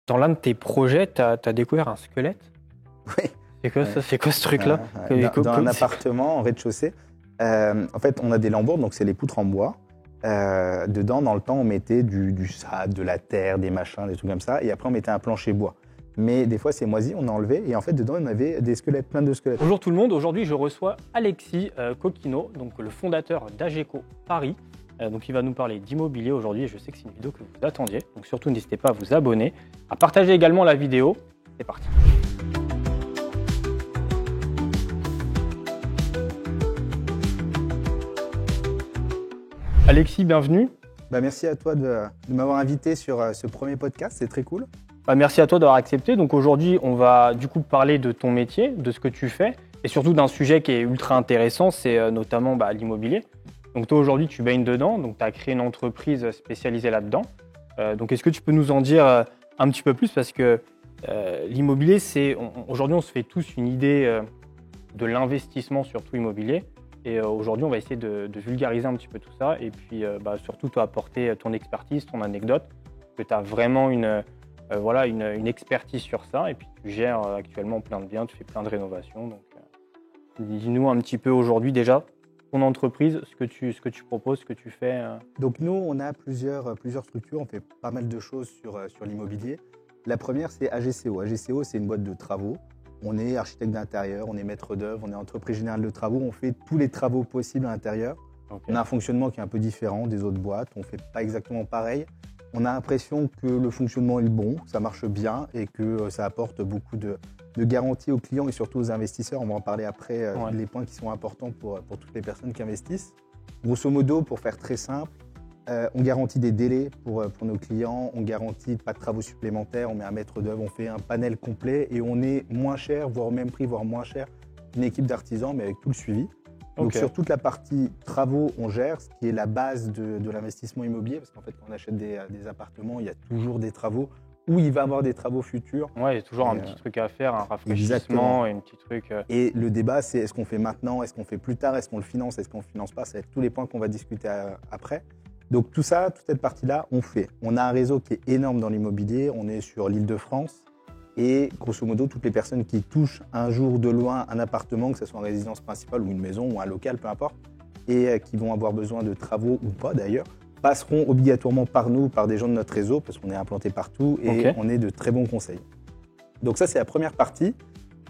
Dans l'un de tes projets, tu as découvert un squelette. Oui. C'est quoi ça? C'est quoi ce truc-là? Dans un appartement en rez-de-chaussée, en fait, on a des lambourdes, donc c'est les poutres en bois. Dedans, dans le temps, on mettait du sable, de la terre, des machins, des trucs comme ça. Et après, on mettait un plancher bois. Mais des fois, c'est moisi, on a enlevé. Et en fait, dedans, on avait des squelettes, plein de squelettes. Bonjour tout le monde. Aujourd'hui, je reçois Alexis Coquino, donc le fondateur d'Ageco Paris. Donc, il va nous parler d'immobilier aujourd'hui. Et je sais que c'est une vidéo que vous attendiez. Donc, surtout, n'hésitez pas à vous abonner, à partager également la vidéo. C'est parti. Alexis, bienvenue. Merci à toi de m'avoir invité sur ce premier podcast, c'est très cool. Merci à toi d'avoir accepté. Donc aujourd'hui, on va du coup parler de ton métier, de ce que tu fais, et surtout d'un sujet qui est ultra intéressant, c'est notamment l'immobilier. Donc toi aujourd'hui, tu baignes dedans, donc tu as créé une entreprise spécialisée là-dedans. Donc est-ce que tu peux nous en dire un petit peu plus, parce que l'immobilier, aujourd'hui on se fait tous une idée de l'investissement, surtout immobilier. Et aujourd'hui, on va essayer de vulgariser un petit peu tout ça et puis surtout toi apporter ton expertise, ton anecdote, que tu as vraiment une expertise sur ça et puis tu gères actuellement plein de biens, tu fais plein de rénovations. Donc dis-nous un petit peu aujourd'hui déjà ton entreprise, ce que tu proposes, ce que tu fais. Donc nous, on a plusieurs structures, on fait pas mal de choses sur l'immobilier. La première, c'est AGCO. AGCO, c'est une boîte de travaux. On est architecte d'intérieur, on est maître d'œuvre, on est entreprise générale de travaux, on fait tous les travaux possibles à l'intérieur. Okay. On a un fonctionnement qui est un peu différent des autres boîtes, on ne fait pas exactement pareil. On a l'impression que le fonctionnement est bon, ça marche bien et que ça apporte beaucoup de garanties aux clients et surtout aux investisseurs. On va en parler après, les points qui sont importants pour toutes les personnes qui investissent. Grosso modo, pour faire très simple, on garantit des délais pour nos clients, on garantit pas de travaux supplémentaires, on met un maître d'œuvre, on fait un panel complet et on est moins cher, voire au même prix, voire moins cher qu'une équipe d'artisans, mais avec tout le suivi. Donc sur toute la partie travaux, on gère, ce qui est la base de l'investissement immobilier, parce qu'en fait, quand on achète des appartements, il y a toujours des travaux, ou il va y avoir des travaux futurs. Ouais, il y a toujours un petit truc à faire, un rafraîchissement et un petit truc. Et le débat, c'est est-ce qu'on fait maintenant, est-ce qu'on fait plus tard, est-ce qu'on le finance, est-ce qu'on ne le finance pas, ça va être tous les points qu'on va discuter après. Donc tout ça, toute cette partie-là, on fait. On a un réseau qui est énorme dans l'immobilier, on est sur l'Île-de-France et grosso modo, toutes les personnes qui touchent un jour de loin un appartement, que ce soit en résidence principale ou une maison ou un local, peu importe, et qui vont avoir besoin de travaux ou pas d'ailleurs, passeront obligatoirement par nous, par des gens de notre réseau, parce qu'on est implanté partout et on est de très bons conseils. Donc ça, c'est la première partie.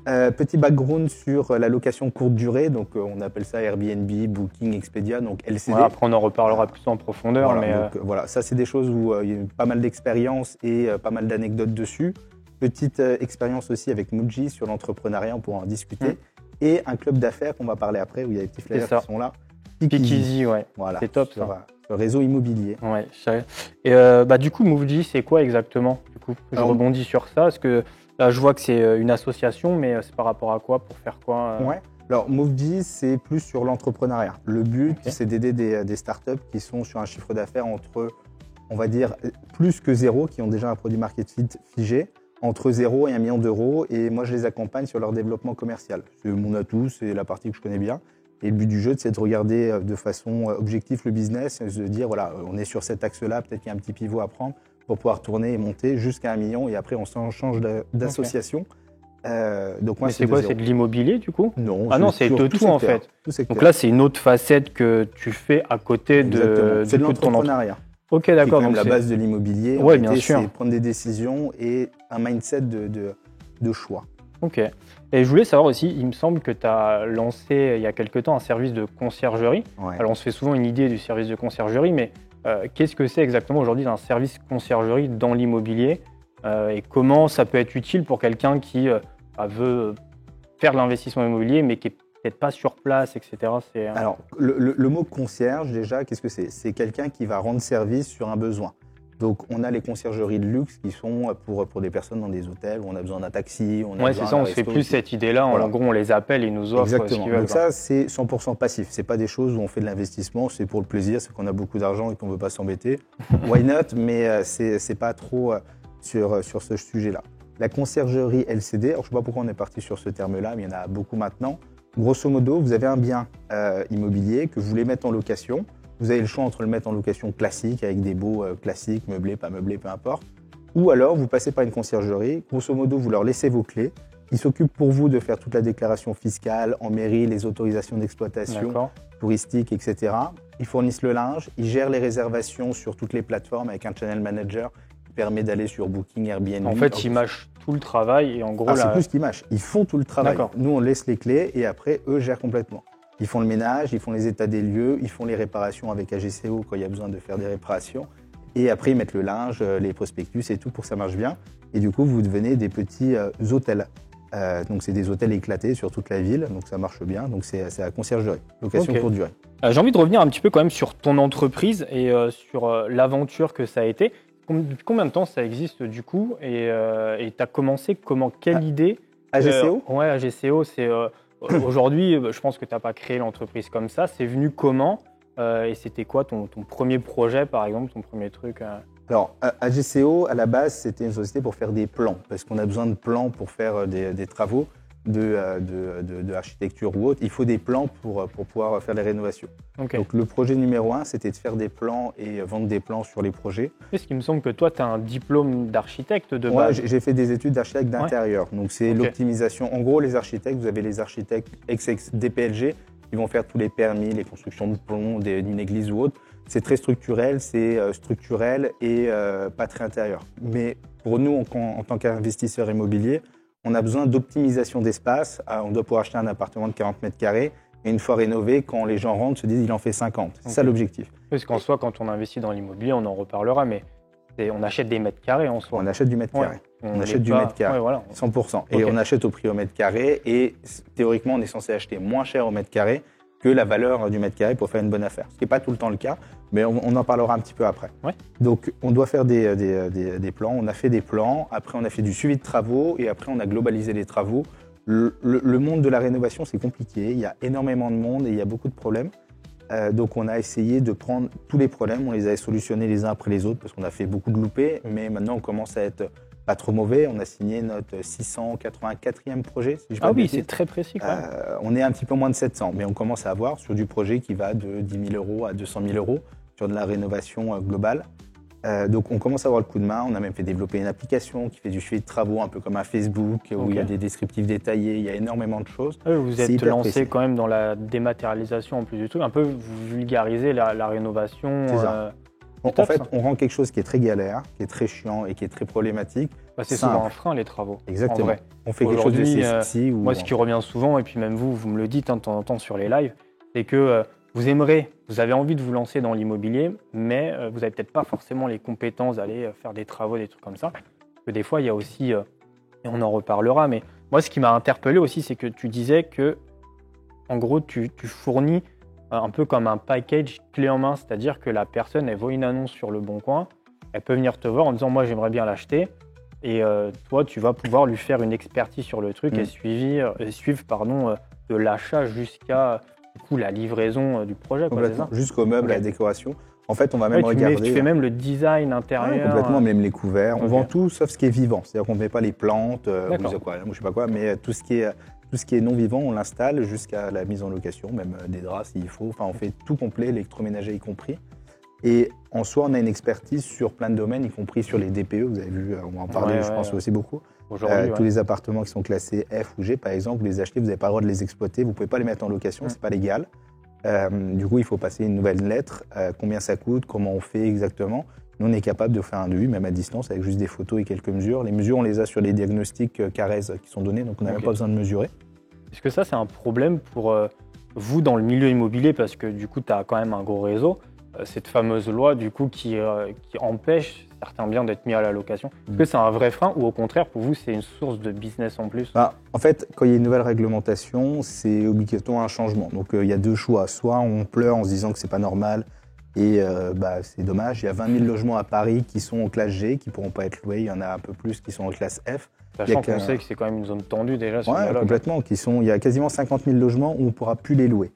Petit background sur la location courte durée, donc on appelle ça Airbnb, Booking, Expedia, donc LCD. Ouais, après on en reparlera plus en profondeur. Voilà, voilà, ça c'est des choses où il y a pas mal d'expérience et pas mal d'anecdotes dessus. Petite expérience aussi avec Muji sur l'entrepreneuriat, on pourra en discuter. Et un club d'affaires qu'on va parler après, où il y a des petits flyers qui sont là. Speakeasy, ouais, voilà, c'est top sur le réseau immobilier. Ouais, et du coup, Muji, c'est quoi exactement? Du coup, je rebondis sur ça, parce que là, je vois que c'est une association, mais c'est par rapport à quoi? Pour faire quoi? Ouais. Alors, Muji, c'est plus sur l'entrepreneuriat. Le but, c'est d'aider des startups qui sont sur un chiffre d'affaires entre, on va dire, plus que zéro, qui ont déjà un produit market fit figé, entre 0 et 1 million d'euros. Et moi, je les accompagne sur leur développement commercial. C'est mon atout, c'est la partie que je connais bien. Et le but du jeu, c'est de regarder de façon objective le business et de se dire, voilà, on est sur cet axe-là, peut-être qu'il y a un petit pivot à prendre pour pouvoir tourner et monter jusqu'à 1 million. Et après, on change d'association. Donc moi, mais c'est quoi? C'est de l'immobilier du coup? Non. Ah non, c'est de tout en fait. Donc là, c'est une autre facette que tu fais à côté de l'entrepreneuriat. Ok, d'accord. C'est la base de l'immobilier. Oui, bien sûr. C'est prendre des décisions et un mindset de choix. Ok. Et je voulais savoir aussi, il me semble que tu as lancé il y a quelque temps un service de conciergerie. Ouais. Alors on se fait souvent une idée du service de conciergerie, mais qu'est-ce que c'est exactement aujourd'hui d'un service conciergerie dans l'immobilier et comment ça peut être utile pour quelqu'un qui veut faire de l'investissement immobilier, mais qui n'est peut-être pas sur place, etc. Alors, le mot concierge, déjà, qu'est-ce que c'est? C'est quelqu'un qui va rendre service sur un besoin. Donc, on a les conciergeries de luxe qui sont pour des personnes dans des hôtels où on a besoin d'un taxi. Oui, c'est ça, on se fait plus cette idée-là. Voilà. En gros, on les appelle et ils nous offrent Exactement. ce qu'ils veulent. Donc ça, c'est 100% passif. Ce n'est pas des choses où on fait de l'investissement, c'est pour le plaisir, c'est qu'on a beaucoup d'argent et qu'on ne veut pas s'embêter. Why not? Mais ce n'est pas trop sur ce sujet-là. La conciergerie LCD, alors je ne sais pas pourquoi on est parti sur ce terme-là, mais il y en a beaucoup maintenant. Grosso modo, vous avez un bien immobilier que vous voulez mettre en location. Vous avez le choix entre le mettre en location classique, avec des baux classiques, meublés, pas meublés, peu importe, Ou alors, vous passez par une conciergerie. Grosso modo, vous leur laissez vos clés. Ils s'occupent pour vous de faire toute la déclaration fiscale en mairie, les autorisations d'exploitation, touristiques, etc. Ils fournissent le linge. Ils gèrent les réservations sur toutes les plateformes avec un channel manager qui permet d'aller sur Booking, Airbnb. En fait, ils mâchent tout le travail et en gros… C'est plus qu'ils mâchent. Ils font tout le travail. Nous, on laisse les clés et après, eux gèrent complètement. Ils font le ménage, ils font les états des lieux, ils font les réparations avec AGCO quand il y a besoin de faire des réparations. Et après, ils mettent le linge, les prospectus et tout pour que ça marche bien. Et du coup, vous devenez des petits hôtels. Donc, c'est des hôtels éclatés sur toute la ville. Donc, ça marche bien. Donc, c'est la conciergerie. Location courte durée. J'ai envie de revenir un petit peu quand même sur ton entreprise et sur l'aventure que ça a été. Depuis combien de temps ça existe du coup? Et tu as commencé comment? Quelle idée? AGCO? Ouais, AGCO, c'est… aujourd'hui, je pense que tu n'as pas créé l'entreprise comme ça. C'est venu comment? Et c'était quoi ton premier projet, par exemple, ton premier truc? Alors, AGCO, à la base, c'était une société pour faire des plans, parce qu'on a besoin de plans pour faire des travaux de architecture ou autre. Il faut des plans pour pouvoir faire les rénovations. Donc, le projet numéro 1, c'était de faire des plans et vendre des plans sur les projets. Est-ce qu'il me semble que toi, tu as un diplôme d'architecte de base? J'ai fait des études d'architecte d'intérieur. Donc, c'est l'optimisation. En gros, les architectes, vous avez les architectes DPLG qui vont faire tous les permis, les constructions de plomb d'une église ou autre. C'est très structurel, et pas très intérieur. Mais pour nous, en tant qu'investisseurs immobiliers, on a besoin d'optimisation d'espace. On doit pouvoir acheter un appartement de 40 mètres carrés et une fois rénové, quand les gens rentrent, se disent il en fait 50. C'est ça l'objectif. Parce qu'en soi, quand on investit dans l'immobilier, on en reparlera, mais on achète des mètres carrés en soi. On achète du mètre carré. On achète du mètre carré, 100%. Et on achète au prix au mètre carré. Et théoriquement, on est censé acheter moins cher au mètre carré que la valeur du mètre carré pour faire une bonne affaire. Ce qui n'est pas tout le temps le cas, mais on en parlera un petit peu après. Donc, on doit faire des plans. On a fait des plans. Après, on a fait du suivi de travaux. Et après, on a globalisé les travaux. Le monde de la rénovation, c'est compliqué. Il y a énormément de monde et il y a beaucoup de problèmes. Donc, on a essayé de prendre tous les problèmes. On les a solutionnés les uns après les autres parce qu'on a fait beaucoup de loupés. Mais maintenant, on commence à être pas trop mauvais. On a signé notre 684e projet. Si je c'est très précis quand même. On est un petit peu moins de 700, mais on commence à avoir sur du projet qui va de 10 000 € à 200 000 € sur de la rénovation globale. Donc on commence à avoir le coup de main. On a même fait développer une application qui fait du suivi de travaux, un peu comme un Facebook, où il y a des descriptifs détaillés, il y a énormément de choses. Vous êtes lancé quand même dans la dématérialisation en plus du truc. Un peu, vous vulgarisez la rénovation. C'est ça. En fait, on rend quelque chose qui est très galère, qui est très chiant et qui est très problématique. C'est souvent un frein, les travaux. Exactement. On fait quelque chose de sexy. Moi, ce qui revient souvent, et puis même vous me le dites de temps en temps sur les lives, c'est que vous avez envie de vous lancer dans l'immobilier, mais vous n'avez peut-être pas forcément les compétences d'aller faire des travaux, des trucs comme ça. Parce que des fois, il y a aussi, et on en reparlera, mais moi, ce qui m'a interpellé aussi, c'est que tu disais que, en gros, tu fournis un peu comme un package clé en main, c'est-à-dire que la personne, elle voit une annonce sur Le Bon Coin, elle peut venir te voir en disant « moi, j'aimerais bien l'acheter ». Et toi, tu vas pouvoir lui faire une expertise sur le truc et suivre de l'achat jusqu'à la livraison du projet. Complètement, jusqu'au meuble, la décoration. En fait, on va même regarder… Tu fais même le design intérieur. Complètement, même les couverts. On vend tout sauf ce qui est vivant. C'est-à-dire qu'on ne met pas les plantes, je sais pas quoi, mais tout ce qui est non vivant, on l'installe jusqu'à la mise en location, même des draps s'il faut. Enfin, on fait tout complet, électroménager y compris. Et en soi, on a une expertise sur plein de domaines, y compris sur les DPE. Vous avez vu, on va en parler, je pense aussi beaucoup. Tous les appartements qui sont classés F ou G, par exemple, vous les achetez, vous n'avez pas le droit de les exploiter, vous ne pouvez pas les mettre en location, c'est pas légal. Du coup, il faut passer une nouvelle lettre, combien ça coûte, comment on fait exactement. Nous, on est capable de faire un devis, même à distance, avec juste des photos et quelques mesures. Les mesures, on les a sur les diagnostics Carrez qui sont donnés, donc on n'a même pas besoin de mesurer. Est-ce que ça, c'est un problème pour vous dans le milieu immobilier, parce que du coup, tu as quand même un gros réseau, cette fameuse loi du coup qui empêche certains biens d'être mis à la location. Est-ce que c'est un vrai frein ou au contraire, pour vous, c'est une source de business en plus? En fait, quand il y a une nouvelle réglementation, c'est obligatoire un changement. Donc, il y a deux choix. Soit on pleure en se disant que c'est pas normal et c'est dommage. Il y a 20 000 logements à Paris qui sont en classe G, qui ne pourront pas être loués. Il y en a un peu plus qui sont en classe F. Sachant qu'on sait que c'est quand même une zone tendue déjà. Complètement. Il y a quasiment 50 000 logements où on ne pourra plus les louer.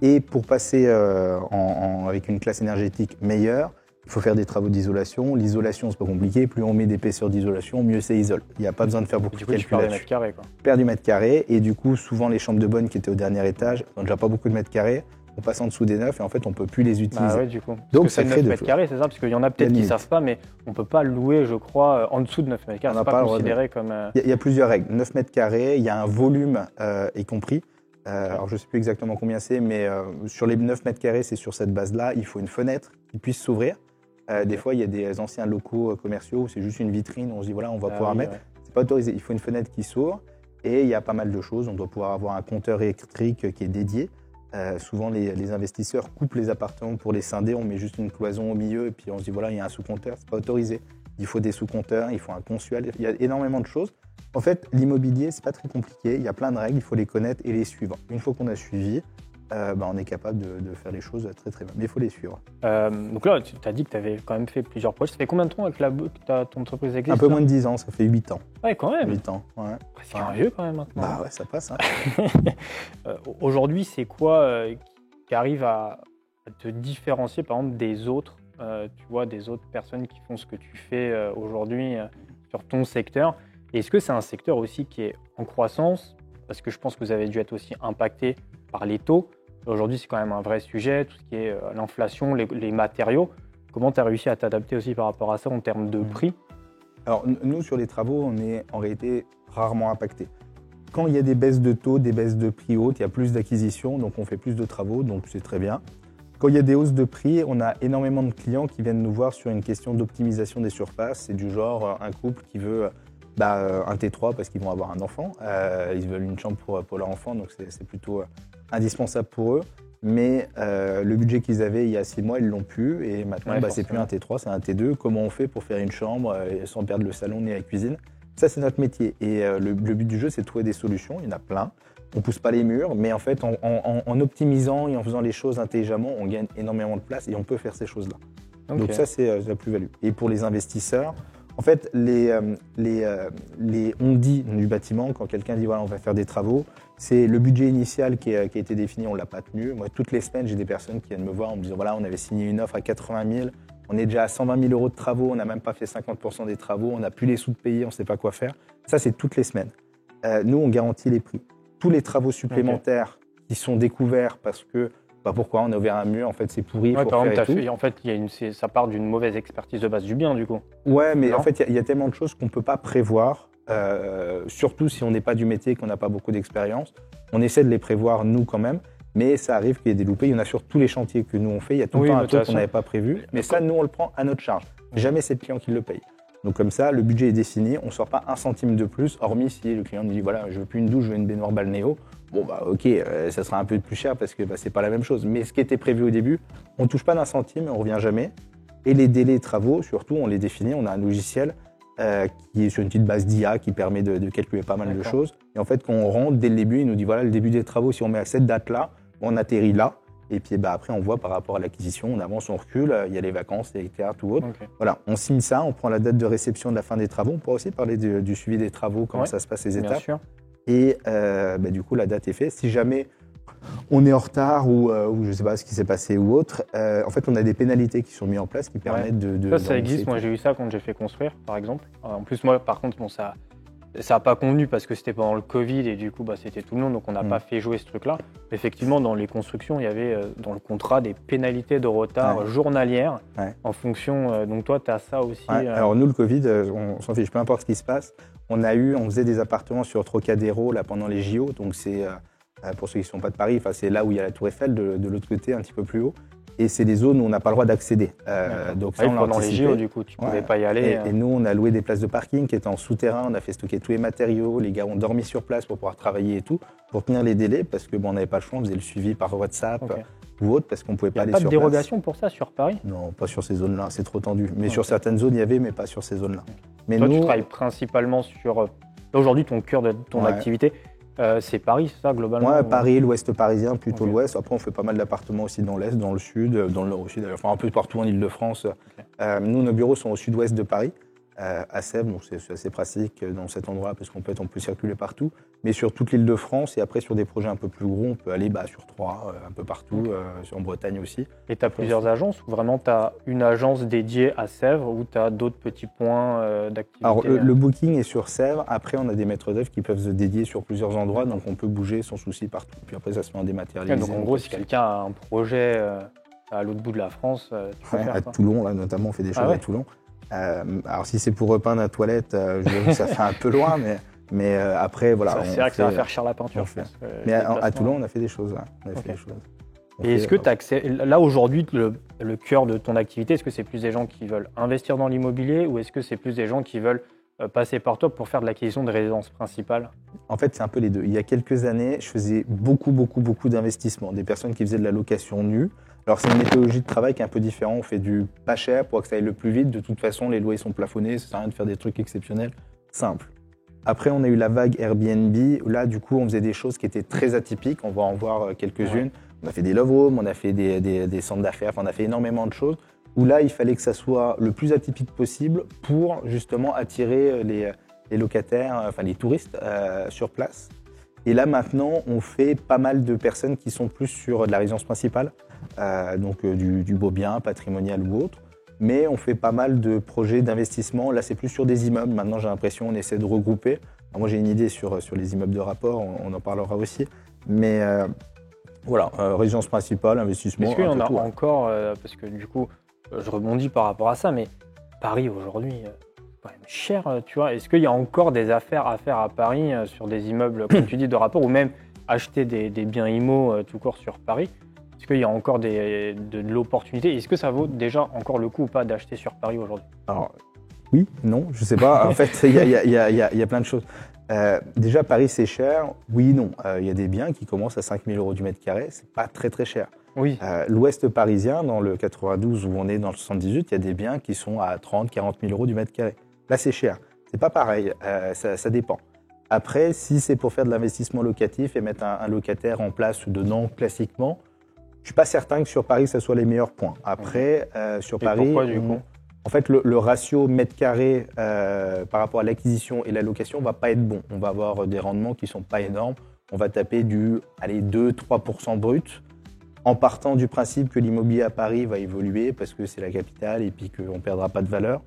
Et pour passer avec une classe énergétique meilleure, il faut faire des travaux d'isolation. L'isolation, c'est pas compliqué. Plus on met d'épaisseur d'isolation, mieux ça isole. Il n'y a pas besoin de faire beaucoup de calculs. Tu perds du mètre carré, quoi. Perd du mètre carré. Et du coup, souvent, les chambres de bonne qui étaient au dernier étage n'ont déjà pas beaucoup de mètres carrés. on passe en dessous des 9 et en fait, on peut plus les utiliser. Bah ouais, du coup. Donc, Parce ça que c'est crée 9 des mètres carrés, c'est ça? Parce qu'il y en a peut-être Il y a qui une ne savent pas, mais on ne peut pas louer, je crois, en dessous de 9 mètres carrés. On n'a C'est pas pas le droit de- considéré comme. Il y a plusieurs règles. 9 mètres carrés, il y a un volume y compris. Alors, je ne sais plus exactement combien c'est, mais sur les 9 mètres carrés, c'est sur cette base-là. Il faut une fenêtre qui puisse s'ouvrir. Des fois, il y a des anciens locaux commerciaux où c'est juste une vitrine. On se dit, voilà, on va pouvoir mettre. Ouais. C'est pas autorisé. Il faut une fenêtre qui s'ouvre et il y a pas mal de choses. On doit pouvoir avoir un compteur électrique qui est dédié. Souvent, les investisseurs coupent les appartements pour les scinder. On met juste une cloison au milieu et puis on se dit, voilà, il y a un sous-compteur. C'est pas autorisé. Il faut des sous-compteurs, il faut un consuel. Il y a énormément de choses. En fait, l'immobilier, c'est pas très compliqué. Il y a plein de règles. Il faut les connaître et les suivre. Une fois qu'on a suivi, on est capable de faire les choses très très bien. Mais il faut les suivre. Donc là, tu as dit que tu avais quand même fait plusieurs projets. Ça fait combien de temps avec que ton entreprise existe? Un peu moins de 10 ans, ça fait 8 ans. Ouais, quand même. 8 ans, ouais. C'est un vieux quand même maintenant. Bah ouais, ça passe. Hein. Aujourd'hui, c'est quoi qui arrive à te différencier, par exemple, des autres, tu vois, des autres personnes qui font ce que tu fais aujourd'hui sur ton secteur? Et est-ce que c'est un secteur aussi qui est en croissance? Parce que je pense que vous avez dû être aussi impacté par les taux. Aujourd'hui, c'est quand même un vrai sujet, tout ce qui est l'inflation, les matériaux. Comment tu as réussi à t'adapter aussi par rapport à ça en termes de prix? Alors, nous, sur les travaux, on est en réalité rarement impacté. Quand il y a des baisses de taux, des baisses de prix hautes, il y a plus d'acquisitions, donc on fait plus de travaux, donc c'est très bien. Quand il y a des hausses de prix, on a énormément de clients qui viennent nous voir sur une question d'optimisation des surfaces. C'est du genre un couple qui veut un T3 parce qu'ils vont avoir un enfant. Ils veulent une chambre pour leur enfant, donc c'est plutôt indispensable pour eux. Mais le budget qu'ils avaient il y a 6 mois, ils l'ont plus. Et maintenant, c'est plus un T3, c'est un T2. Comment on fait pour faire une chambre sans perdre le salon ni la cuisine? Ça, c'est notre métier. Et le but du jeu, c'est de trouver des solutions. Il y en a plein. On ne pousse pas les murs, mais en fait, en optimisant et en faisant les choses intelligemment, on gagne énormément de place et on peut faire ces choses-là. Okay. Donc ça, c'est la plus-value. Et pour les investisseurs, en fait, on dit du bâtiment, quand quelqu'un dit voilà, on va faire des travaux, c'est le budget initial qui a été défini, on ne l'a pas tenu. Moi, toutes les semaines, j'ai des personnes qui viennent me voir en me disant voilà, on avait signé une offre à 80 000, on est déjà à 120 000 euros de travaux, on n'a même pas fait 50% des travaux, on n'a plus les sous de payer, on ne sait pas quoi faire. Ça, c'est toutes les semaines. Nous, on garantit les prix. Tous les travaux supplémentaires qui sont découverts parce que pourquoi on a ouvert un mur, en fait c'est pourri, par exemple, en fait, ça part d'une mauvaise expertise de base du bien du coup. Ouais, mais en fait il y a tellement de choses qu'on ne peut pas prévoir, surtout si on n'est pas du métier, qu'on n'a pas beaucoup d'expérience. On essaie de les prévoir nous quand même, mais ça arrive qu'il y ait des loupés. Il y en a sur tous les chantiers que nous on fait, il y a tout le temps un truc qu'on n'avait pas prévu, mais ça nous on le prend à notre charge. Jamais c'est le client qui le paye. Donc comme ça, le budget est dessiné, on ne sort pas un centime de plus, hormis si le client nous dit voilà, je veux plus une douche, je veux une baignoire balnéo. Bon ok, ça sera un peu plus cher parce que c'est pas la même chose. Mais ce qui était prévu au début, on ne touche pas d'un centime, on ne revient jamais. Et les délais de travaux, surtout, on les définit. On a un logiciel qui est sur une petite base d'IA qui permet de calculer pas mal de choses. Et en fait, quand on rentre dès le début, il nous dit voilà, le début des travaux, si on met à cette date-là, on atterrit là. Et puis après, on voit par rapport à l'acquisition, on avance, on recule, il y a les vacances, les théâtres, tout autre. Okay. Voilà, on signe ça, on prend la date de réception de la fin des travaux. On pourra aussi parler du suivi des travaux, comment ça se passe, les étapes. Sûr. Et du coup, la date est faite. Si jamais on est en retard ou je ne sais pas ce qui s'est passé ou autre, en fait, on a des pénalités qui sont mises en place qui permettent de... Ça existe. Moi, j'ai eu ça quand j'ai fait construire, par exemple. En plus, moi, par contre, ça n'a pas convenu parce que c'était pendant le Covid et du coup, c'était tout le monde, donc on n'a pas fait jouer ce truc-là. Effectivement, dans les constructions, il y avait dans le contrat des pénalités de retard journalières en fonction. Donc toi, tu as ça aussi. Alors nous, le Covid, on s'en fiche, peu importe ce qui se passe. On faisait des appartements sur Trocadéro là, pendant les JO, donc c'est, pour ceux qui ne sont pas de Paris, c'est là où il y a la Tour Eiffel, de l'autre côté, un petit peu plus haut. Et c'est des zones où on n'a pas le droit d'accéder. Donc ça, pendant les JO, du coup, tu ne pouvais pas y aller. Et nous, on a loué des places de parking qui étaient en souterrain. On a fait stocker tous les matériaux. Les gars ont dormi sur place pour pouvoir travailler et tout, pour tenir les délais, parce que on n'avait pas le choix. On faisait le suivi par WhatsApp ou autre, parce qu'on ne pouvait pas aller sur place. Il n'y a pas de dérogation pour ça sur Paris? Non, pas sur ces zones-là. C'est trop tendu. Mais sur certaines zones, il y avait, mais pas sur ces zones-là. Mais toi, tu travailles principalement sur... Aujourd'hui, ton cœur de ton activité, c'est Paris, c'est ça, globalement? Ouais, Paris, l'ouest parisien, plutôt l'ouest. Après, on fait pas mal d'appartements aussi dans l'est, dans le sud, dans le nord aussi, d'ailleurs. Enfin, un peu partout en Île-de-France. Nous, nos bureaux sont au sud-ouest de Paris. à Sèvres, donc c'est assez pratique dans cet endroit parce qu'on peut circuler partout. Mais sur toute l'île de France et après sur des projets un peu plus gros, on peut aller sur Troyes, un peu partout, en Bretagne aussi. Et tu as plusieurs agences ou vraiment tu as une agence dédiée à Sèvres ou tu as d'autres petits points d'activité? Alors le booking est sur Sèvres, après on a des maîtres d'œuvre qui peuvent se dédier sur plusieurs endroits, donc on peut bouger sans souci partout. Puis après ça se fait en dématérialisé. Donc en gros, si quelqu'un a un projet à l'autre bout de la France, tu peux faire à quoi. Toulon, là notamment, on fait des choses ouais. à Toulon. Alors si c'est pour repeindre la toilette, je vous avoue que ça fait un peu loin, mais après voilà. C'est vrai que ça va faire cher la peinture, je pense. Mais à Toulon, on a fait des choses. Là. On a fait des choses. Et est-ce que tu accès là aujourd'hui, le cœur de ton activité, est-ce que c'est plus des gens qui veulent investir dans l'immobilier ou est-ce que c'est plus des gens qui veulent passer par toi pour faire de l'acquisition de résidence principale? En fait, c'est un peu les deux. Il y a quelques années, je faisais beaucoup d'investissements. Des personnes qui faisaient de la location nue. Alors, c'est une méthodologie de travail qui est un peu différente. On fait du pas cher pour que ça aille le plus vite. De toute façon, les loyers sont plafonnés. Ça sert à rien de faire des trucs exceptionnels. Simple. Après, on a eu la vague Airbnb. Là, du coup, on faisait des choses qui étaient très atypiques. On va en voir quelques-unes. Ouais. On a fait des love homes, on a fait des centres d'affaires. Enfin, on a fait énormément de choses où là, il fallait que ça soit le plus atypique possible pour justement attirer les locataires, enfin les touristes sur place. Et là, maintenant, on fait pas mal de personnes qui sont plus sur de la résidence principale, donc du beau bien, patrimonial ou autre. Mais on fait pas mal de projets d'investissement. Là, c'est plus sur des immeubles. Maintenant, j'ai l'impression qu'on essaie de regrouper. Alors, moi, j'ai une idée sur les immeubles de rapport. On en parlera aussi. Mais voilà, résidence principale, investissement. Est-ce qu'il y en a encore, parce que du coup, je rebondis par rapport à ça, mais Paris aujourd'hui, quand même cher, tu vois. Est-ce qu'il y a encore des affaires à faire à Paris sur des immeubles, comme tu dis, de rapport, ou même acheter des biens immo tout court sur Paris? Est-ce qu'il y a encore de l'opportunité? Est-ce que ça vaut déjà encore le coup ou pas d'acheter sur Paris aujourd'hui? Alors, oui, non, je sais pas. En fait, il y a plein de choses. Déjà, Paris, c'est cher. Oui, non. Il y a des biens qui commencent à 5 000 € du mètre carré. C'est pas très, très cher. Oui. L'ouest parisien, dans le 92 où on est dans le 78, il y a des biens qui sont à 30 000 40 000 € du mètre carré. Là, c'est cher. C'est pas pareil. Ça dépend. Après, si c'est pour faire de l'investissement locatif et mettre un locataire en place dedans classiquement, je suis pas certain que sur Paris, ça soit les meilleurs points. Après, sur Paris, pourquoi, du coup en fait, le ratio mètre carré par rapport à l'acquisition et la location va pas être bon. On va avoir des rendements qui sont pas énormes. On va taper du 2-3% brut, en partant du principe que l'immobilier à Paris va évoluer parce que c'est la capitale et puis qu'on ne perdra pas de valeur.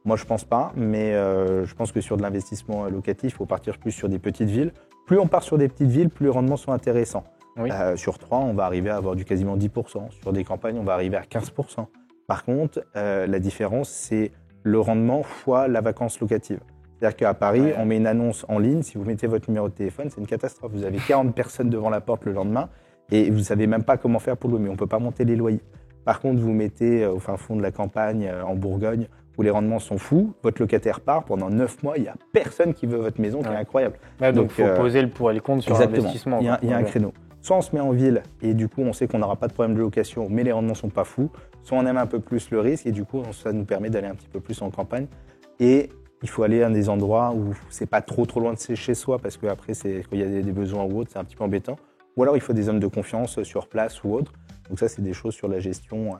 Moi, je pense pas, mais je pense que sur de l'investissement locatif, il faut partir plus sur des petites villes. Plus on part sur des petites villes, plus les rendements sont intéressants. Oui. Sur Troyes, on va arriver à avoir du quasiment 10%. Sur des campagnes, on va arriver à 15%. Par contre, la différence, c'est le rendement fois la vacance locative. C'est-à-dire qu'à Paris, on met une annonce en ligne. Si vous mettez votre numéro de téléphone, c'est une catastrophe. Vous avez 40 personnes devant la porte le lendemain et vous ne savez même pas comment faire pour louer. Mais on ne peut pas monter les loyers. Par contre, vous mettez au fin fond de la campagne, en Bourgogne, où les rendements sont fous, votre locataire part, pendant 9 mois, il n'y a personne qui veut votre maison, qui est incroyable. Donc, il faut poser le pour et le contre sur l'investissement. Il y a un créneau. Soit on se met en ville et du coup, on sait qu'on n'aura pas de problème de location, mais les rendements ne sont pas fous. Soit on aime un peu plus le risque et du coup, ça nous permet d'aller un petit peu plus en campagne. Et il faut aller à des endroits où c'est pas trop loin de chez soi parce qu'après, quand il y a des besoins ou autre, c'est un petit peu embêtant. Ou alors, il faut des zones de confiance sur place ou autre. Donc ça, c'est des choses sur la gestion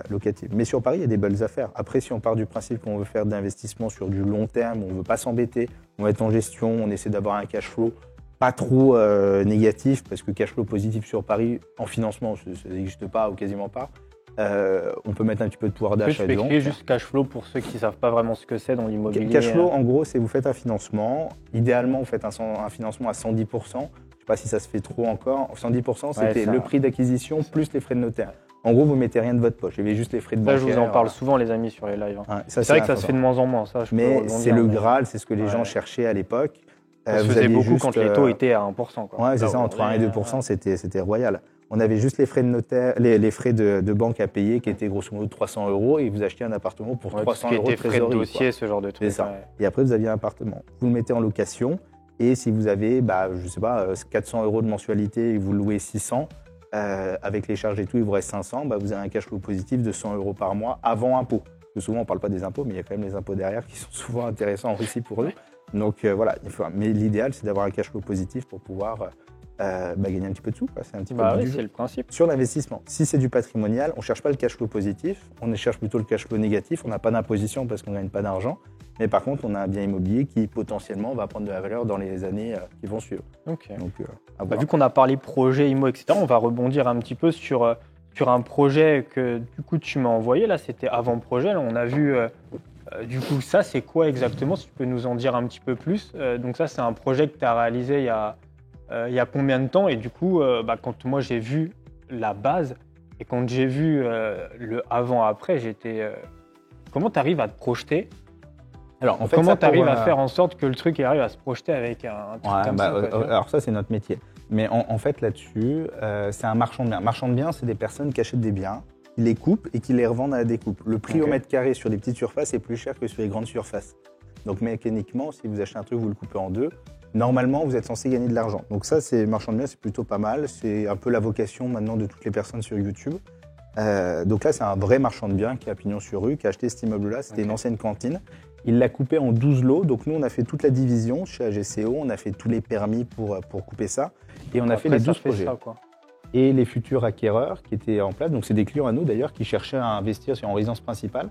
locative. Mais sur Paris, il y a des belles affaires. Après, si on part du principe qu'on veut faire de l'investissement sur du long terme, on ne veut pas s'embêter, on va être en gestion, on essaie d'avoir un cash flow pas trop négatif, parce que cash flow positif sur Paris, en financement, ça n'existe pas ou quasiment pas. On peut mettre un petit peu de pouvoir d'achat dedans. Tu peux expliquer juste cash flow pour ceux qui ne savent pas vraiment ce que c'est dans l'immobilier. Cash flow, en gros, c'est vous faites un financement. Idéalement, vous faites un financement à 110%. Je ne sais pas si ça se fait trop encore. 110%, c'était le prix d'acquisition plus les frais de notaire. En gros, vous ne mettez rien de votre poche. Il y avait juste les frais de bancaire. Ça, je vous en parle souvent, les amis, sur les lives. Ouais, c'est vrai que ça se fait de moins en moins. Ça, mais c'est le Graal, c'est ce que les gens cherchaient à l'époque. Ça se faisait beaucoup quand les taux étaient à 1%. Oui, c'est ça, entre 1 et 2%, c'était royal. On avait juste les frais de notaire, les frais de banque à payer qui étaient grosso modo 300 € et vous achetiez un appartement pour 300 € de trésorerie. Frais de dossier, ce genre de trucs. C'est ça. Et après, vous aviez un appartement. Vous le mettez en location et si vous avez, je sais pas, 400 € de mensualité et vous louez 600, avec les charges et tout, il vous reste 500, vous avez un cash flow positif de 100 € par mois avant impôt. Parce que souvent, on ne parle pas des impôts, mais il y a quand même les impôts derrière qui sont souvent intéressants aussi pour eux. Donc voilà, mais l'idéal, c'est d'avoir un cash flow positif pour pouvoir gagner un petit peu de sous. C'est un petit peu oui, c'est le principe. Sur l'investissement, si c'est du patrimonial, on ne cherche pas le cash flow positif, on cherche plutôt le cash flow négatif. On n'a pas d'imposition parce qu'on ne gagne pas d'argent. Mais par contre, on a un bien immobilier qui potentiellement va prendre de la valeur dans les années qui vont suivre. Ok. Donc, à Bah, voir. vu qu'on a parlé projet IMO, etc., on va rebondir un petit peu sur un projet que du coup tu m'as envoyé. Là, c'était avant-projet. Là, on a vu du coup ça, c'est quoi exactement? Si tu peux nous en dire un petit peu plus. Donc ça, c'est un projet que tu as réalisé il y a combien de temps? Et du coup, quand moi j'ai vu la base et quand j'ai vu le avant-après, j'étais. Comment tu arrives à te projeter? Alors, en fait, Comment ça, tu arrives pour, à faire en sorte que le truc arrive à se projeter avec un truc Ouais, comme ça, quoi, tu vois? alors ça, c'est notre métier. Mais en fait, là-dessus, c'est un marchand de biens. Marchand de biens, c'est des personnes qui achètent des biens, qui les coupent et qui les revendent à la découpe. Le prix Ok. au mètre carré sur les petites surfaces est plus cher que sur les grandes surfaces. Donc mécaniquement, si vous achetez un truc, vous le coupez en deux, normalement, vous êtes censé gagner de l'argent. Donc ça, c'est marchand de biens, c'est plutôt pas mal. C'est un peu la vocation maintenant de toutes les personnes sur YouTube. Donc là, c'est un vrai marchand de biens qui a pignon sur rue, qui a acheté cet immeuble-là. C'était Ok. une ancienne cantine. Il l'a coupé en 12 lots. Donc nous, on a fait toute la division chez AGCO. On a fait tous les permis pour couper ça. Et on a fait Après, les ça 12 fait projets. ça, quoi. Et les futurs acquéreurs qui étaient en place. Donc c'est des clients à nous d'ailleurs qui cherchaient à investir en résidence principale.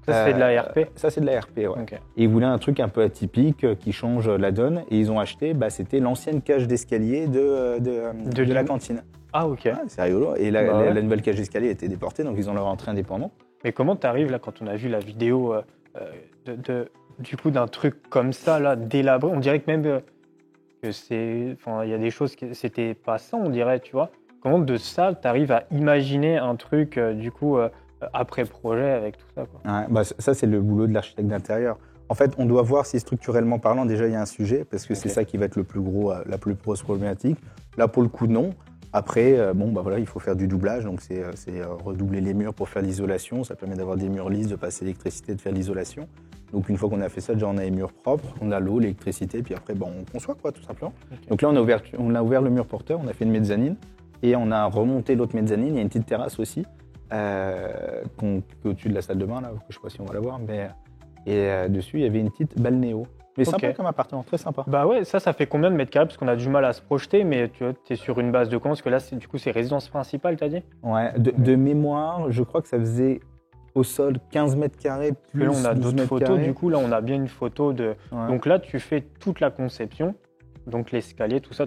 Ça, c'est de la RP. Ça, c'est de la RP, ouais. Ok. Et ils voulaient un truc un peu atypique qui change la donne. Et ils ont acheté, c'était l'ancienne cage d'escalier de la cantine. Ah, ok. Ouais, c'est rigolo. Et Bah ouais. la nouvelle cage d'escalier a été déportée, donc ils ont leur entrée indépendant. Mais comment tu arrives là quand on a vu la vidéo du coup d'un truc comme ça là délabré? On dirait que même que c'est, enfin il y a des choses qui c'était pas ça, on dirait, tu vois. Comment de ça tu arrives à imaginer un truc du coup après projet avec tout ça, quoi? Ouais, ça, c'est le boulot de l'architecte d'intérieur. En fait, on doit voir si structurellement parlant, déjà, il y a un sujet, parce que c'est Ok. ça qui va être le plus gros, la plus grosse problématique. Là, pour le coup, non. Après, il faut faire du doublage, donc c'est redoubler les murs pour faire l'isolation. Ça permet d'avoir des murs lisses, de passer l'électricité, de faire l'isolation. Donc une fois qu'on a fait ça, déjà on a les murs propres, on a l'eau, l'électricité, puis après on conçoit, quoi, tout simplement. Ok. Donc là, on a ouvert le mur porteur, on a fait une mezzanine et on a remonté l'autre mezzanine. Il y a une petite terrasse aussi qui est au-dessus de la salle de bain, là, je sais pas si on va la voir, dessus il y avait une petite balnéo. Mais Ok. sympa comme appartement, très sympa. Bah ouais, ça fait combien de mètres carrés? Parce qu'on a du mal à se projeter, mais tu vois, t'es sur une base de combien? Parce que là, du coup, c'est résidence principale, t'as dit? Ouais, de mémoire, je crois que ça faisait au sol 15 mètres carrés plus Parce que là, on a 12 d'autres mètres photos, carrés. du coup, là, on a bien une photo de. Ouais. Donc là, tu fais toute la conception, donc l'escalier, tout ça,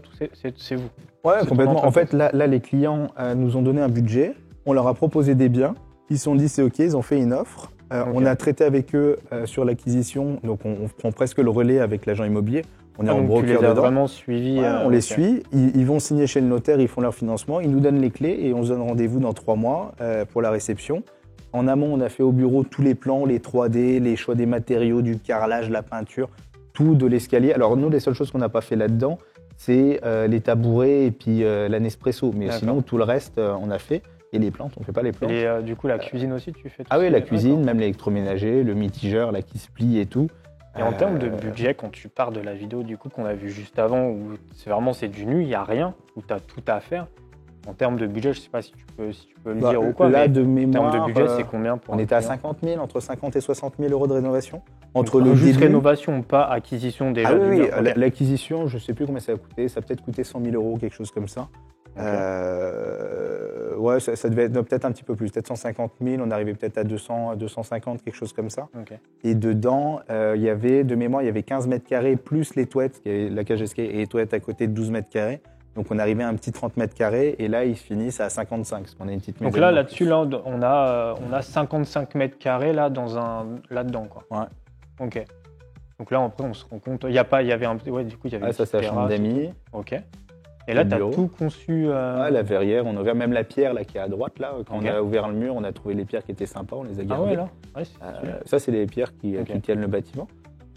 c'est vous. Ouais, c'est complètement. ton En fait, là, les clients nous ont donné un budget, on leur a proposé des biens, ils se sont dit c'est OK, ils ont fait une offre. Ok. On a traité avec eux sur l'acquisition, donc on prend presque le relais avec l'agent immobilier. On est en Donc tu broker les as dedans. vraiment suivis. Ouais, on les ok. suit, ils vont signer chez le notaire, ils font leur financement, ils nous donnent les clés et on se donne rendez-vous dans 3 mois pour la réception. En amont, on a fait au bureau tous les plans, les 3D, les choix des matériaux, du carrelage, la peinture, tout de l'escalier. Alors nous, les seules choses qu'on n'a pas fait là-dedans, c'est les tabourets et puis la Nespresso. Mais D'accord. sinon, tout le reste, on a fait. Et les plantes, on ne fait pas les plantes. Et du coup, la cuisine aussi, tu fais tout Ah oui, ça? la cuisine, même l'électroménager, le mitigeur, là, qui se plie et tout. Et en termes de budget, quand tu pars de la vidéo du coup qu'on a vue juste avant, où c'est du nu, il n'y a rien, où tu as tout à faire. En termes de budget, je ne sais pas si tu peux le dire ou quoi, Là, mais de en mémoire, termes de budget, c'est combien pour on un était à client? 50 000, entre 50 et 60 000 euros de rénovation. Donc, Entre le juste début... rénovation, pas acquisition déjà Ah du oui, mur. Ok. l'acquisition, je ne sais plus combien ça a coûté. Ça a peut-être coûté 100 000 euros, quelque chose comme ça. Ok. Ouais, ça devait être peut-être un petit peu plus, peut-être 150 000. On arrivait peut-être à 200, 250, quelque chose comme ça. Ok. Et dedans, il y avait, de mémoire, il y avait 15 mètres carrés plus les toilettes, la cage d'escalier et les toilettes à côté de 12 mètres carrés. Donc on arrivait à un petit 30 mètres carrés et là, ils finissent à 55, parce qu'on a une petite Donc maison là, en là-dessus, plus. là, on a 55 mètres carrés là, là-dedans, quoi. Ouais. Ok. Donc là, après, on se rend compte. Il y avait un. Ouais, du coup, il y avait Ah, une ça, c'est la petite chambre terrasse. d'amis. Ok. Et là, Le tu as bureau. tout conçu. Ah, la verrière, on a ouvert même la pierre là, qui est à droite. Là. Quand Ok. on a ouvert le mur, on a trouvé les pierres qui étaient sympas, on les a Ah gardées. ouais, là ouais, c'est stylé. Ça, c'est les pierres qui Ok. tiennent le bâtiment.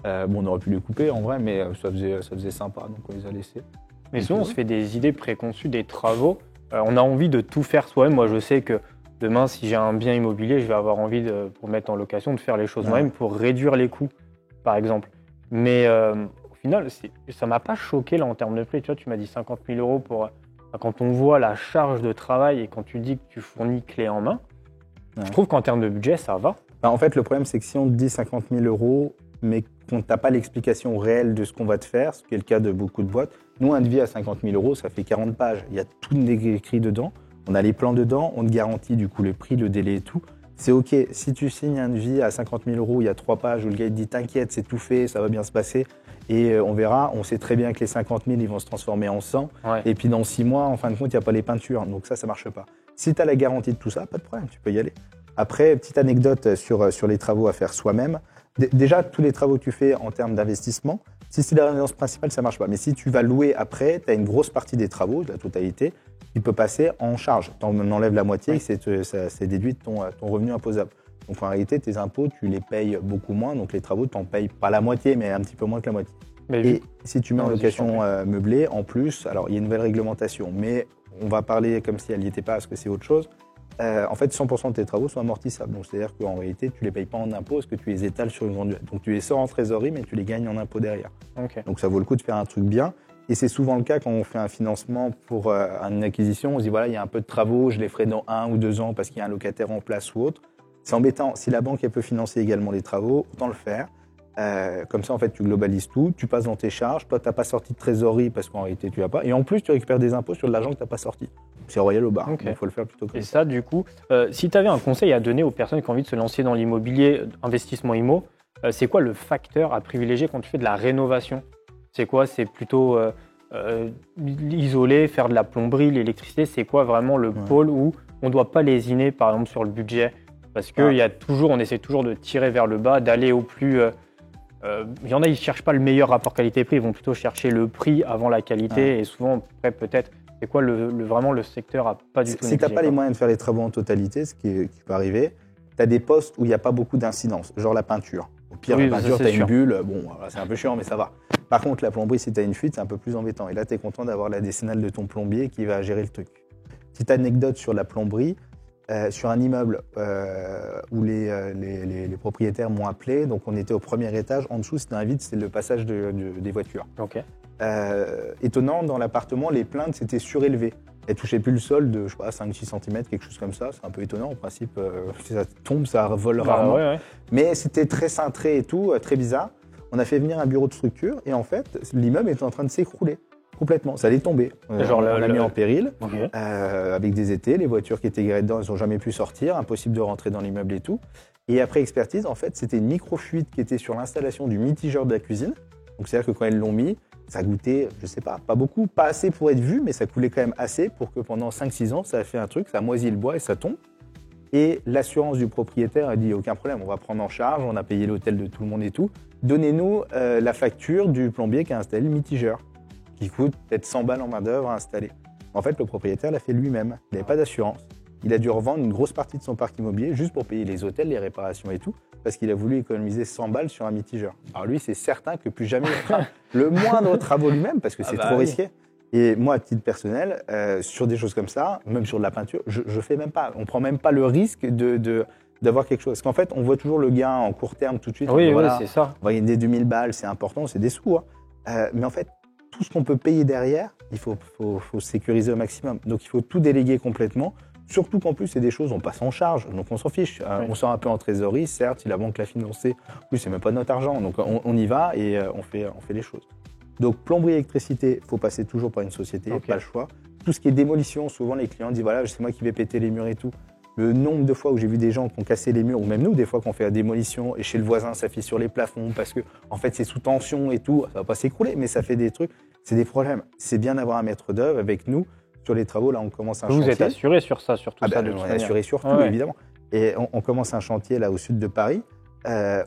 Bon, on aurait pu les couper en vrai, mais ça faisait sympa, donc on les a laissés. Mais souvent, on se fait des idées préconçues des travaux. On a envie de tout faire soi-même. Moi, je sais que demain, si j'ai un bien immobilier, je vais avoir envie, pour mettre en location, de faire les choses Ouais. moi-même pour réduire les coûts, par exemple. Mais au final, ça m'a pas choqué là en termes de prix. Tu vois, tu m'as dit 50 000 euros pour. Quand on voit la charge de travail et quand tu dis que tu fournis clé en main, Ouais. je trouve qu'en termes de budget, ça va. En fait, le problème, c'est que si on te dit 50 000 euros, mais qu'on t'a pas l'explication réelle de ce qu'on va te faire, ce qui est le cas de beaucoup de boîtes, nous, un devis à 50 000 euros, ça fait 40 pages. Il y a tout écrit dedans. On a les plans dedans, on te garantit du coup le prix, le délai et tout. C'est OK. Si tu signes un devis à 50 000 €, il y a 3 pages où le gars te dit t'inquiète, c'est tout fait, ça va bien se passer. Et on verra, on sait très bien que les 50 000, ils vont se transformer en 100. Ouais. Et puis dans 6 mois, en fin de compte, il n'y a pas les peintures. Donc ça marche pas. Si tu as la garantie de tout ça, pas de problème, tu peux y aller. Après, petite anecdote sur les travaux à faire soi-même. Déjà, tous les travaux que tu fais en termes d'investissement, si c'est la résidence principale, ça marche pas. Mais si tu vas louer après, tu as une grosse partie des travaux, de la totalité, qui peut passer en charge. Tu en enlèves la moitié, Oui. c'est déduit de ton revenu imposable. Donc en réalité, tes impôts, tu les payes beaucoup moins. Donc les travaux, tu n'en payes pas la moitié, mais un petit peu moins que la moitié. Mais Et si tu mets en Non, vas-y, location je meublée, en plus, alors il y a une nouvelle réglementation, mais on va parler comme si elle n'y était pas, parce que c'est autre chose. En fait, 100% de tes travaux sont amortissables. Donc c'est-à-dire qu'en réalité, tu ne les payes pas en impôts, parce que tu les étales sur une grande durée. Donc tu les sors en trésorerie, mais tu les gagnes en impôts derrière. Ok. Donc ça vaut le coup de faire un truc bien. Et c'est souvent le cas quand on fait un financement pour une acquisition. On se dit voilà, il y a un peu de travaux, je les ferai dans 1 ou 2 ans parce qu'il y a un locataire en place ou autre. C'est embêtant. Si la banque elle peut financer également les travaux, autant le faire. Comme ça, en fait, tu globalises tout, tu passes dans tes charges. Toi, tu n'as pas sorti de trésorerie parce qu'en réalité, tu n'as pas. Et en plus, tu récupères des impôts sur de l'argent que tu n'as pas sorti. C'est royal au bar. Ok. Il faut le faire plutôt comme Et ça. ça, du coup, si tu avais un conseil à donner aux personnes qui ont envie de se lancer dans l'immobilier, investissement IMO, c'est quoi le facteur à privilégier quand tu fais de la rénovation? C'est quoi? C'est plutôt isoler, faire de la plomberie, l'électricité? C'est quoi vraiment le pôle où on ne doit pas lésiner, par exemple, sur le budget? Parce qu'on on essaie toujours de tirer vers le bas, d'aller au plus... il y en a, ils ne cherchent pas le meilleur rapport qualité-prix, ils vont plutôt chercher le prix avant la qualité. Et souvent, après, peut-être, c'est quoi vraiment le secteur à pas du tout Si tu n'as négliger, pas les quoi. moyens de faire les travaux en totalité, ce qui peut arriver, tu as des postes où il n'y a pas beaucoup d'incidence, genre la peinture. Au pire, Oui, la ça, peinture, c'est tu as une sûr. bulle, bon, voilà, c'est un peu chiant, mais ça va. Par contre, la plomberie, si tu as une fuite, c'est un peu plus embêtant. Et là, tu es content d'avoir la décennale de ton plombier qui va gérer le truc. Petite anecdote sur la plomberie, sur un immeuble où les propriétaires m'ont appelé, donc on était au premier étage, en dessous, c'était un vide, c'était le passage des voitures. Ok. Étonnant, dans l'appartement, les plaintes s'étaient surélevées. Elles ne touchaient plus le sol de, je sais pas, 5-6 cm, quelque chose comme ça. C'est un peu étonnant. En principe, si ça tombe, ça vole rarement. Ouais. Mais c'était très cintré et tout, très bizarre. On a fait venir un bureau de structure et en fait, l'immeuble était en train de s'écrouler complètement. Ça allait tomber. Genre on l'a mis en péril Ok. avec des étés. Les voitures qui étaient garées dedans, elles n'ont jamais pu sortir. Impossible de rentrer dans l'immeuble et tout. Et après expertise, en fait, c'était une micro-fuite qui était sur l'installation du mitigeur de la cuisine. Donc c'est-à-dire que quand ils l'ont mis, ça goûtait, je sais pas beaucoup, pas assez pour être vu, mais ça coulait quand même assez pour que pendant 5-6 ans, ça a fait un truc, ça moisit le bois et ça tombe. Et l'assurance du propriétaire a dit aucun problème, on va prendre en charge, on a payé l'hôtel de tout le monde et tout. Donnez-nous la facture du plombier qui a installé le mitigeur, qui coûte peut-être 100 balles en main-d'œuvre à installer. En fait, le propriétaire l'a fait lui-même, il n'avait pas d'assurance. Il a dû revendre une grosse partie de son parc immobilier juste pour payer les hôtels, les réparations et tout, parce qu'il a voulu économiser 100 balles sur un mitigeur. Alors lui, c'est certain que plus jamais il fera le moindre travaux lui-même, parce que c'est trop risqué. Et moi, à titre personnel, sur des choses comme ça, même sur de la peinture, je fais même pas. On prend même pas le risque d'avoir quelque chose. Parce qu'en fait, on voit toujours le gain en court terme tout de suite. Oui, Voilà, c'est ça. on va gagner 2000 balles, c'est important, c'est des sous. Hein. Mais en fait, tout ce qu'on peut payer derrière, il faut sécuriser au maximum. Donc il faut tout déléguer complètement. Surtout qu'en plus, c'est des choses, on passe en charge, donc on s'en fiche. On sort un peu en trésorerie, certes, si la banque l'a financé, en plus, c'est même pas notre argent. Donc on y va et on fait les choses. Donc plomberie, électricité, il faut passer toujours par une société, pas le choix. Tout ce qui est démolition, souvent les clients disent voilà, c'est moi qui vais péter les murs et tout. Le nombre de fois où j'ai vu des gens qui ont cassé les murs, ou même nous, des fois qu'on fait la démolition et chez le voisin, ça fisse sur les plafonds parce que en fait c'est sous tension et tout, ça va pas s'écrouler, mais ça fait des trucs, c'est des problèmes. C'est bien d'avoir un maître d'œuvre avec nous. Sur les travaux, là, on commence un chantier. Vous êtes assuré sur ça, sur tout ça de toute On est manière. assuré sur tout, évidemment. Et on commence un chantier là au sud de Paris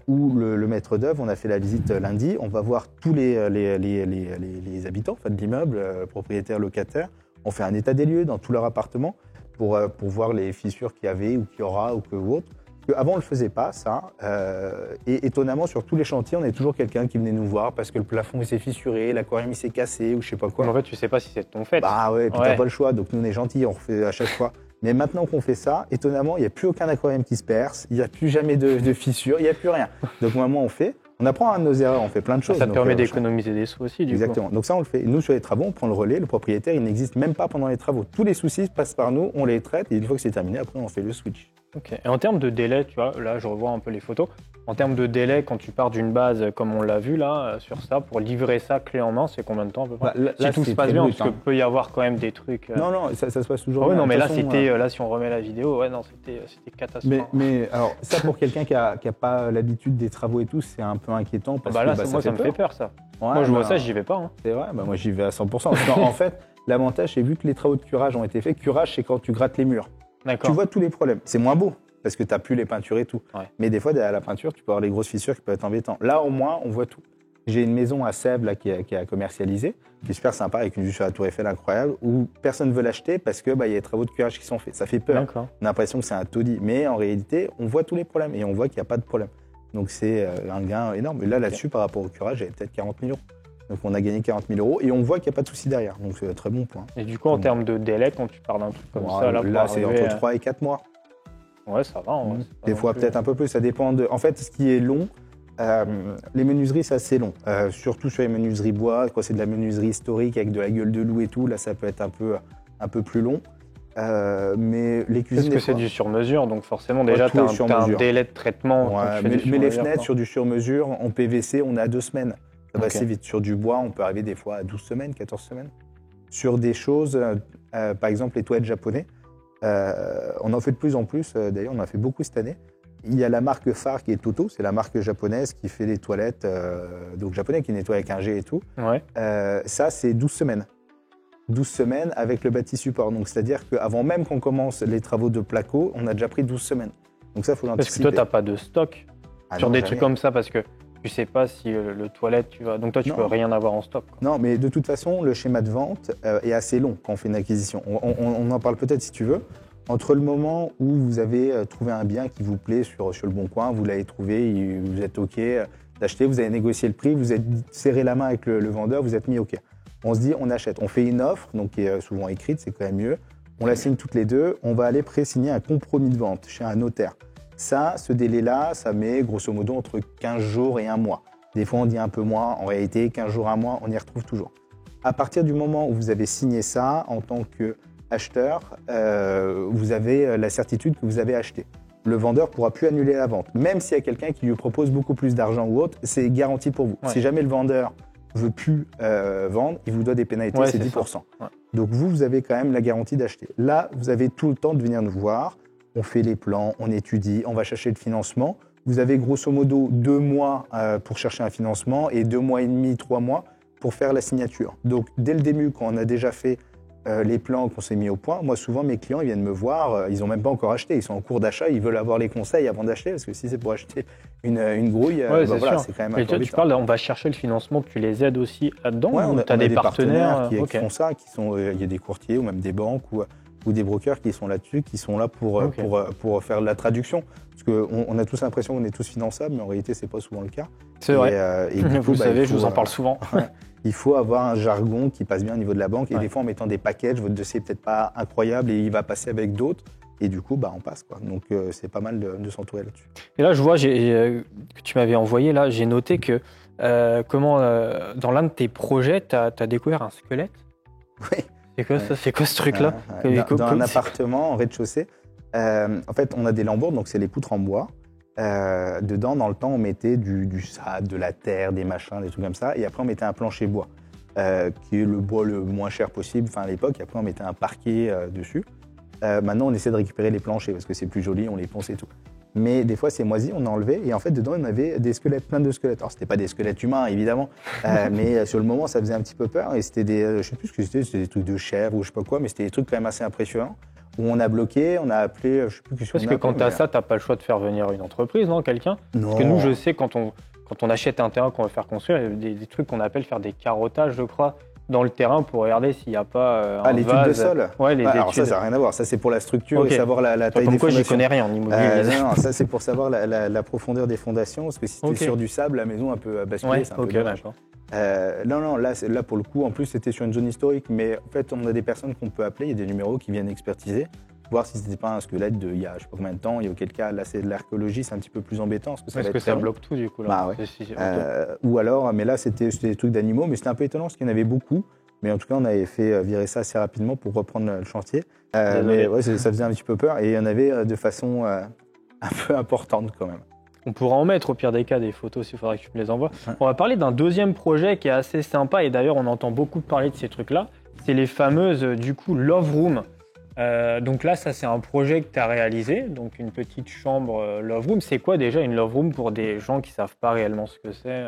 où le maître d'œuvre, on a fait la visite lundi, on va voir tous les habitants de l'immeuble, propriétaires, locataires. On fait un état des lieux dans tout leur appartement pour voir les fissures qu'il y avait ou qu'il y aura ou autre. Avant, on ne le faisait pas, ça. Et étonnamment, sur tous les chantiers, on a toujours quelqu'un qui venait nous voir parce que le plafond s'est fissuré, l'aquarium s'est cassé ou je sais pas quoi. En fait, tu sais pas si c'est de ton fait. Bah ouais, puis t'as pas le choix. Donc nous, on est gentils, on refait à chaque fois. Mais maintenant qu'on fait ça, étonnamment, il n'y a plus aucun aquarium qui se perce, il n'y a plus jamais de fissures, il n'y a plus rien. Donc moment, on apprend à nos erreurs, on fait plein de choses. Ça te permet d'économiser des sous aussi, du coup. Exactement. Donc ça, on le fait. Nous, sur les travaux, on prend le relais. Le propriétaire, il n'existe même pas pendant les travaux. Tous les soucis passent par nous, on les traite et une fois que c'est terminé, après, on fait le switch. Ok. Et en termes de délai, tu vois, là, je revois un peu les photos. En termes de délai, quand tu pars d'une base comme on l'a vu là, sur ça, pour livrer ça clé en main, c'est combien de temps à peu près? Si tout se passe bien, parce qu'il peut y avoir quand même des trucs. Non, ça se passe toujours bien. bien. Non, mais là, là, si on remet la vidéo, ouais, non, c'était catastrophique. Mais alors, ça, pour quelqu'un qui a pas l'habitude des travaux et tout, c'est un peu inquiétant. Parce là, que, moi, ça me fait peur, ça. Ouais, moi, je vois ça, j'y vais pas. Hein. C'est vrai, moi, j'y vais à 100%. Parce qu'en fait, l'avantage, c'est vu que les travaux de curage ont été faits, curage, c'est quand tu grattes les murs. Tu vois tous les problèmes. C'est moins beau. Parce que tu n'as plus les peintures et tout. Ouais. Mais des fois, derrière la peinture, tu peux avoir les grosses fissures qui peuvent être embêtantes. Là, au moins, on voit tout. J'ai une maison à Sèvres là, qui a commercialisé, qui est super sympa, avec une vue sur la Tour Eiffel incroyable, où personne ne veut l'acheter parce qu'il y a des travaux de curage qui sont faits. Ça fait peur. On a l'impression que c'est un taudis. Mais en réalité, on voit tous les problèmes et on voit qu'il n'y a pas de problème. Donc, c'est un gain énorme. Et là, là-dessus, par rapport au curage, j'avais peut-être 40 000 euros. Donc, on a gagné 40 000 euros et on voit qu'il n'y a pas de souci derrière. Donc, c'est un très bon point. Et du coup, en termes de délai, quand tu parles d'un truc comme ça, là c'est entre 3 et 4 mois. Ouais, ça va. Des fois, peut-être un peu plus, ça dépend de. En fait, ce qui est long, les menuiseries, c'est assez long. Surtout sur les menuiseries bois, quand c'est de la menuiserie historique avec de la gueule de loup et tout, là, ça peut être un peu plus long. Mais les cuisines. Parce que c'est du sur-mesure, donc forcément, déjà, tu as un délai de traitement. Ouais, mais les fenêtres, sur du sur-mesure, en PVC, on est à 2 semaines. Ça va assez vite. Sur du bois, on peut arriver des fois à 12 semaines, 14 semaines. Sur des choses, par exemple, les toilettes japonais. On en fait de plus en plus, d'ailleurs on en a fait beaucoup cette année. Il y a la marque phare qui est Toto, c'est la marque japonaise qui fait les toilettes, donc japonais qui nettoie avec un G et tout. Ouais. Ça c'est 12 semaines. 12 semaines avec le bâti support. Donc c'est-à-dire qu'avant même qu'on commence les travaux de placo, on a déjà pris 12 semaines. Donc ça, il faut l'anticiper. Parce que toi, tu n'as pas de stock sur des trucs comme ça, parce que tu sais pas si le toilette, tu vas. Donc toi, tu peux rien avoir en stock. Quoi. Non, mais de toute façon, le schéma de vente est assez long quand on fait une acquisition. On en parle peut-être si tu veux. Entre le moment où vous avez trouvé un bien qui vous plaît sur le bon coin, vous l'avez trouvé, vous êtes OK d'acheter, vous avez négocié le prix, vous êtes serré la main avec le vendeur, vous êtes mis OK. On se dit, on achète. On fait une offre, donc qui est souvent écrite, c'est quand même mieux. On la signe toutes les deux. On va aller pré-signer un compromis de vente chez un notaire. Ça, ce délai-là, ça met grosso modo entre 15 jours et 1 mois. Des fois, on dit un peu moins. En réalité, 15 jours, 1 mois, on y retrouve toujours. À partir du moment où vous avez signé ça, en tant qu'acheteur, vous avez la certitude que vous avez acheté. Le vendeur ne pourra plus annuler la vente. Même s'il y a quelqu'un qui lui propose beaucoup plus d'argent ou autre, c'est garanti pour vous. Ouais. Si jamais le vendeur ne veut plus vendre, il vous doit des pénalités, c'est 10%. Ouais. Donc vous avez quand même la garantie d'acheter. Là, vous avez tout le temps de venir nous voir. On fait les plans, on étudie, on va chercher le financement. Vous avez grosso modo 2 mois pour chercher un financement et 2 mois et demi, 3 mois pour faire la signature. Donc dès le début, quand on a déjà fait les plans qu'on s'est mis au point, moi souvent mes clients ils viennent me voir, ils n'ont même pas encore acheté, ils sont en cours d'achat, ils veulent avoir les conseils avant d'acheter, parce que si c'est pour acheter une grouille, c'est quand même un peu tu parles, on va chercher le financement, tu les aides aussi là-dedans, ou tu as des partenaires qui font ça, il y a des courtiers ou même des banques ou des brokers qui sont là-dessus, qui sont là pour faire de la traduction. Parce qu'on a tous l'impression qu'on est tous finançables, mais en réalité, ce n'est pas souvent le cas. C'est vrai. Et vous savez, je vous en parle souvent. Il faut avoir un jargon qui passe bien au niveau de la banque. Et des fois, en mettant des packages, votre dossier n'est peut-être pas incroyable et il va passer avec d'autres. Et du coup, on passe. Quoi. Donc, c'est pas mal de s'entourer là-dessus. Et là, je vois que tu m'avais envoyé, là, j'ai noté que dans l'un de tes projets, tu as découvert un squelette. Oui. C'est quoi ce truc-là dans un appartement en rez-de-chaussée, en fait, on a des lambourdes, donc c'est les poutres en bois. Dedans, dans le temps, on mettait du sable, de la terre, des machins, des trucs comme ça. Et après, on mettait un plancher bois, qui est le bois le moins cher possible, à l'époque. Et après, on mettait un parquet dessus. Maintenant, on essaie de récupérer les planchers parce que c'est plus joli, on les ponce et tout. Mais des fois, c'est moisi, on a enlevé. Et en fait, dedans, on avait des squelettes, plein de squelettes. Alors, c'était pas des squelettes humains, évidemment. Mais sur le moment, ça faisait un petit peu peur. Et c'était je sais plus ce que c'était des trucs de chèvre ou je sais pas quoi, mais c'était des trucs quand même assez impressionnants. Où on a bloqué, on a appelé, je sais plus qui. Parce que quand tu as ça, tu n'as pas le choix de faire venir une entreprise, non, quelqu'un? Non. Parce que nous, je sais, quand on achète un terrain qu'on veut faire construire, il y a des trucs qu'on appelle faire des carottages, je crois, dans le terrain pour regarder s'il n'y a pas un l'étude vase. De sol. Ouais, alors ça n'a rien à voir. Ça, c'est pour la structure et savoir la taille des fondations. Pourquoi j'y connais rien en immobilier non, ça, c'est pour savoir la profondeur des fondations. Parce que si tu es sur du sable, la maison, elle peut basculer. C'est un peu dommage. Non, là, pour le coup, en plus, c'était sur une zone historique. Mais en fait, on a des personnes qu'on peut appeler. Il y a des numéros qui viennent expertiser. Voir si c'était pas un squelette il y a je sais pas combien de temps, et auquel cas là c'est de l'archéologie, c'est un petit peu plus embêtant. Parce que ça bloque tout du coup là. Ou alors, mais là c'était des trucs d'animaux, mais c'était un peu étonnant parce qu'il y en avait beaucoup. Mais en tout cas, on avait fait virer ça assez rapidement pour reprendre le chantier. Mais ça faisait un petit peu peur et il y en avait de façon un peu importante quand même. On pourra en mettre au pire des cas des photos s'il faudra que tu me les envoies. Ouais. On va parler d'un deuxième projet qui est assez sympa et d'ailleurs on entend beaucoup parler de ces trucs-là. C'est les fameuses du coup Love Room. Donc là ça c'est un projet que tu as réalisé, donc une petite chambre Love Room. C'est quoi déjà une Love Room pour des gens qui savent pas réellement ce que c'est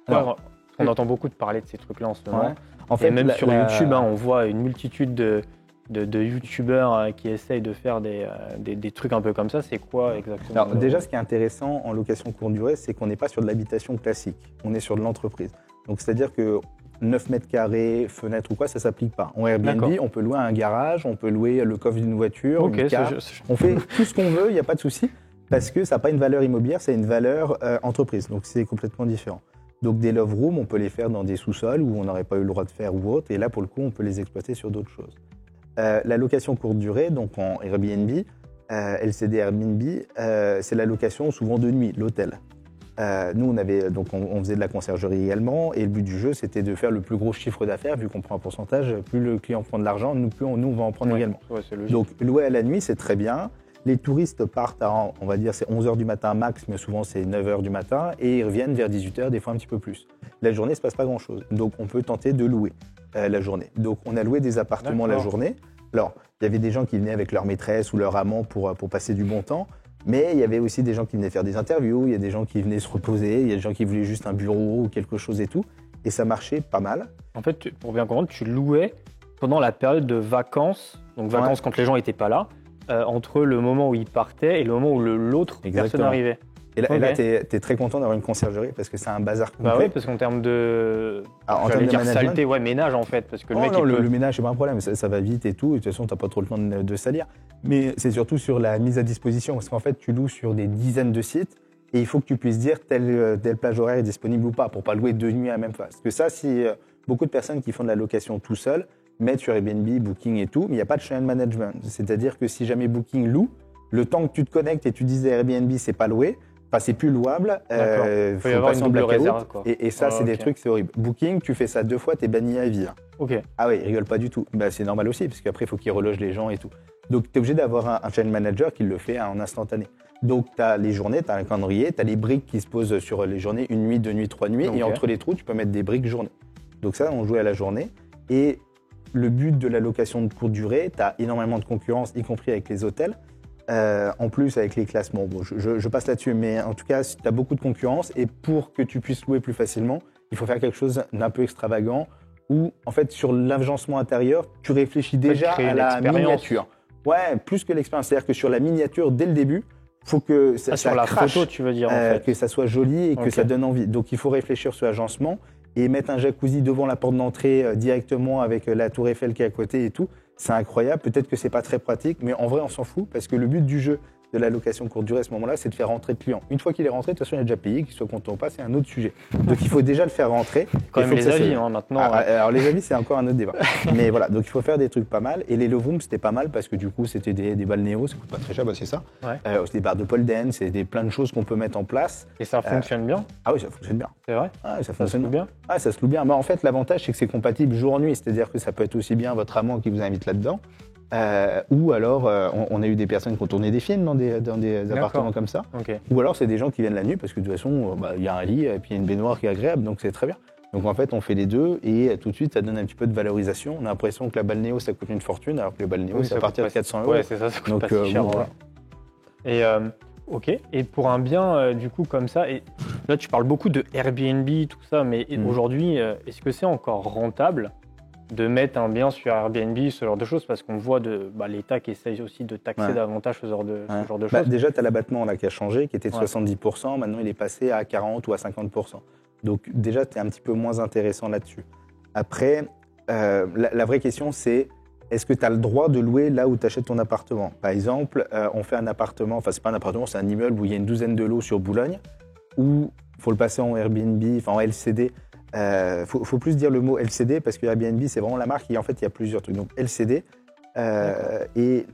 on entend beaucoup de parler de ces trucs-là en ce moment. Ouais. En fait, et même sur YouTube, on voit une multitude de youtubeurs qui essayent de faire des trucs un peu comme ça. C'est quoi exactement? Alors, déjà, ce qui est intéressant en location courte durée, c'est qu'on n'est pas sur de l'habitation classique. On est sur de l'entreprise. Donc, c'est-à-dire que 9 mètres carrés, fenêtre ou quoi, ça ne s'applique pas. En Airbnb, on peut louer un garage, on peut louer le coffre d'une voiture, une cave. On fait tout ce qu'on veut, il n'y a pas de souci, parce que ça n'a pas une valeur immobilière, c'est une valeur entreprise. Donc, c'est complètement différent. Donc, des love rooms, on peut les faire dans des sous-sols où on n'aurait pas eu le droit de faire ou autre. Et là, pour le coup, on peut les exploiter sur d'autres choses. La location courte durée, donc en Airbnb, LCD Airbnb, c'est la location souvent de nuit, l'hôtel. Nous, on faisait de la conciergerie également, et le but du jeu, c'était de faire le plus gros chiffre d'affaires, vu qu'on prend un plus le client prend de l'argent, nous, on va en prendre également. Ouais, c'est logique. Donc, louer à la nuit, c'est très bien. Les touristes partent à, on va dire, c'est 11h du matin max, mais souvent c'est 9h du matin, et ils reviennent vers 18h, des fois un petit peu plus. La journée, il ne se passe pas grand-chose, donc on peut tenter de louer la journée. Donc, on a loué des appartements la journée. Alors, il y avait des gens qui venaient avec leur maîtresse ou leur amant pour passer du bon temps, mais il y avait aussi des gens qui venaient faire des interviews, il y a des gens qui venaient se reposer, il y a des gens qui voulaient juste un bureau ou quelque chose et tout, et ça marchait pas mal. En fait, pour bien comprendre, tu louais pendant la période de vacances, donc vacances quand les gens n'étaient pas là, entre le moment où ils partaient et le moment où l'autre personne arrivait. Et là, tu es très content d'avoir une conciergerie parce que c'est un bazar complet. Bah oui, parce qu'en termes de. Alors, en termes de saleté, ménage en fait. Parce que le ménage, c'est pas un problème, ça va vite et tout. Et de toute façon, tu n'as pas trop le temps de salir. Mais c'est surtout sur la mise à disposition. Parce qu'en fait, tu loues sur des dizaines de sites et il faut que tu puisses dire telle plage horaire est disponible ou pas pour pas louer 2 nuits à la même phase. Parce que ça, si beaucoup de personnes qui font de la location tout seul mettent sur Airbnb, Booking et tout, mais il n'y a pas de channel management. C'est-à-dire que si jamais Booking loue, le temps que tu te connectes et tu dises Airbnb, c'est pas loué, c'est plus louable, il faut passer en blackout, et ça, c'est des trucs, c'est horrible. Booking, tu fais ça 2 fois, t'es banni à vie. Ok. Ah oui, ils rigolent pas du tout. Bah, c'est normal aussi, parce qu'après, il faut qu'ils relogent les gens et tout. Donc, tu es obligé d'avoir un channel manager qui le fait en instantané. Donc, tu as les journées, tu as un calendrier, tu as les briques qui se posent sur les journées, 1 nuit, 2 nuits, 3 nuits, et entre les trous, tu peux mettre des briques journée. Donc ça, on jouait à la journée. Et le but de la location de courte durée, tu as énormément de concurrence, y compris avec les hôtels. En plus, avec les classements, bon, je passe là-dessus, mais en tout cas, tu as beaucoup de concurrence et pour que tu puisses louer plus facilement, il faut faire quelque chose d'un peu extravagant où, en fait, sur l'agencement intérieur, tu réfléchis déjà à la miniature. Ouais, plus que l'expérience. C'est-à-dire que sur la miniature, dès le début, il faut que ça sur la crache, photo, tu veux dire, en fait. que ça soit joli et que ça donne envie. Donc, il faut réfléchir sur l'agencement et mettre un jacuzzi devant la porte d'entrée directement avec la tour Eiffel qui est à côté et tout. C'est incroyable, peut-être que c'est pas très pratique, mais en vrai, on s'en fout parce que le but du jeu de la location courte durée à ce moment-là, c'est de faire rentrer le client. Une fois qu'il est rentré, de toute façon, il a déjà payé, qu'il soit content ou pas, c'est un autre sujet. Donc, il faut déjà le faire rentrer. Quand même les avis, maintenant. Alors, les avis, c'est encore un autre débat. Mais voilà, donc il faut faire des trucs pas mal. Et les love rooms, c'était pas mal parce que du coup, c'était des balnéos, ça coûte pas très cher, c'est ça. Ouais. C'est des barres de pole dance, c'est plein de choses qu'on peut mettre en place. Et ça fonctionne bien? Ah oui, ça fonctionne bien. C'est vrai? Ah, ça fonctionne bien. Ah, ça se loue bien. En fait, l'avantage, c'est que c'est compatible jour-nuit, c'est-à-dire que ça peut être aussi bien votre amant qui vous invite là-dedans. Ou alors, on a eu des personnes qui ont tourné des films dans des appartements comme ça. Okay. Ou alors, c'est des gens qui viennent la nuit parce que de toute façon, il y a un lit et puis il y a une baignoire qui est agréable, donc c'est très bien. Donc en fait, on fait les deux et tout de suite, ça donne un petit peu de valorisation. On a l'impression que la balnéo, ça coûte une fortune, alors que le balnéo, c'est à partir de 400 €. Ouais, c'est ça coûte donc, pas si cher. Voilà. Et ok. Et pour un bien du coup comme ça, et là, tu parles beaucoup de Airbnb, tout ça, mais aujourd'hui, est-ce que c'est encore rentable de mettre un bien sur Airbnb, ce genre de choses, parce qu'on voit l'État qui essaye aussi de taxer davantage ce genre de choses. Déjà, tu as l'abattement là, qui a changé, qui était de 70%, maintenant il est passé à 40 ou à 50%. Donc déjà, tu es un petit peu moins intéressant là-dessus. Après, la vraie question, c'est est-ce que tu as le droit de louer là où tu achètes ton appartement? Par exemple, on fait un appartement, enfin c'est pas un appartement, c'est un immeuble où il y a une douzaine de lots sur Boulogne, où il faut le passer en Airbnb, enfin en LCD. Faut plus dire le mot LCD parce que Airbnb c'est vraiment la marque et en fait il y a plusieurs trucs. Donc LCD et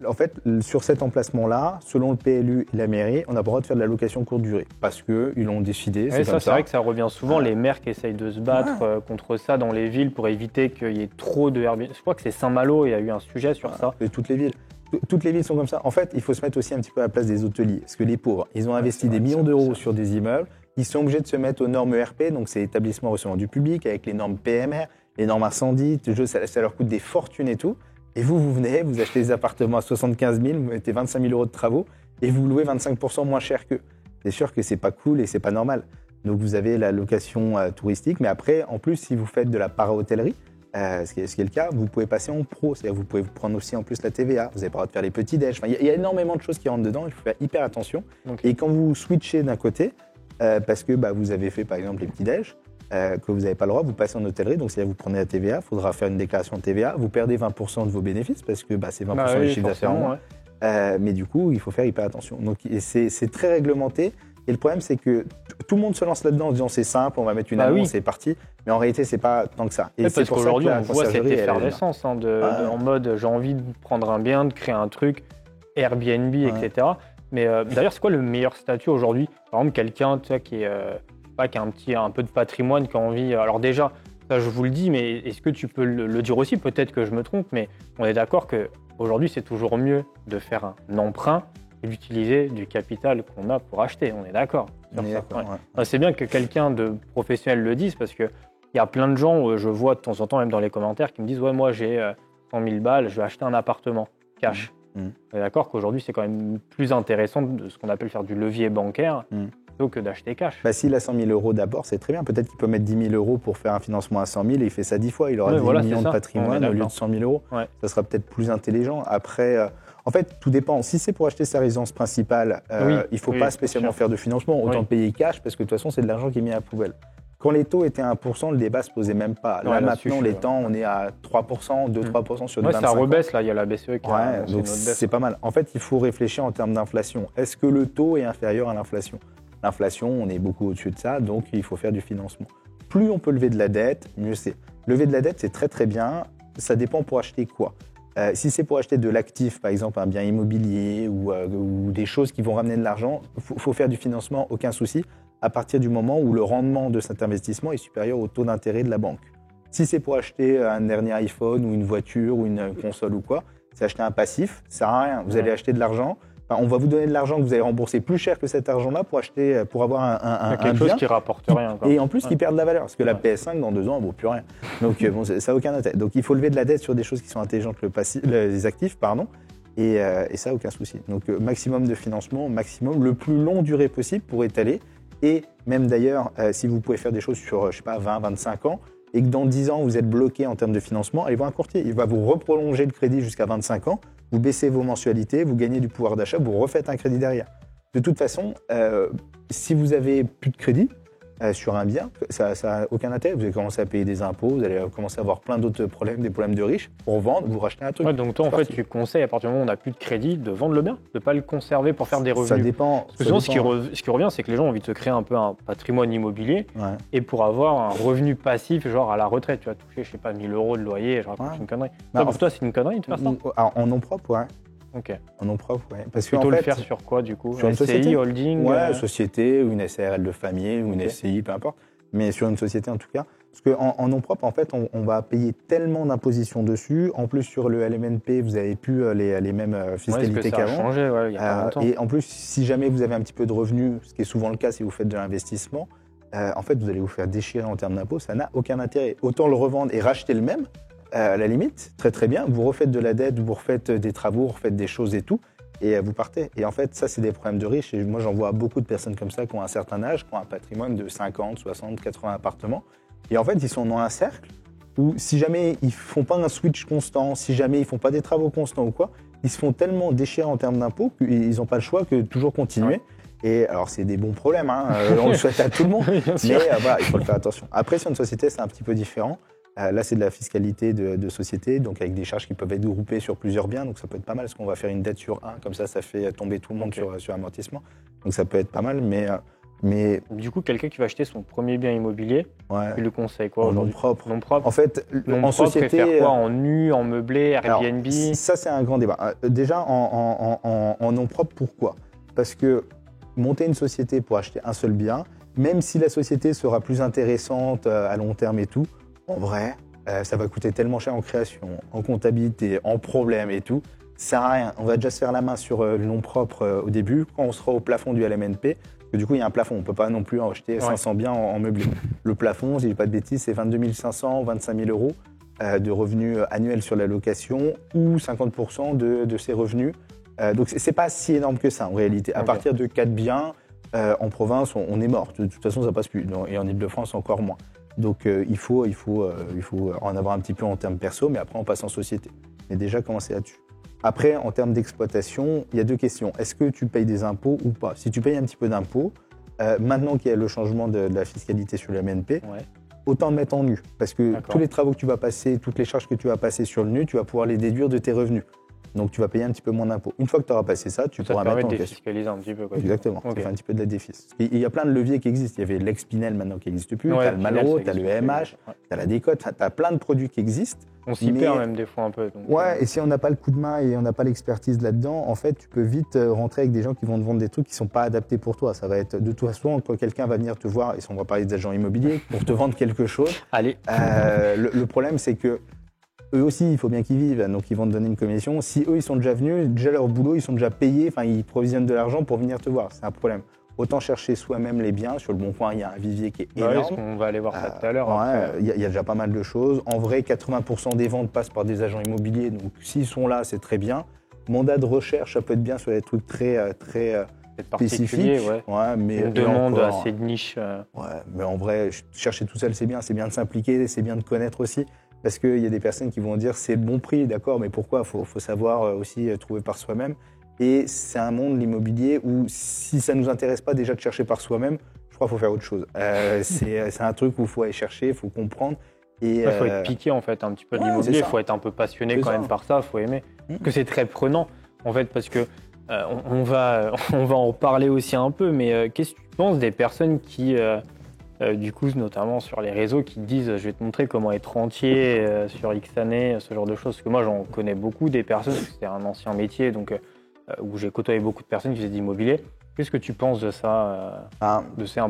en fait sur cet emplacement-là, selon le PLU et la mairie, on n'a pas le droit de faire de la location courte durée parce que ils l'ont décidé. C'est comme ça. C'est vrai que ça revient souvent. Les maires qui essayent de se battre contre ça dans les villes pour éviter qu'il y ait trop de Airbnb. Je crois que c'est Saint-Malo, il y a eu un sujet sur ça. Et toutes les villes. Toutes les villes sont comme ça. En fait, il faut se mettre aussi un petit peu à la place des hôteliers. Parce que les pauvres, ils ont investi des millions d'euros sur des immeubles. Ils sont obligés de se mettre aux normes ERP, donc c'est établissements recevant du public, avec les normes PMR, les normes incendies. Ça leur coûte des fortunes et tout. Et vous venez, vous achetez des appartements à 75 000, vous mettez 25 000 euros de travaux et vous louez 25% moins cher qu'eux. C'est sûr que c'est pas cool et c'est pas normal. Donc vous avez la location touristique, mais après, en plus, si vous faites de la para-hôtellerie, ce qui est le cas, vous pouvez passer en pro, c'est-à-dire vous pouvez prendre aussi en plus la TVA, vous n'avez pas le droit de faire les petits déj. Enfin, il y a énormément de choses qui rentrent dedans, il faut faire hyper attention. Okay. Et quand vous switchez d'un côté, parce que vous avez fait par exemple les petits déj, que vous n'avez pas le droit, vous passez en hôtellerie, donc c'est-à-dire vous prenez la TVA, il faudra faire une déclaration de TVA, vous perdez 20% de vos bénéfices, parce que c'est 20% du chiffre d'affaires en moins. Mais du coup, il faut faire hyper attention. Donc c'est très réglementé. Et le problème, c'est que tout le monde se lance là-dedans en disant c'est simple, on va mettre une annonce, c'est parti. Mais en réalité, c'est pas tant que ça. Et c'est parce qu'aujourd'hui, on voit cette effervescence en mode j'ai envie de prendre un bien, de créer un truc, Airbnb, etc. Mais d'ailleurs, c'est quoi le meilleur statut aujourd'hui? Par exemple, quelqu'un qui a un peu de patrimoine, qui a envie. Alors déjà, ça je vous le dis, mais est-ce que tu peux le dire aussi? Peut-être que je me trompe, mais on est d'accord qu'aujourd'hui, c'est toujours mieux de faire un emprunt et d'utiliser du capital qu'on a pour acheter. On est d'accord sur ça. C'est bien que quelqu'un de professionnel le dise, parce qu'il y a plein de gens, je vois de temps en temps, même dans les commentaires, qui me disent « Ouais, moi j'ai 100 000 balles, je vais acheter un appartement cash ». On est d'accord qu'aujourd'hui, c'est quand même plus intéressant de ce qu'on appelle faire du levier bancaire plutôt que d'acheter cash. S'il a 100 000 euros d'abord, c'est très bien. Peut-être qu'il peut mettre 10 000 euros pour faire un financement à 100 000 et il fait ça 10 fois. Il aura 10 millions de patrimoine au lieu de 100 000 euros. Ça sera peut-être plus intelligent. Après, en fait, tout dépend. Si c'est pour acheter sa résidence principale, il ne faut pas spécialement faire de financement. Autant payer cash, parce que de toute façon, c'est de l'argent qui est mis à la poubelle. Quand les taux étaient à 1%, le débat ne se posait même pas. Là, maintenant, les temps, on est à 3%, 2-3% sur 25 ans. Ça rebaisse, là. Il y a la BCE qui a donc c'est pas mal. En fait, il faut réfléchir en termes d'inflation. Est-ce que le taux est inférieur à l'inflation? L'inflation, on est beaucoup au-dessus de ça, donc il faut faire du financement. Plus on peut lever de la dette, mieux c'est. Lever de la dette, c'est très très bien. Ça dépend pour acheter quoi. Si c'est pour acheter de l'actif, par exemple un bien immobilier ou des choses qui vont ramener de l'argent, il faut faire du financement, aucun souci, à partir du moment où le rendement de cet investissement est supérieur au taux d'intérêt de la banque. Si c'est pour acheter un dernier iPhone ou une voiture ou une console ou quoi, c'est acheter un passif, ça sert à rien. Vous allez acheter de l'argent. On va vous donner de l'argent que vous allez rembourser plus cher que cet argent-là pour avoir un quelque chose qui rapporte rien. Et en plus, qui perd de la valeur. Parce que la PS5, dans 2 ans, elle ne vaut plus rien. Donc, ça n'a aucun intérêt. Donc, il faut lever de la dette sur des choses qui sont intelligentes, les actifs, et ça, aucun souci. Donc, maximum de financement, maximum, le plus long durée possible pour étaler. Et même d'ailleurs, si vous pouvez faire des choses sur, 20, 25 ans, et que dans 10 ans, vous êtes bloqué en termes de financement, allez voir un courtier. Il va vous reprolonger le crédit jusqu'à 25 ans. Vous baissez vos mensualités, vous gagnez du pouvoir d'achat, vous refaites un crédit derrière. De toute façon, si vous avez plus de crédit sur un bien, ça n'a aucun intérêt. Vous allez commencer à payer des impôts, vous allez commencer à avoir plein d'autres problèmes, des problèmes de riches. Pour vendre, vous rachetez un truc. Donc toi, en fait, tu conseilles, à partir du moment où on n'a plus de crédit, de vendre le bien, de ne pas le conserver pour faire des revenus. Ça dépend. Parce que souvent, ce qui revient, c'est que les gens ont envie de se créer un peu un patrimoine immobilier et pour avoir un revenu passif, genre à la retraite. Tu vas toucher, 1 000 euros de loyer, je raconte une connerie. Pour toi, c'est une connerie de faire ça? En nom propre, Ok. En nom propre, Parce plutôt le faire sur quoi, du coup? Sur une SCI, société, holding société, ou une SARL de famille, ou une SCI, peu importe. Mais sur une société, en tout cas. Parce qu'en nom propre, en fait, on va payer tellement d'impositions dessus. En plus, sur le LMNP, vous n'avez plus les mêmes fiscalités qu'avant. Ça a changé, il y a pas longtemps. Et en plus, si jamais vous avez un petit peu de revenus, ce qui est souvent le cas si vous faites de l'investissement, en fait, vous allez vous faire déchirer en termes d'impôts. Ça n'a aucun intérêt. Autant le revendre et racheter le même, à la limite, très très bien. Vous refaites de la dette, vous refaites des travaux, vous refaites des choses et tout. Et vous partez. Et en fait, ça, c'est des problèmes de riches. Et moi, j'en vois beaucoup de personnes comme ça qui ont un certain âge, qui ont un patrimoine de 50, 60, 80 appartements. Et en fait, ils sont dans un cercle où si jamais ils font pas un switch constant, si jamais ils font pas des travaux constants ou quoi, ils se font tellement déchirer en termes d'impôts qu'ils n'ont pas le choix que de toujours continuer. Et alors, c'est des bons problèmes, on le souhaite à tout le monde. Mais voilà, il faut le faire attention. Après, sur une société, c'est un petit peu différent. Là, c'est de la fiscalité de société, donc avec des charges qui peuvent être groupées sur plusieurs biens. Donc, ça peut être pas mal, parce qu'on va faire une dette sur un. Comme ça fait tomber tout le monde sur amortissement. Donc, ça peut être pas mal, mais... Du coup, quelqu'un qui va acheter son premier bien immobilier, tu le conseilles quoi aujourd'hui? Nom propre. En fait, en société... faire quoi? En nu, en meublé, Airbnb? Alors, ça, c'est un grand débat. Déjà, en nom propre, pourquoi? Parce que monter une société pour acheter un seul bien, même si la société sera plus intéressante à long terme et tout, en vrai, ça va coûter tellement cher en création, en comptabilité, en problème et tout. ça sert à rien. On va déjà se faire la main sur le nom propre au début. Quand on sera au plafond du LMNP, parce que du coup, il y a un plafond. On ne peut pas non plus en acheter 500 biens en meublé. Le plafond, si je dis pas de bêtises, c'est 22 500, 25 000 euros de revenus annuels sur la location ou 50% de ces revenus. Donc, c'est pas si énorme que ça en réalité. À partir de 4 biens, en province, on est mort. De toute façon, ça passe plus. Et en Ile-de-France, encore moins. Donc, il faut en avoir un petit peu en termes perso, mais après, on passe en société. Mais déjà, commencer là-dessus. Après, en termes d'exploitation, il y a 2 questions. Est-ce que tu payes des impôts ou pas? Si tu payes un petit peu d'impôts, maintenant qu'il y a le changement de la fiscalité sur le MNP, autant le mettre en nu. Parce que tous les travaux que tu vas passer, toutes les charges que tu vas passer sur le nu, tu vas pouvoir les déduire de tes revenus. Donc, tu vas payer un petit peu moins d'impôts. Une fois que tu auras passé ça, tu pourras mettre en caisse. Ça te permet de défiscaliser un petit peu. Quoi. Exactement, ça fait un petit peu de la défis. Il y a plein de leviers qui existent. Il y avait l'ex-Pinel maintenant qui n'existe plus, tu as le Malraux, tu as le MH, tu as la décote, tu as plein de produits qui existent. On s'y perd même des fois un peu. Donc et si on n'a pas le coup de main et on n'a pas l'expertise là-dedans, en fait, tu peux vite rentrer avec des gens qui vont te vendre des trucs qui ne sont pas adaptés pour toi. Ça va être de toute façon, quand quelqu'un va venir te voir, et on va parler des agents immobiliers, pour te vendre quelque chose. Allez. Le problème, c'est que eux aussi, il faut bien qu'ils vivent, donc ils vont te donner une commission. Si eux, ils sont déjà venus, déjà leur boulot, ils sont déjà payés, enfin, ils provisionnent de l'argent pour venir te voir. C'est un problème. Autant chercher soi-même les biens. Sur le Bon Coin, il y a un vivier qui est énorme. On va aller voir ça tout à l'heure. Il y a déjà pas mal de choses. En vrai, 80% des ventes passent par des agents immobiliers. Donc, s'ils sont là, c'est très bien. Mandat de recherche, ça peut être bien sur des trucs très spécifiques. Mais on demande assez de niche. Mais en vrai, chercher tout seul, c'est bien. C'est bien de s'impliquer, c'est bien de connaître aussi. Parce qu'il y a des personnes qui vont dire c'est le bon prix, d'accord, mais pourquoi? Faut savoir aussi trouver par soi-même. Et c'est un monde, l'immobilier, où si ça ne nous intéresse pas déjà de chercher par soi-même, je crois qu'il faut faire autre chose. C'est un truc où il faut aller chercher, il faut comprendre. Il faut être piqué en fait un petit peu de l'immobilier, il faut être un peu passionné quand même par ça, il faut aimer. Parce que c'est très prenant en fait, parce que on va en parler aussi un peu, mais qu'est-ce que tu penses des personnes qui... du coup, notamment sur les réseaux qui te disent je vais te montrer comment être rentier sur X années, ce genre de choses. Parce que moi, j'en connais beaucoup des personnes, parce que c'est un ancien métier, donc où j'ai côtoyé beaucoup de personnes qui faisaient de l'immobilier. Qu'est-ce que tu penses de ça Je ne sais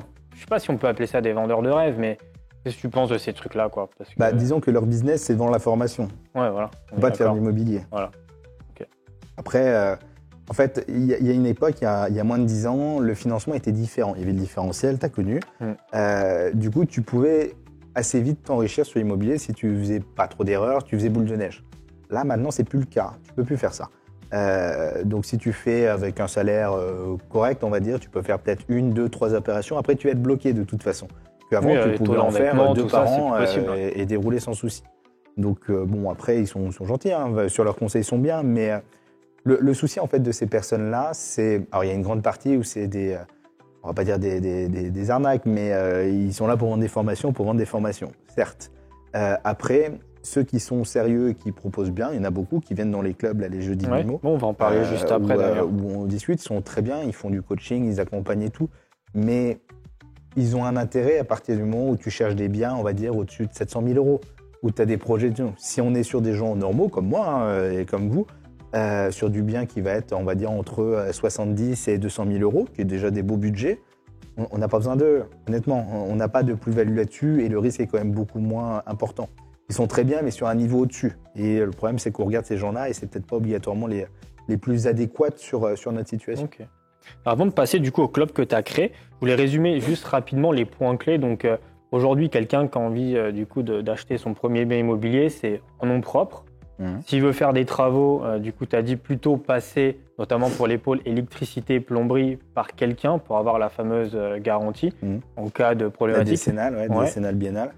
pas si on peut appeler ça des vendeurs de rêves, mais qu'est-ce que tu penses de ces trucs-là quoi? Parce que, disons que leur business, c'est de vendre la formation. Voilà. Pas de faire de l'immobilier. Voilà. Après... En fait, il y a une époque, il y a moins de 10 ans, le financement était différent. Il y avait le différentiel, tu as connu. Du coup, tu pouvais assez vite t'enrichir sur l'immobilier si tu faisais pas trop d'erreurs, tu faisais boule de neige. Là, maintenant, c'est plus le cas. Tu peux plus faire ça. Donc, si tu fais avec un salaire correct, on va dire, tu peux faire peut-être 1, 2, 3 opérations. Après, tu vas être bloqué de toute façon. Avant, tu pouvais en faire 2 par an et dérouler sans souci. Donc, après, ils sont gentils. Sur leurs conseils, ils sont bien, mais... Le souci en fait de ces personnes-là, alors il y a une grande partie où c'est on va pas dire des arnaques, mais ils sont là pour vendre des formations, certes. Après, ceux qui sont sérieux et qui proposent bien, il y en a beaucoup qui viennent dans les clubs, là, les jeudis Mimo. On va en parler juste après d'ailleurs. Où on discute, ils sont très bien, ils font du coaching, ils accompagnent et tout, mais ils ont un intérêt à partir du moment où tu cherches des biens, on va dire au-dessus de 700 000 euros, où tu as des projets. Si on est sur des gens normaux comme moi et comme vous, sur du bien qui va être, on va dire, entre 70 et 200 000 euros, qui est déjà des beaux budgets, on n'a pas besoin d'eux, honnêtement. On n'a pas de plus-value là-dessus et le risque est quand même beaucoup moins important. Ils sont très bien, mais sur un niveau au-dessus. Et le problème, c'est qu'on regarde ces gens-là et c'est peut-être pas obligatoirement les plus adéquates sur notre situation. Okay. Avant de passer du coup au club que tu as créé, je voulais résumer juste rapidement les points clés. Donc aujourd'hui, quelqu'un qui a envie du coup d'acheter son premier bien immobilier, c'est en nom propre. S'il veut faire des travaux, du coup, tu as dit plutôt passer, notamment pour les pôles électricité, plomberie, par quelqu'un pour avoir la fameuse garantie en cas de problématique. La décennale, biennale.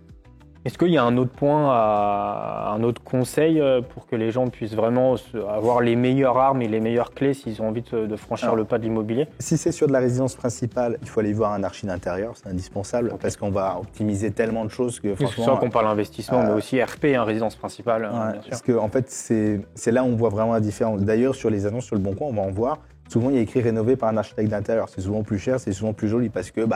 Est-ce qu'il y a un autre point, un autre conseil pour que les gens puissent vraiment avoir les meilleures armes et les meilleures clés s'ils ont envie de franchir le pas de l'immobilier? Si c'est sur de la résidence principale, il faut aller voir un archi d'intérieur, c'est indispensable parce qu'on va optimiser tellement de choses que franchement... C'est ça qu'on parle investissement, mais aussi RP, résidence principale, bien sûr. Parce qu'en fait, c'est là où on voit vraiment la différence. D'ailleurs, sur les annonces sur le Bon Coin, on va en voir. Souvent, il y a écrit rénové par un architecte d'intérieur. C'est souvent plus cher, c'est souvent plus joli parce que...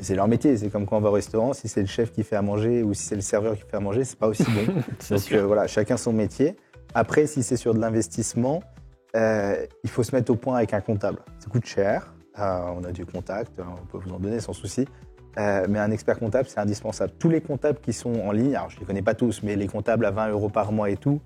c'est leur métier, c'est comme quand on va au restaurant, si c'est le chef qui fait à manger ou si c'est le serveur qui fait à manger, c'est pas aussi bon. Donc chacun son métier. Après, si c'est sur de l'investissement, il faut se mettre au point avec un comptable. Ça coûte cher, on a du contact, on peut vous en donner sans souci, mais un expert comptable, c'est indispensable. Tous les comptables qui sont en ligne, alors je les connais pas tous, mais les comptables à 20 € par mois et tout,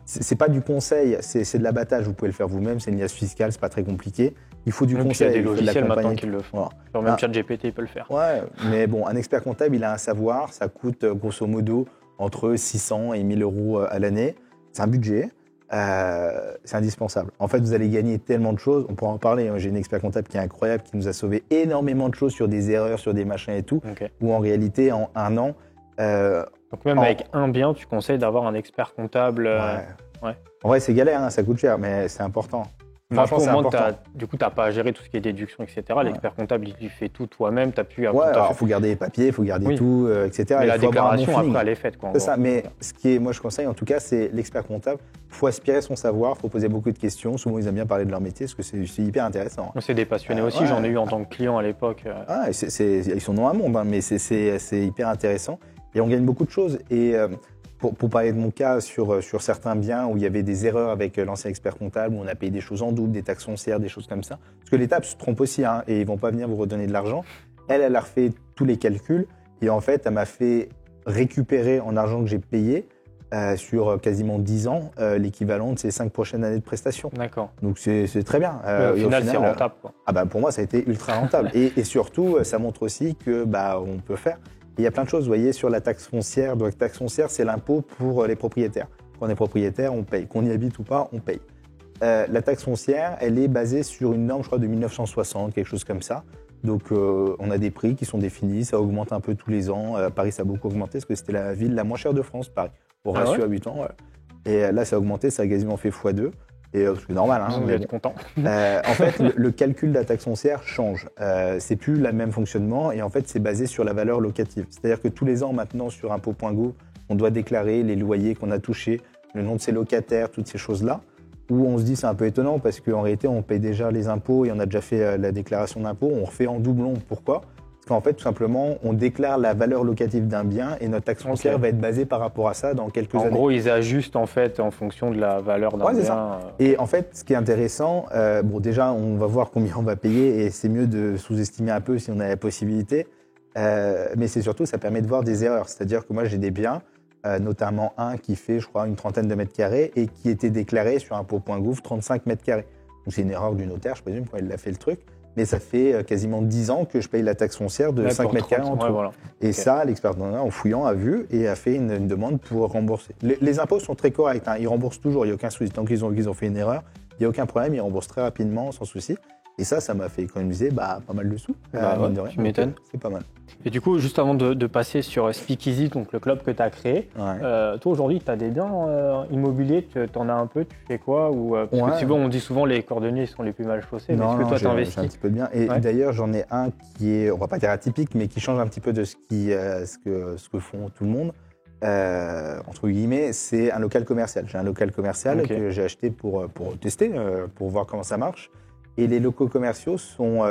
c'est pas du conseil, c'est de l'abattage. Vous pouvez le faire vous-même, c'est une liasse fiscale, c'est pas très compliqué. Il faut du Donc, conseil. il y a des il faut de logiciels maintenant l'accompagner. qui le font. Voilà. Sur même ChatGPT, il peut le faire. Ouais, mais bon, un expert comptable, il a un savoir, ça coûte grosso modo entre 600 et 1000 euros à l'année. C'est un budget, c'est indispensable. En fait, vous allez gagner tellement de choses, on pourra en parler. J'ai une expert comptable qui est incroyable, qui nous a sauvé énormément de choses sur des erreurs, sur des machins et tout, Ok. où en réalité, en un an, Donc même avec un bien, tu conseilles d'avoir un expert comptable. ouais. ouais. En vrai, c'est galère, hein, ça coûte cher, mais c'est important. Mais après, Franchement, au c'est moins, important. du coup, tu n'as pas à gérer tout ce qui est déduction, etc. L'expert comptable, il fait tout toi-même. Tu n'as plus à Ouais, tout alors à il faut garder les papiers, il faut garder Oui. tout, etc. Mais Il la faut avoir un bon déclaration, feeling. après, elle est faite. Quoi, en C'est gros. ça, mais ce qui est, moi je conseille en tout cas, c'est l'expert comptable. Il faut aspirer son savoir, il faut poser beaucoup de questions. Souvent, ils aiment bien parler de leur métier parce que c'est hyper intéressant. Moi, c'est des passionnés aussi. ouais. J'en ai eu en tant que client à l'époque. Ah, ils sont dans un monde, hein, mais c'est hyper intéressant. Et on gagne beaucoup de choses. Et pour parler de mon cas, sur certains biens où il y avait des erreurs avec l'ancien expert comptable, où on a payé des choses en double, des taxes foncières, des choses comme ça. Parce que l'État se trompe aussi, hein, et ils vont pas venir vous redonner de l'argent. Elle a refait tous les calculs. Et en fait, elle m'a fait récupérer en argent que j'ai payé sur quasiment 10 ans l'équivalent de ces 5 prochaines années de prestations. D'accord. Donc c'est très bien. Au final, c'est rentable. Quoi. Ah bah pour moi, ça a été ultra rentable. et surtout, ça montre aussi que on peut faire. Et il y a plein de choses, vous voyez, sur la taxe foncière. Donc, la taxe foncière, c'est l'impôt pour les propriétaires. Quand on est propriétaire, on paye. Qu'on y habite ou pas, on paye. La taxe foncière, elle est basée sur une norme, je crois, de 1960, quelque chose comme ça. Donc, on a des prix qui sont définis, ça augmente un peu tous les ans. Paris, ça a beaucoup augmenté parce que c'était la ville la moins chère de France, Paris, au ratio habitant. Ouais. Et là, ça a augmenté, ça a quasiment fait x2. Et c'est normal. Hein, Vous êtes content. En fait, le calcul de la taxe foncière change. C'est plus le même fonctionnement et en fait, c'est basé sur la valeur locative. C'est-à-dire que tous les ans, maintenant, sur impôt.gouv, on doit déclarer les loyers qu'on a touchés, le nom de ses locataires, toutes ces choses-là. Où on se dit c'est un peu étonnant parce qu'en réalité, on paye déjà les impôts et on a déjà fait la déclaration d'impôt. On refait en doublon. Pourquoi ? Parce qu'en fait, tout simplement, on déclare la valeur locative d'un bien et notre taxe foncière va être basée par rapport à ça dans quelques années. En gros, ils ajustent en fait en fonction de la valeur d'un bien. Ça. Et en fait, ce qui est intéressant, déjà, on va voir combien on va payer et c'est mieux de sous-estimer un peu si on a la possibilité. Mais c'est surtout, ça permet de voir des erreurs. C'est-à-dire que moi, j'ai des biens, notamment un qui fait, je crois, une trentaine de mètres carrés et qui était déclaré sur impôt.gouv 35 mètres carrés. Donc c'est une erreur du notaire, je présume, quand il a fait le truc. Mais ça fait quasiment 10 ans que je paye la taxe foncière de 5 mètres carrés en tout. Voilà. Et ça, l'expert en fouillant a vu et a fait une demande pour rembourser. Les impôts sont très corrects, hein. Ils remboursent toujours, il n'y a aucun souci. Tant qu'ils ont fait une erreur, il n'y a aucun problème, ils remboursent très rapidement, sans souci. Et ça m'a fait économiser pas mal de sous. Tu m'étonnes. C'est pas mal. Et du coup, juste avant de passer sur Speakeasy, donc le club que tu as créé, toi aujourd'hui, tu as des biens immobiliers, tu en as un peu, tu fais quoi parce que souvent, on dit souvent les cordonniers sont les plus mal chaussés, mais est-ce que toi, tu investis? J'ai un petit peu de bien. Et d'ailleurs, j'en ai un qui est, on va pas dire atypique, mais qui change un petit peu de ce que font tout le monde. Entre guillemets, c'est un local commercial. J'ai un local commercial que j'ai acheté pour tester, pour voir comment ça marche. Et les locaux commerciaux sont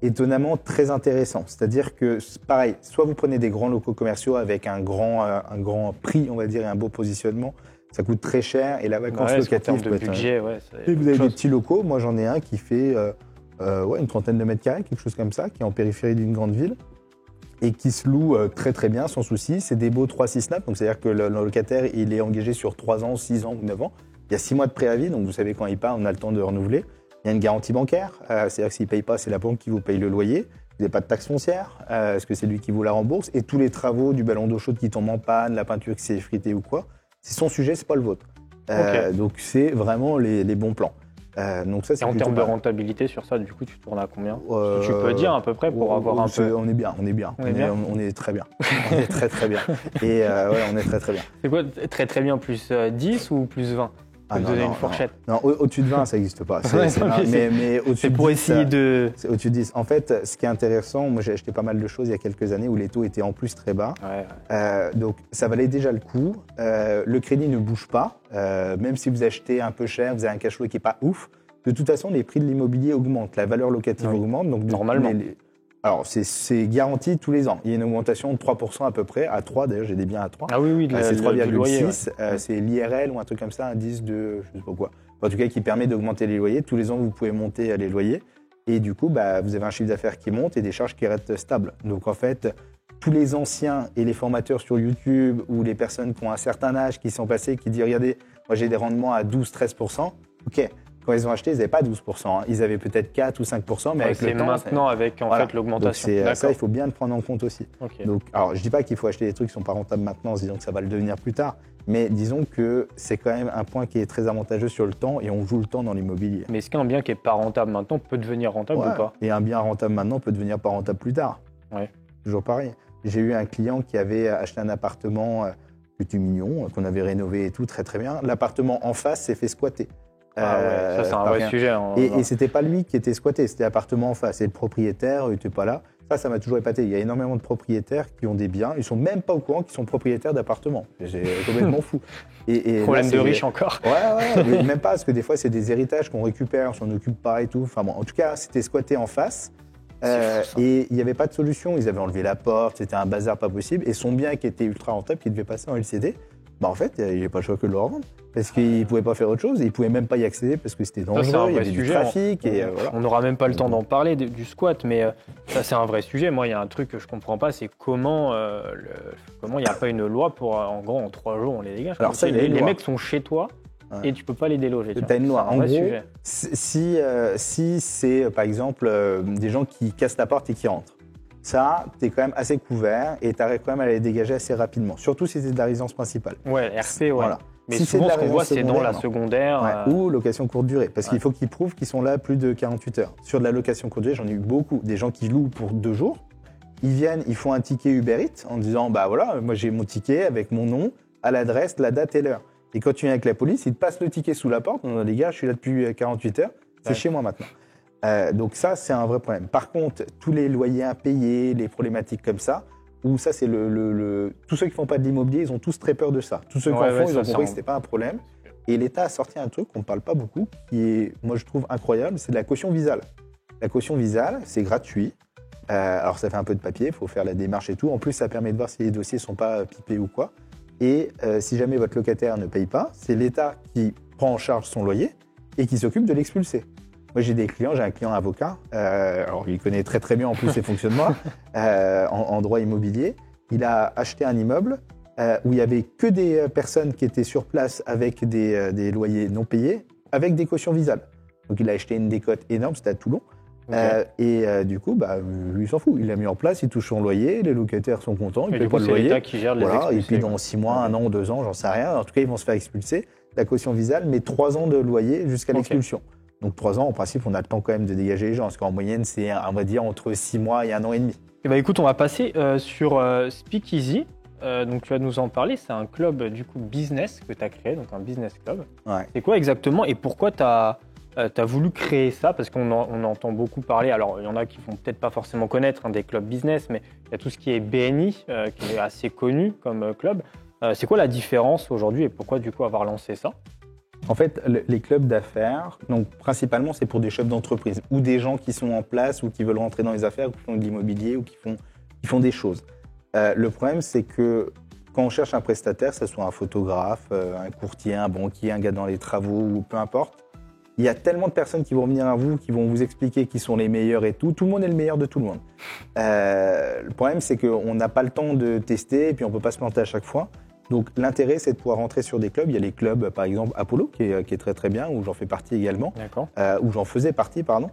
étonnamment très intéressants. C'est-à-dire que, pareil, soit vous prenez des grands locaux commerciaux avec un grand prix, on va dire, et un beau positionnement, ça coûte très cher, et la vacance locative peut être... budget, et vous avez des petits locaux, moi j'en ai un qui fait une trentaine de mètres carrés, quelque chose comme ça, qui est en périphérie d'une grande ville, et qui se loue très très bien, sans souci. C'est des beaux 3-6 donc c'est-à-dire que le locataire, il est engagé sur 3 ans, 6 ans ou 9 ans. Il y a 6 mois de préavis, donc vous savez quand il part, on a le temps de renouveler. Il y a une garantie bancaire, c'est-à-dire que s'il ne paye pas, c'est la banque qui vous paye le loyer. Vous n'avez pas de taxe foncière, parce que c'est lui qui vous la rembourse. Et tous les travaux, du ballon d'eau chaude qui tombe en panne, la peinture qui s'est effritée ou quoi, c'est son sujet, c'est pas le vôtre. Donc c'est vraiment les bons plans. Donc ça, c'est et en termes de rentabilité sur ça, du coup, tu tournes à combien? Tu peux dire à peu près pour avoir un peu... On est bien. On est très bien. On est très très bien. Et on est très très bien. C'est quoi très très bien, plus 10 ou plus 20? Donner une fourchette. Non, au-dessus de 20, ça n'existe pas. Mais au-dessus c'est pour 10, essayer de... C'est au-dessus de 10. En fait, ce qui est intéressant, moi j'ai acheté pas mal de choses il y a quelques années où les taux étaient en plus très bas. Donc ça valait déjà le coup. Le crédit ne bouge pas. Même si vous achetez un peu cher, vous avez un cash flow qui n'est pas ouf. De toute façon, les prix de l'immobilier augmentent. La valeur locative augmente. Donc, normalement. Alors, c'est garanti tous les ans. Il y a une augmentation de 3% à peu près. À 3, d'ailleurs, j'ai des biens à 3. Ah oui, c'est 3,6. C'est l'IRL ou un truc comme ça, un 10 de je sais pas quoi. En tout cas, qui permet d'augmenter les loyers. Tous les ans, vous pouvez monter les loyers. Et du coup, vous avez un chiffre d'affaires qui monte et des charges qui restent stables. Donc, en fait, tous les anciens et les formateurs sur YouTube ou les personnes qui ont un certain âge qui sont passés, qui disent regardez, moi j'ai des rendements à 12-13%. Ok, quand ils ont acheté, ils n'avaient pas 12%. Hein. Ils avaient peut-être 4 ou 5%, mais avec le temps. C'est maintenant avec fait l'augmentation. Donc ça, il faut bien le prendre en compte aussi. Okay. Donc, alors, je ne dis pas qu'il faut acheter des trucs qui ne sont pas rentables maintenant en se disant que ça va le devenir plus tard, mais disons que c'est quand même un point qui est très avantageux sur le temps et on joue le temps dans l'immobilier. Mais est-ce qu'un bien qui n'est pas rentable maintenant peut devenir rentable ou pas? Et un bien rentable maintenant peut devenir pas rentable plus tard. Ouais. Toujours pareil. J'ai eu un client qui avait acheté un appartement petit mignon, qu'on avait rénové et tout, très très bien. L'appartement en face s'est fait squatter. Ça c'est un vrai sujet. Hein, et c'était pas lui qui était squatté, c'était l'appartement en face. Et le propriétaire n'était pas là. Ça m'a toujours épaté. Il y a énormément de propriétaires qui ont des biens, ils sont même pas au courant qu'ils sont propriétaires d'appartements. C'est complètement fou. Problème de riche encore. Ouais, mais même pas, parce que des fois c'est des héritages qu'on récupère, on s'en occupe pas et tout. Enfin bon, en tout cas, c'était squatté en face. Et il n'y avait pas de solution. Ils avaient enlevé la porte, c'était un bazar pas possible. Et son bien qui était ultra rentable, qui devait passer en LCD, en fait, il n'y avait pas le choix que de le revendre. Parce qu'il ne pouvait pas faire autre chose. Il ne pouvait même pas y accéder parce que c'était dangereux, il y avait du trafic. On n'aura même pas le temps d'en parler du squat, mais ça c'est un vrai sujet. Moi, il y a un truc que je ne comprends pas, c'est comment il n'y a pas une loi pour, en gros, en 3 jours, on les dégage. Alors ça, les mecs sont chez toi. Ouais. Et tu peux pas les déloger. Tu as une loi. En gros, si c'est par exemple des gens qui cassent la porte et qui rentrent, ça, tu es quand même assez couvert et tu arrives quand même à les dégager assez rapidement. Surtout si c'est de la résidence principale. Ouais, RP, ouais. Voilà. Mais si souvent, ce qu'on voit, c'est dans la secondaire. Ou location courte durée. Parce qu'il faut qu'ils prouvent qu'ils sont là plus de 48 heures. Sur de la location courte durée, j'en ai eu beaucoup. Des gens qui louent pour 2 jours. Ils viennent, ils font un ticket Uber Eats en disant bah voilà, moi j'ai mon ticket avec mon nom, à l'adresse, la date et l'heure. Et quand tu viens avec la police, ils te passent le ticket sous la porte. Les gars, je suis là depuis 48 heures. C'est chez moi maintenant. Donc ça, c'est un vrai problème. Par contre, tous les loyers impayés, les problématiques comme ça, où ça, c'est tous ceux qui font pas de l'immobilier, ils ont tous très peur de ça. Tous ceux qui en font, ils ont compris que c'était pas un problème. Et l'État a sorti un truc qu'on ne parle pas beaucoup, qui est, moi, je trouve incroyable, c'est de la caution visale. La caution visale, c'est gratuit. Alors, ça fait un peu de papier, il faut faire la démarche et tout. En plus, ça permet de voir si les dossiers sont pas pipés ou quoi. Et si jamais votre locataire ne paye pas, c'est l'État qui prend en charge son loyer et qui s'occupe de l'expulser. Moi, j'ai un client avocat, alors il connaît très très bien en plus les fonctionnements en droit immobilier. Il a acheté un immeuble où il n'y avait que des personnes qui étaient sur place avec des loyers non payés, avec des cautions visales. Donc il a acheté une décote énorme, c'était à Toulon. Okay. Du coup, lui, il s'en fout. Il l'a mis en place, il touche son loyer, les locataires sont contents, ils ne payent pas le loyer. C'est l'État qui gère les expulsés. Et puis dans 6 mois, 1 an, 2 ans, j'en sais rien. En tout cas, ils vont se faire expulser. La caution visale met 3 ans de loyer jusqu'à l'expulsion. Donc 3 ans, en principe, on a le temps quand même de dégager les gens. Parce qu'en moyenne, c'est, on va dire, entre 6 mois et 1 an et demi. Et écoute, on va passer sur Speakeasy. Donc tu vas nous en parler. C'est un club du coup business que tu as créé, donc un business club. Ouais. C'est quoi exactement et pourquoi tu as voulu créer ça? Parce qu'on entend beaucoup parler. Alors, il y en a qui ne vont peut-être pas forcément connaître des clubs business, mais il y a tout ce qui est BNI, qui est assez connu comme club. C'est quoi la différence aujourd'hui et pourquoi du coup avoir lancé ça? En fait, les clubs d'affaires, donc principalement, c'est pour des chefs d'entreprise ou des gens qui sont en place ou qui veulent rentrer dans les affaires, ou qui font de l'immobilier ou qui font des choses. Le problème, c'est que quand on cherche un prestataire, que ce soit un photographe, un courtier, un banquier, un gars dans les travaux ou peu importe, il y a tellement de personnes qui vont venir à vous, qui vont vous expliquer qui sont les meilleurs et tout. Tout le monde est le meilleur de tout le monde. Le problème, c'est qu'on n'a pas le temps de tester et puis on ne peut pas se planter à chaque fois. Donc l'intérêt, c'est de pouvoir rentrer sur des clubs. Il y a les clubs, par exemple, Apollo, qui est très très bien, où j'en fais partie également. D'accord. Où j'en faisais partie, pardon.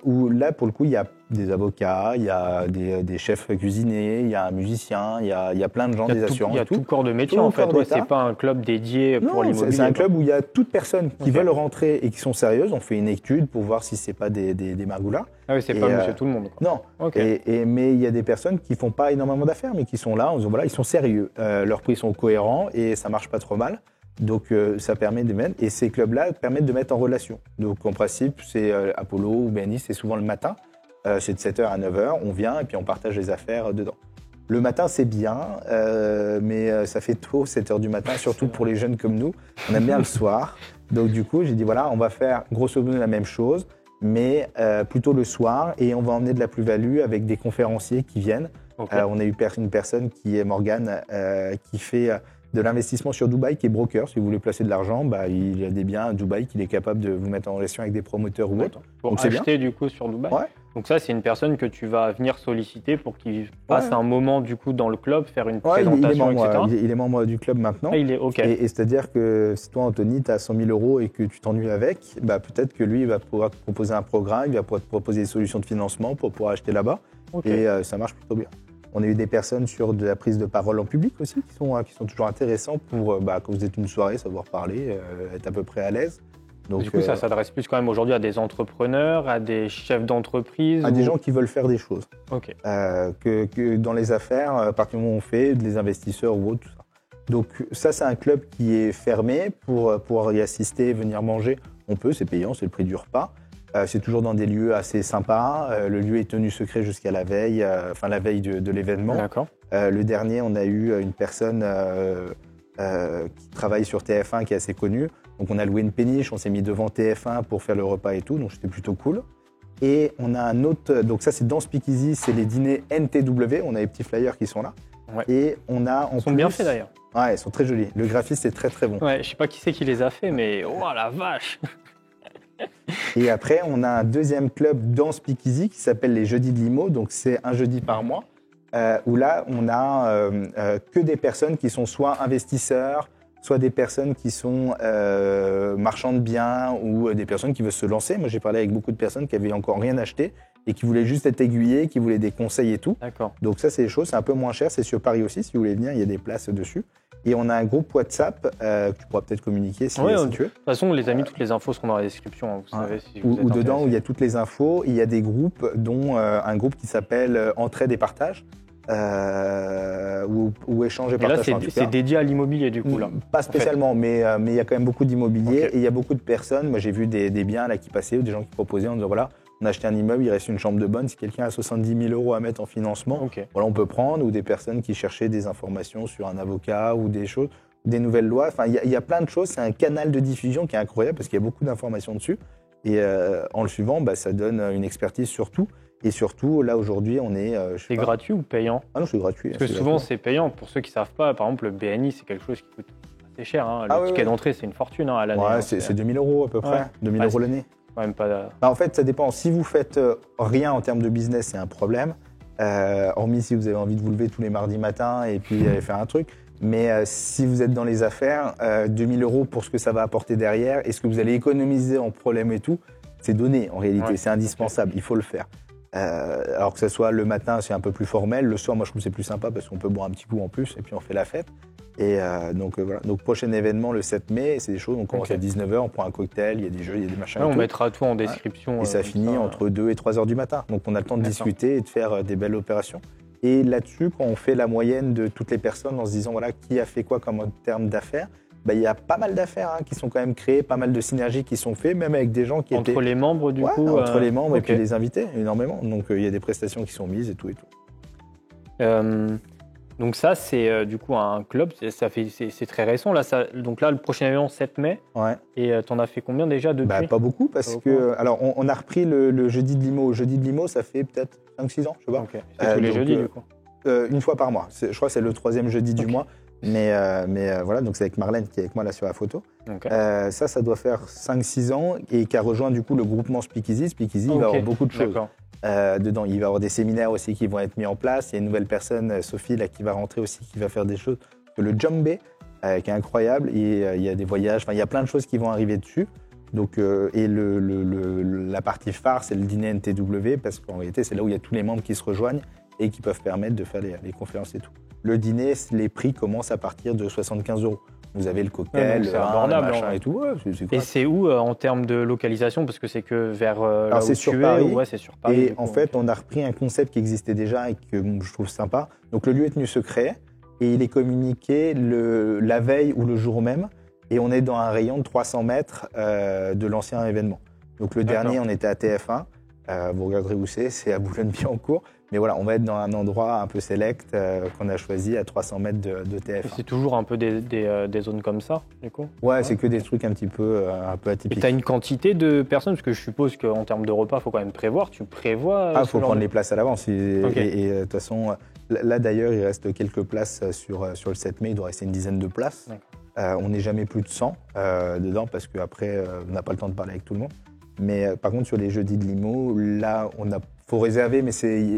Où là, pour le coup, il y a des avocats, il y a des chefs cuisiniers, il y a un musicien, il y a plein de gens, des assurances. Il y a tout corps de métier en fait. Ouais, c'est pas un club dédié pour l'immobilier. C'est un club où il y a toute personne qui veulent rentrer et qui sont sérieuses. On fait une étude pour voir si c'est pas des margoulas. Ah oui, c'est pas monsieur tout le monde. Quoi. Non. Okay. Mais il y a des personnes qui font pas énormément d'affaires, mais qui sont là en disant voilà, ils sont sérieux. Leurs prix sont cohérents et ça marche pas trop mal. Donc ça permet de mettre, et ces clubs-là permettent de mettre en relation. Donc en principe, c'est Apollo ou BNI, c'est souvent le matin, c'est de 7h à 9h, on vient et puis on partage les affaires dedans. Le matin, c'est bien, mais ça fait tôt, 7h du matin, surtout pour les jeunes comme nous. On aime bien le soir. Donc du coup, j'ai dit voilà, on va faire grosso modo la même chose, mais plutôt le soir, et on va emmener de la plus-value avec des conférenciers qui viennent. Okay. On a eu une personne qui est Morgane, qui fait de l'investissement sur Dubaï qui est broker. Si vous voulez placer de l'argent, il y a des biens à Dubaï qu'il est capable de vous mettre en relation avec des promoteurs ou autres. Pour Donc, c'est acheter du coup sur Dubaï. Ouais. Donc ça, c'est une personne que tu vas venir solliciter pour qu'il passe un moment du coup dans le club, faire une présentation, etc. Il est membre du club maintenant. Ah, il est OK. Et c'est-à-dire que si toi, Anthony, tu as 100 000 euros et que tu t'ennuies avec, peut-être que lui, il va pouvoir te proposer un programme, il va pouvoir te proposer des solutions de financement pour pouvoir acheter là-bas. OK. Et ça marche plutôt bien. On a eu des personnes sur de la prise de parole en public aussi qui sont toujours intéressants pour, quand vous êtes une soirée, savoir parler, être à peu près à l'aise. Donc, du coup, ça s'adresse plus quand même aujourd'hui à des entrepreneurs, à des chefs d'entreprise. À des gens qui veulent faire des choses. OK. Que dans les affaires, à partir du moment où on fait, des investisseurs ou autre, tout ça. Donc ça, c'est un club qui est fermé. Pour pouvoir y assister, venir manger, on peut, c'est payant, c'est le prix du repas. C'est toujours dans des lieux assez sympas. Le lieu est tenu secret jusqu'à la veille, la veille de l'événement. D'accord. Le dernier, on a eu une personne qui travaille sur TF1 qui est assez connue. Donc on a loué une péniche, on s'est mis devant TF1 pour faire le repas et tout, donc c'était plutôt cool. Et on a un autre, donc ça c'est dans Speakeasy, c'est les dîners NTW, on a les petits flyers qui sont là. Ouais. Et on a en Ils sont bien faits d'ailleurs. Ouais, ils sont très jolis. Le graphisme est très très bon. Ouais, je sais pas qui c'est qui les a fait, mais oh la vache. Et après, on a un deuxième club dans Speakeasy qui s'appelle les Jeudis de Limo, donc c'est un jeudi par mois, où là on a que des personnes qui sont soit investisseurs, soit des personnes qui sont marchands de biens ou des personnes qui veulent se lancer. Moi, j'ai parlé avec beaucoup de personnes qui avaient encore rien acheté et qui voulaient juste être aiguillées, qui voulaient des conseils et tout. D'accord. Donc ça, c'est des choses, c'est un peu moins cher. C'est sur Paris aussi, si vous voulez venir, il y a des places dessus. Et on a un groupe WhatsApp que tu pourras peut-être communiquer si tu veux. De toute façon, les amis, toutes les infos seront dans la description. Hein, vous savez, si vous êtes ou dedans, intéressé. où il y a toutes les infos. Il y a des groupes, dont un groupe qui s'appelle Entraide et Partage. Ou échange et Et là, partage. c'est dédié à l'immobilier du coup là. Pas spécialement, mais il y a quand même beaucoup d'immobilier. Ok. Et il y a beaucoup de personnes. Moi, j'ai vu des biens là qui passaient ou des gens qui proposaient en disant voilà, on a acheté un immeuble, il reste une chambre de bonne. Si quelqu'un a 70 000 euros à mettre en financement, Ok. voilà, on peut prendre. Ou des personnes qui cherchaient des informations sur un avocat ou des choses, des nouvelles lois. Enfin, il y a plein de choses. C'est un canal de diffusion qui est incroyable parce qu'il y a beaucoup d'informations dessus. Et en le suivant, ça donne une expertise sur tout. Et surtout, là, aujourd'hui, on est... C'est gratuit ou payant? Ah non, c'est gratuit. Parce que souvent, c'est payant. Pour ceux qui ne savent pas, par exemple, le BNI, c'est quelque chose qui coûte assez cher. Hein. Le ticket d'entrée, c'est une fortune à l'année. Ouais, c'est 2000 euros à peu près. 2000 euros l'année. Même pas... En fait, ça dépend. Si vous faites rien en termes de business, c'est un problème. Hormis si vous avez envie de vous lever tous les mardis matins et puis aller faire un truc. Mais si vous êtes dans les affaires, 2000 euros pour ce que ça va apporter derrière et ce que vous allez économiser en problème et tout, c'est donné en réalité. Ouais. C'est indispensable. Il faut le faire. Alors que ce soit le matin, c'est un peu plus formel. Le soir, moi, je trouve que c'est plus sympa parce qu'on peut boire un petit coup en plus et puis on fait la fête. Et donc voilà. Donc prochain événement le 7 mai, c'est des choses. On commence à 19h, on prend un cocktail, il y a des jeux, il y a des machins. Ouais, et on tout. mettra tout en description. Et ça finit entre 2 et 3 heures du matin. Donc on a le temps de discuter et de faire des belles opérations. Et là-dessus, quand on fait la moyenne de toutes les personnes en se disant voilà qui a fait quoi comme en termes d'affaires, il y a pas mal d'affaires qui sont quand même créées, pas mal de synergies qui sont faites, même avec des gens qui étaient... Entre les membres, du coup entre les membres et puis les invités, énormément. Donc il y a des prestations qui sont mises et tout et tout. Donc ça, c'est du coup un club, c'est très récent. Là, donc là, le prochain événement, 7 mai. Ouais. Et t'en as fait combien déjà depuis? Pas beaucoup, parce que... Alors, on a repris le jeudi de Limo. Jeudi de Limo, ça fait peut-être 5-6 ans, je sais pas. Okay. C'est tous les jeudis, du coup? Une fois par mois. Je crois que c'est le 3e jeudi du mois. Mais voilà, donc c'est avec Marlène qui est avec moi là sur la photo. Okay. Ça doit faire 5-6 ans et qui a rejoint du coup le groupement Speakeasy. Speakeasy, il va avoir beaucoup de choses dedans. Il va y avoir des séminaires aussi qui vont être mis en place. Il y a une nouvelle personne, Sophie, là, qui va rentrer aussi, qui va faire des choses. Le Jumbé, qui est incroyable. Et il y a des voyages, il y a plein de choses qui vont arriver dessus. Donc, et la partie phare, c'est le dîner NTW, parce qu'en réalité, c'est là où il y a tous les membres qui se rejoignent et qui peuvent permettre de faire les conférences et tout. Le dîner, les prix commencent à partir de 75 €. Vous avez le cocktail, c'est le abordable, machin et tout. Ouais, c'est et c'est où en termes de localisation? Parce que c'est que vers là c'est où sur tu Paris. es, c'est sur Paris. Et en fait, on a repris un concept qui existait déjà et que je trouve sympa. Donc le lieu est tenu secret et il est communiqué la veille ou le jour même. Et on est dans un rayon de 300 mètres de l'ancien événement. Donc le dernier, on était à TF1. Vous regarderez où c'est à Boulogne-Billancourt. Mais voilà, on va être dans un endroit un peu select qu'on a choisi à 300 mètres de TF1. Et c'est toujours un peu des zones comme ça, du coup? Ouais, c'est que des trucs un peu atypiques. Et tu as une quantité de personnes? Parce que je suppose qu'en termes de repas, il faut quand même prévoir. Tu prévois il faut prendre les places à l'avance. Et de toute façon, Là, d'ailleurs, il reste quelques places sur le 7 mai. Il doit rester une dizaine de places. On n'est jamais plus de 100 dedans parce qu'après, on n'a pas le temps de parler avec tout le monde. Mais par contre, sur les jeudis de l'IMO, là, faut réserver, mais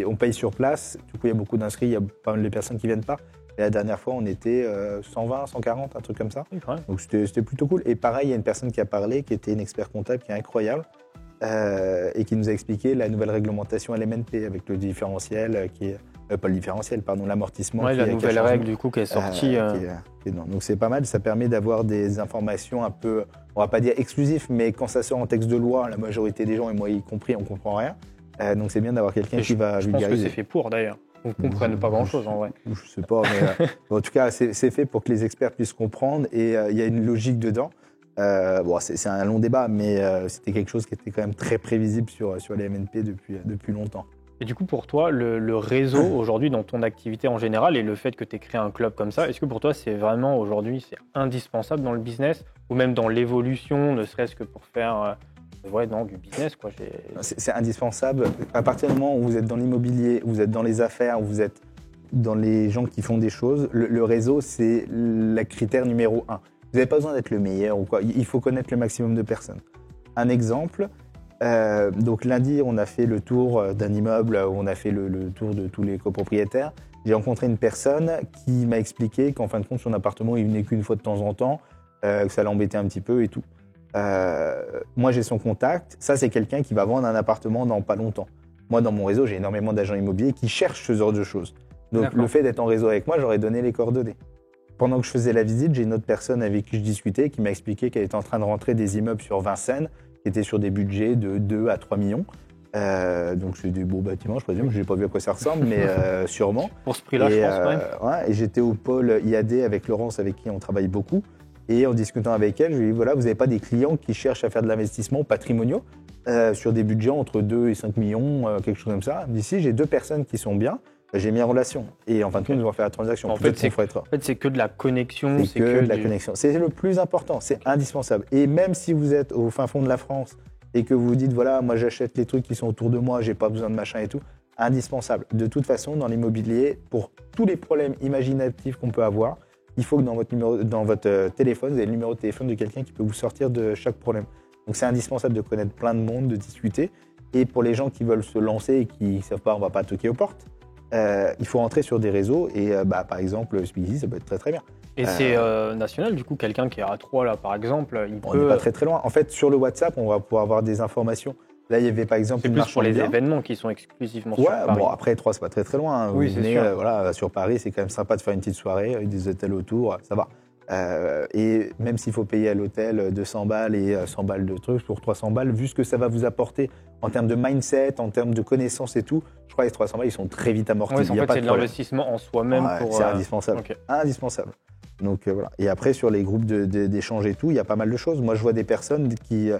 on paye sur place. Du coup, il y a beaucoup d'inscrits, il y a pas mal de personnes qui ne viennent pas. Et la dernière fois, on était 120, 140, un truc comme ça. Donc, c'était plutôt cool. Et pareil, il y a une personne qui a parlé, qui était une expert comptable, qui est incroyable, et qui nous a expliqué la nouvelle réglementation LMNP avec le différentiel qui est... pas le différentiel, pardon, l'amortissement. La nouvelle règle du coup qui est sortie. Donc c'est pas mal, ça permet d'avoir des informations un peu, on va pas dire exclusives, mais quand ça sort en texte de loi, la majorité des gens, et moi y compris, on comprend rien. Donc c'est bien d'avoir quelqu'un qui va vulgariser. Je pense que c'est fait pour d'ailleurs. On ne comprenne pas grand-chose en vrai. Je sais pas, mais en tout cas c'est fait pour que les experts puissent comprendre et il y a une logique dedans. C'est un long débat, mais c'était quelque chose qui était quand même très prévisible sur les MNP depuis longtemps. Et du coup, pour toi, le réseau aujourd'hui dans ton activité en général et le fait que tu aies créé un club comme ça, est-ce que pour toi, c'est vraiment aujourd'hui c'est indispensable dans le business ou même dans l'évolution, ne serait-ce que pour faire du business quoi. C'est indispensable. À partir du moment où vous êtes dans l'immobilier, vous êtes dans les affaires, vous êtes dans les gens qui font des choses, le réseau, c'est le critère numéro 1. Vous n'avez pas besoin d'être le meilleur ou quoi. Il faut connaître le maximum de personnes. Un exemple... donc lundi, on a fait le tour d'un immeuble où on a fait le tour de tous les copropriétaires. J'ai rencontré une personne qui m'a expliqué qu'en fin de compte, son appartement, il venait qu'une fois de temps en temps, que ça l'embêtait un petit peu et tout. Moi, j'ai son contact. Ça, c'est quelqu'un qui va vendre un appartement dans pas longtemps. Moi, dans mon réseau, j'ai énormément d'agents immobiliers qui cherchent ce genre de choses. Donc, le fait d'être en réseau avec moi, j'aurais donné les coordonnées. Pendant que je faisais la visite, j'ai une autre personne avec qui je discutais qui m'a expliqué qu'elle était en train de rentrer des immeubles sur Vincennes qui étaient sur des budgets de 2 à 3 millions. Donc c'est des beaux bâtiments, je présume. Je n'ai pas vu à quoi ça ressemble, mais sûrement. Pour ce prix-là, je pense quand même. Et j'étais au pôle IAD avec Laurence, avec qui on travaille beaucoup. Et en discutant avec elle, je lui ai dit, voilà, vous n'avez pas des clients qui cherchent à faire de l'investissement patrimoniaux sur des budgets entre 2 et 5 millions, quelque chose comme ça. Elle me dit, si, j'ai 2 personnes qui sont bien. J'ai mis en relation. Et en fin de compte, nous allons faire la transaction. En fait, c'est que de la connexion. C'est que de la connexion. C'est le plus important. C'est indispensable. Et même si vous êtes au fin fond de la France et que vous vous dites, voilà, moi j'achète les trucs qui sont autour de moi, j'ai pas besoin de machin et tout, indispensable. De toute façon, dans l'immobilier, pour tous les problèmes imaginatifs qu'on peut avoir, il faut que dans votre téléphone, vous avez le numéro de téléphone de quelqu'un qui peut vous sortir de chaque problème. Donc c'est indispensable de connaître plein de monde, de discuter. Et pour les gens qui veulent se lancer et qui ne savent pas, on ne va pas toquer aux portes. Il faut rentrer sur des réseaux et par exemple Speakeasy, ça peut être très très bien. Et c'est national du coup, quelqu'un qui est à Troyes là par exemple, il peut... On n'est pas très très loin. En fait sur le WhatsApp on va pouvoir avoir des informations. Là il y avait par exemple une marche pour les événements qui sont exclusivement sur Paris. Bon après Troyes c'est pas très très loin. Oui, c'est sûr. Voilà, sur Paris c'est quand même sympa de faire une petite soirée avec des hôtels autour, ça va. Et même s'il faut payer à l'hôtel 200 balles et 100 balles de trucs pour 300 balles, vu ce que ça va vous apporter en termes de mindset, en termes de connaissances et tout, je crois que les 300 balles ils sont très vite amortis. Ouais, en fait, c'est de l'investissement en soi-même. C'est indispensable. Okay. Indispensable. Donc voilà. Et après sur les groupes d'échange et tout, il y a pas mal de choses. Moi je vois des personnes qui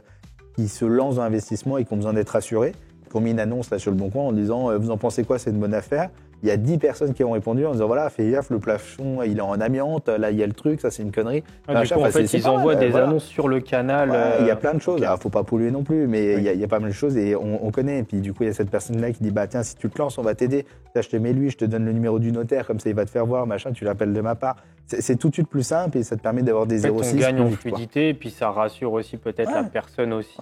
se lancent dans l'investissement et qui ont besoin d'être assurées, qui ont mis une annonce là sur le Bon Coin en disant vous en pensez quoi, c'est une bonne affaire. Il y a 10 personnes qui ont répondu en disant voilà, fais gaffe, le plafond il est en amiante, là il y a le truc, ça c'est une connerie. Du coup, en fait, ils envoient des annonces sur le canal. Il y a plein de choses. Alors, faut pas polluer non plus, mais il y a pas mal de choses et on connaît. Et puis du coup, il y a cette personne-là qui dit bah tiens, si tu te lances, on va t'aider. Là, je te mets lui, je te donne le numéro du notaire, comme ça il va te faire voir, machin, tu l'appelles de ma part. C'est tout de suite plus simple et ça te permet d'avoir des 0,6. On gagne en fluidité et puis ça rassure aussi peut-être la personne aussi.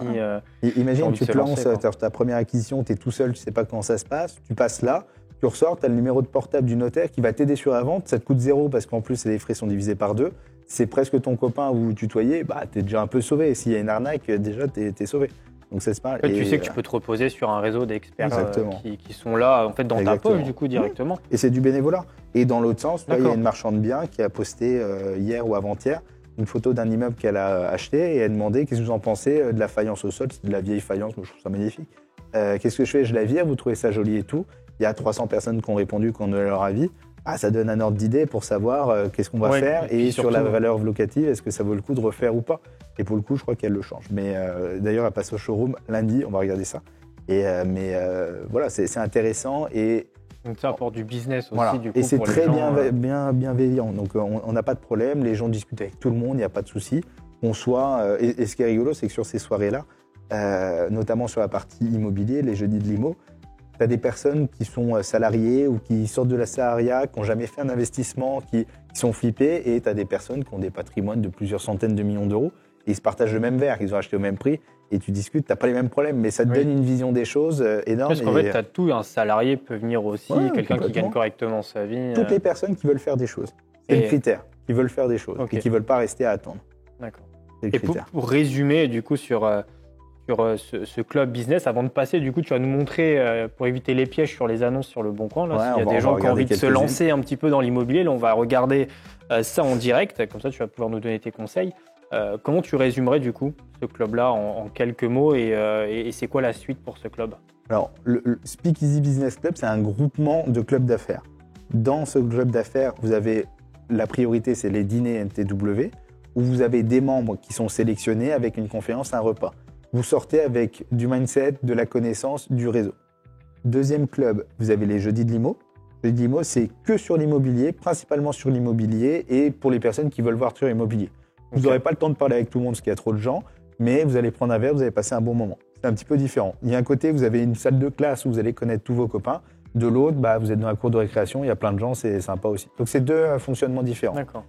Imagine, tu te lances, ta première acquisition, tu es tout seul, tu sais pas comment ça se passe, tu passes là. Tu ressors, tu as le numéro de portable du notaire qui va t'aider sur la vente. Ça te coûte 0 parce qu'en plus, les frais sont divisés par 2. C'est presque ton copain où vous tutoyez. Bah, tu es déjà un peu sauvé. Et s'il y a une arnaque, déjà, tu es sauvé. Donc, c'est pas mal. En fait, tu sais que tu peux te reposer sur un réseau d'experts qui sont là en fait, dans ta poche, du coup, directement. Et c'est du bénévolat. Et dans l'autre sens, il y a une marchande bien qui a posté hier ou avant-hier une photo d'un immeuble qu'elle a acheté et elle demandait qu'est-ce que vous en pensez de la faïence au sol. C'est de la vieille faïence, moi, je trouve ça magnifique. Qu'est-ce que je fais? Je la vire, vous trouvez ça joli et tout. Il y a 300 personnes qui ont répondu, qui ont donné leur avis. Ça donne un ordre d'idée pour savoir qu'est-ce qu'on va faire et sur la valeur locative, est-ce que ça vaut le coup de refaire ou pas. Et pour le coup, je crois qu'elle le change. Mais d'ailleurs, elle passe au showroom lundi, on va regarder ça. Voilà, c'est intéressant. Et donc ça apporte du business aussi, voilà. Du coup, et c'est pour très les gens, bienveillant. Donc on n'a pas de problème, les gens discutent avec tout le monde, il n'y a pas de souci. Et ce qui est rigolo, c'est que sur ces soirées-là, notamment sur la partie immobilier, les jeudis de l'IMO, Tu as des personnes qui sont salariées ou qui sortent de la salariat, qui n'ont jamais fait un investissement, qui sont flippées, et tu as des personnes qui ont des patrimoines de plusieurs centaines de millions d'euros, et ils se partagent le même verre, ils ont acheté au même prix, et tu discutes, tu n'as pas les mêmes problèmes, mais ça te donne une vision des choses énorme. Parce qu'en fait, tu as tout, un salarié peut venir aussi, quelqu'un qui gagne correctement sa vie. Toutes les personnes qui veulent faire des choses, c'est le critère, qui veulent faire des choses, et qui ne veulent pas rester à attendre. D'accord. Et pour résumer, du coup, sur ce club business, avant de passer, du coup, tu vas nous montrer, pour éviter les pièges sur les annonces sur le Bon Coin, là, s'il y a des gens qui ont envie de se lancer un petit peu dans l'immobilier, là, on va regarder ça en direct, comme ça, tu vas pouvoir nous donner tes conseils. Comment tu résumerais, du coup, ce club-là en quelques mots, et c'est quoi la suite pour ce club? Alors, le Speakeasy Business Club, c'est un groupement de clubs d'affaires. Dans ce club d'affaires, vous avez la priorité, c'est les dîners NTW, où vous avez des membres qui sont sélectionnés avec une conférence, un repas. Vous sortez avec du mindset, de la connaissance, du réseau. Deuxième club, vous avez les jeudis de l'IMO. Les jeudis de l'IMO, c'est que sur l'immobilier, principalement sur l'immobilier et pour les personnes qui veulent voir sur l'immobilier. Vous n'aurez pas le temps de parler avec tout le monde parce qu'il y a trop de gens, mais vous allez prendre un verre, vous allez passer un bon moment. C'est un petit peu différent. Il y a un côté, vous avez une salle de classe où vous allez connaître tous vos copains. De l'autre, vous êtes dans la cour de récréation, il y a plein de gens, c'est sympa aussi. Donc c'est deux fonctionnements différents. D'accord.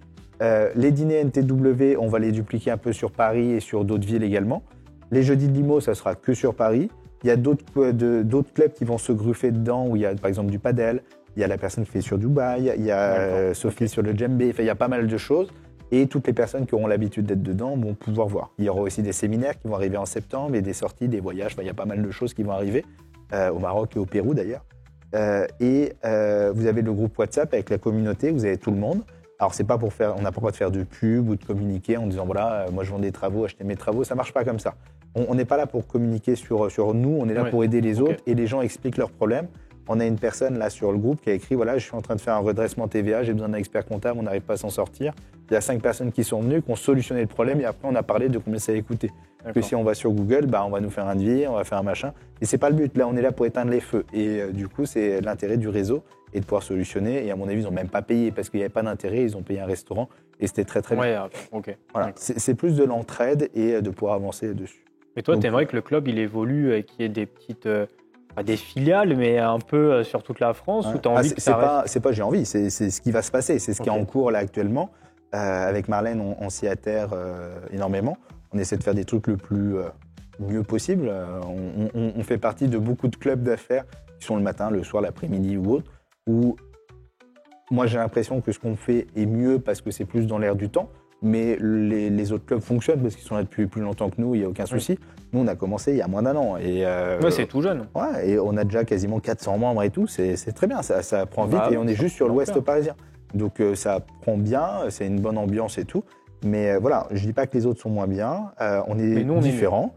Les dîners NTW, on va les dupliquer un peu sur Paris et sur d'autres villes également. Les jeudis de l'IMO, ça sera que sur Paris. Il y a d'autres clubs qui vont se gruffer dedans, où il y a par exemple du padel, il y a la personne qui fait sur Dubaï, il y a Sophie sur le djembé, il y a pas mal de choses. Et toutes les personnes qui auront l'habitude d'être dedans vont pouvoir voir. Il y aura aussi des séminaires qui vont arriver en septembre, et des sorties, des voyages, il y a pas mal de choses qui vont arriver, au Maroc et au Pérou d'ailleurs. Vous avez le groupe WhatsApp avec la communauté, vous avez tout le monde. Alors, c'est pas on n'a pas le droit de faire de pub ou de communiquer en disant voilà, moi je vends des travaux, achetez mes travaux, ça marche pas comme ça. On n'est pas là pour communiquer sur nous, on est là pour aider les autres, et les gens expliquent leurs problèmes. On a une personne là sur le groupe qui a écrit voilà, je suis en train de faire un redressement TVA, j'ai besoin d'un expert comptable, on n'arrive pas à s'en sortir. Il y a 5 personnes qui sont venues, qui ont solutionné le problème, et après on a parlé de combien ça a coûté. Parce que si on va sur Google, on va nous faire un devis, on va faire un machin. Et c'est pas le but. Là, on est là pour éteindre les feux. Et du coup, c'est l'intérêt du réseau et de pouvoir solutionner. Et à mon avis, ils n'ont même pas payé parce qu'il n'y avait pas d'intérêt. Ils ont payé un restaurant et c'était très très bien. Voilà. C'est plus de l'entraide et de pouvoir avancer dessus. Et toi, tu aimerais que le club il évolue et qu'il y ait des petites, pas des filiales, mais un peu sur toute la France, ou tu as envie que ça reste... C'est pas j'ai envie, c'est ce qui va se passer. C'est ce qui est en cours là actuellement. Avec Marlène, on s'y atterre énormément. On essaie de faire des trucs le plus mieux possible. On fait partie de beaucoup de clubs d'affaires qui sont le matin, le soir, l'après-midi ou autre, où moi j'ai l'impression que ce qu'on fait est mieux parce que c'est plus dans l'air du temps, mais les autres clubs fonctionnent parce qu'ils sont là depuis plus longtemps que nous, il n'y a aucun souci. Nous, on a commencé il y a moins d'un an. C'est tout jeune. Ouais, et on a déjà quasiment 400 membres et tout, c'est très bien, ça prend vite, et on est juste sur l'ouest parisien. Donc ça prend bien, c'est une bonne ambiance et tout. Mais voilà, je dis pas que les autres sont moins bien, on est différents.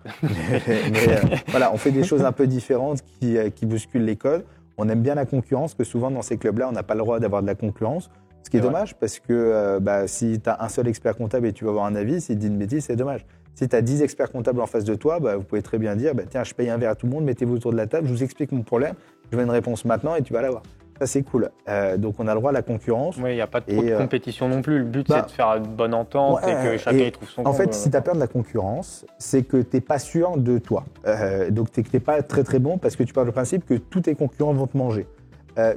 Voilà, on fait des choses un peu différentes qui bousculent les codes. On aime bien la concurrence, que souvent dans ces clubs-là, on n'a pas le droit d'avoir de la concurrence. Ce qui est dommage, parce que si tu as un seul expert comptable et tu vas avoir un avis, s'il dit une bêtise, c'est dommage. Si tu as 10 experts comptables en face de toi, vous pouvez très bien dire tiens, je paye un verre à tout le monde, mettez-vous autour de la table, je vous explique mon problème, je veux une réponse maintenant et tu vas l'avoir. Ça, c'est cool. Donc, on a le droit à la concurrence. Oui, il n'y a pas trop de compétition non plus. Le but, c'est de faire une bonne entente et que chacun y trouve son compte. En fait, si tu as peur de la concurrence, c'est que tu n'es pas sûr de toi. Donc, tu n'es pas très, très bon parce que tu pars du principe que tous tes concurrents vont te manger.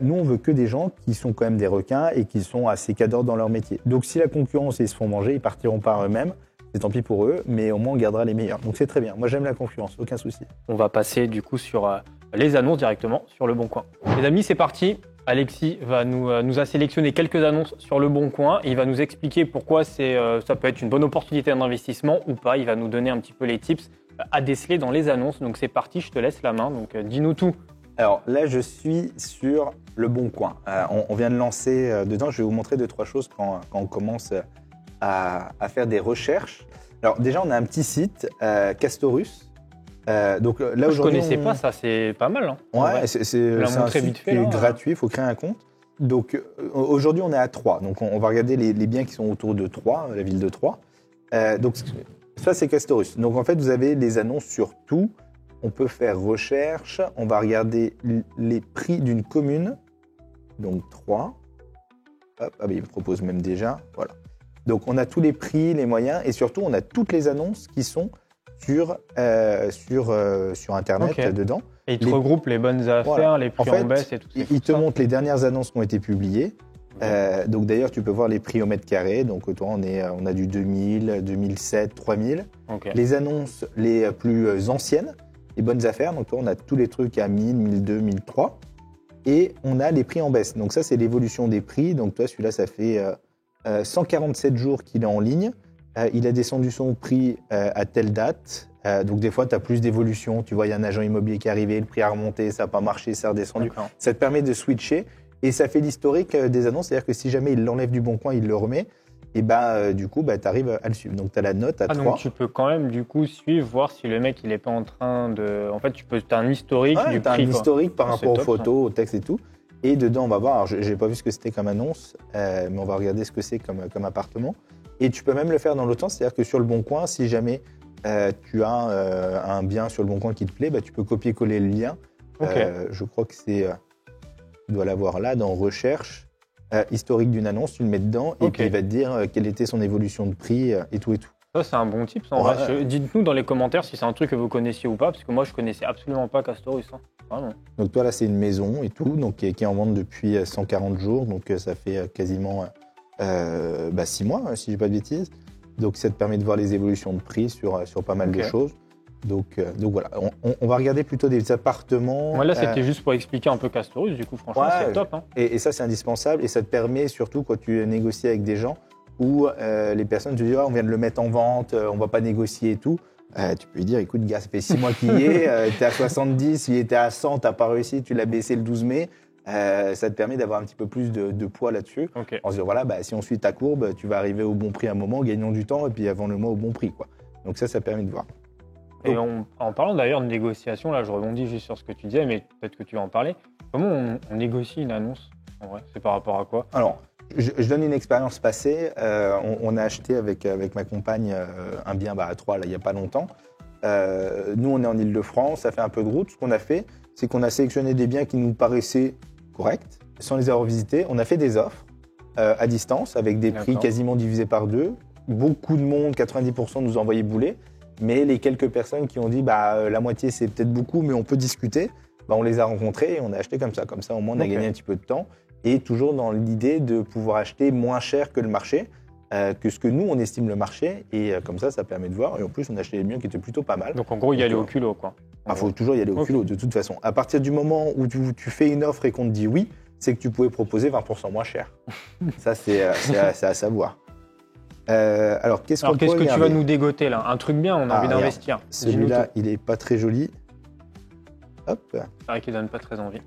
Nous, on veut que des gens qui sont quand même des requins et qui sont assez cadors dans leur métier. Donc, si la concurrence, ils se font manger, ils partiront par eux-mêmes. C'est tant pis pour eux, mais au moins, on gardera les meilleurs. Donc, c'est très bien. Moi, j'aime la concurrence, aucun souci. On va passer du coup sur les annonces directement sur Le Bon Coin. Les amis, c'est parti. Alexis nous a sélectionné quelques annonces sur Le Bon Coin et il va nous expliquer pourquoi ça peut être une bonne opportunité d'investissement ou pas. Il va nous donner un petit peu les tips à déceler dans les annonces. Donc c'est parti, je te laisse la main. Donc dis-nous tout. Alors là, je suis sur Le Bon Coin. On vient de lancer dedans. Je vais vous montrer 2-3 choses quand on commence à faire des recherches. Alors déjà, on a un petit site, Castorus. Donc là, je ne connaissais pas ça, c'est pas mal. Hein, ouais, c'est un site qui est gratuit, il faut créer un compte. Donc aujourd'hui, on est à Troyes. Donc on va regarder les biens qui sont autour de Troyes, la ville de Troyes. Donc ça, c'est Castorus. Donc en fait, vous avez les annonces sur tout. On peut faire recherche. On va regarder les prix d'une commune. Donc Troyes. Hop, il me propose même déjà. Voilà. Donc on a tous les prix, les moyens et surtout, on a toutes les annonces qui sont sur Internet Ok. dedans. Et ils te Les- regroupent les bonnes affaires, Voilà. les prix En fait, en baisse et tout. Il te montre les dernières annonces qui ont été publiées. Donc d'ailleurs, tu peux voir les prix au mètre carré. Donc toi, on a du 2000, 2007, 3000. Ok. Les annonces les plus anciennes, les bonnes affaires. Donc toi, on a tous les trucs à 1000, 1002, 1003. Et on a les prix en baisse. Donc ça, c'est l'évolution des prix. Donc toi, celui-là, ça fait 147 jours qu'il est en ligne. Il a descendu son prix à telle date. Donc des fois, tu as plus d'évolution. Tu vois, il y a un agent immobilier qui est arrivé, le prix a remonté, ça n'a pas marché, ça a redescendu. D'accord. Ça te permet de switcher. Et ça fait l'historique des annonces. C'est-à-dire que si jamais il l'enlève du bon coin, il le remet. Et du coup, tu arrives à le suivre. Donc tu as la note à 3. Donc tu peux quand même du coup suivre, voir si le mec il est pas en train de. En fait, as un historique Ouais, du t'as prix. un quoi. historique par Ah, rapport aux c'est top, photos, au texte et tout. Et dedans, on va voir. Alors, j'ai pas vu ce que c'était comme annonce, mais on va regarder ce que c'est comme appartement. Et tu peux même le faire dans l'autre sens, c'est-à-dire que sur le Bon Coin, si jamais tu as un bien sur le Bon Coin qui te plaît, tu peux copier-coller le lien. Ok. Je crois que c'est. Tu dois l'avoir là dans Recherche, historique d'une annonce, tu le mets dedans, et Ok. puis il va te dire quelle était son évolution de prix et tout et tout. Ça c'est un bon tip. En Ouais. vrai. Dites-nous dans les commentaires si c'est un truc que vous connaissiez ou pas, parce que moi je connaissais absolument pas Castorus. Hein. Vraiment. Donc toi là c'est une maison et tout, donc qui est en vente depuis 140 jours, donc ça fait quasiment 6 mois hein, si j'ai pas de bêtises. Donc ça te permet de voir les évolutions de prix sur pas mal de Ok. choses. Donc voilà, on va regarder plutôt des appartements. Moi là c'était juste pour expliquer un peu Castorus. Du coup franchement Ouais, c'est top. Hein. Et ça c'est indispensable et ça te permet surtout quand tu négocies avec des gens où les personnes te disent on vient de le mettre en vente, on va pas négocier et tout. Tu peux lui dire écoute gars, ça fait 6 mois qu'il y est, t'es à 70, il était à 100, t'as pas réussi, tu l'as baissé le 12 mai. Ça te permet d'avoir un petit peu plus de poids là-dessus. Ok. En se disant voilà, si on suit ta courbe, tu vas arriver au bon prix à un moment, gagnons du temps et puis avant le mois au bon prix quoi. Donc ça permet de voir. Et en parlant d'ailleurs de négociation, là je rebondis juste sur ce que tu disais, mais peut-être que tu vas en parler. Comment on négocie une annonce en vrai? C'est par rapport à quoi? Alors, je donne une expérience passée. On a acheté avec ma compagne un bien à Troyes il n'y a pas longtemps. Nous, on est en Ile-de-France, ça fait un peu de route. Ce qu'on a fait, c'est qu'on a sélectionné des biens qui nous paraissaient corrects, sans les avoir visités. On a fait des offres à distance avec des prix D'accord. quasiment divisés par 2. Beaucoup de monde, 90% nous a envoyé bouler. Mais les quelques personnes qui ont dit la moitié c'est peut-être beaucoup, mais on peut discuter, on les a rencontrés et on a acheté comme ça. Comme ça, au moins, on a Ok. gagné un petit peu de temps. Et toujours dans l'idée de pouvoir acheter moins cher que le marché, que ce que nous, on estime le marché. Et comme ça permet de voir. Et en plus, on a acheté des biens qui étaient plutôt pas mal. Donc en gros, y aller au culot, quoi. Il faut toujours y aller au Ok. culot, de toute façon. À partir du moment où tu fais une offre et qu'on te dit oui, c'est que tu pouvais proposer 20% moins cher. Ça, c'est à savoir. Alors, qu'est-ce Alors qu'on qu'est-ce pourrait que tu vas regarder nous dégoter là? Un truc bien, on a envie regarde. d'investir. Celui-là, il est pas très joli. Hop. C'est vrai qu'il donne pas très envie.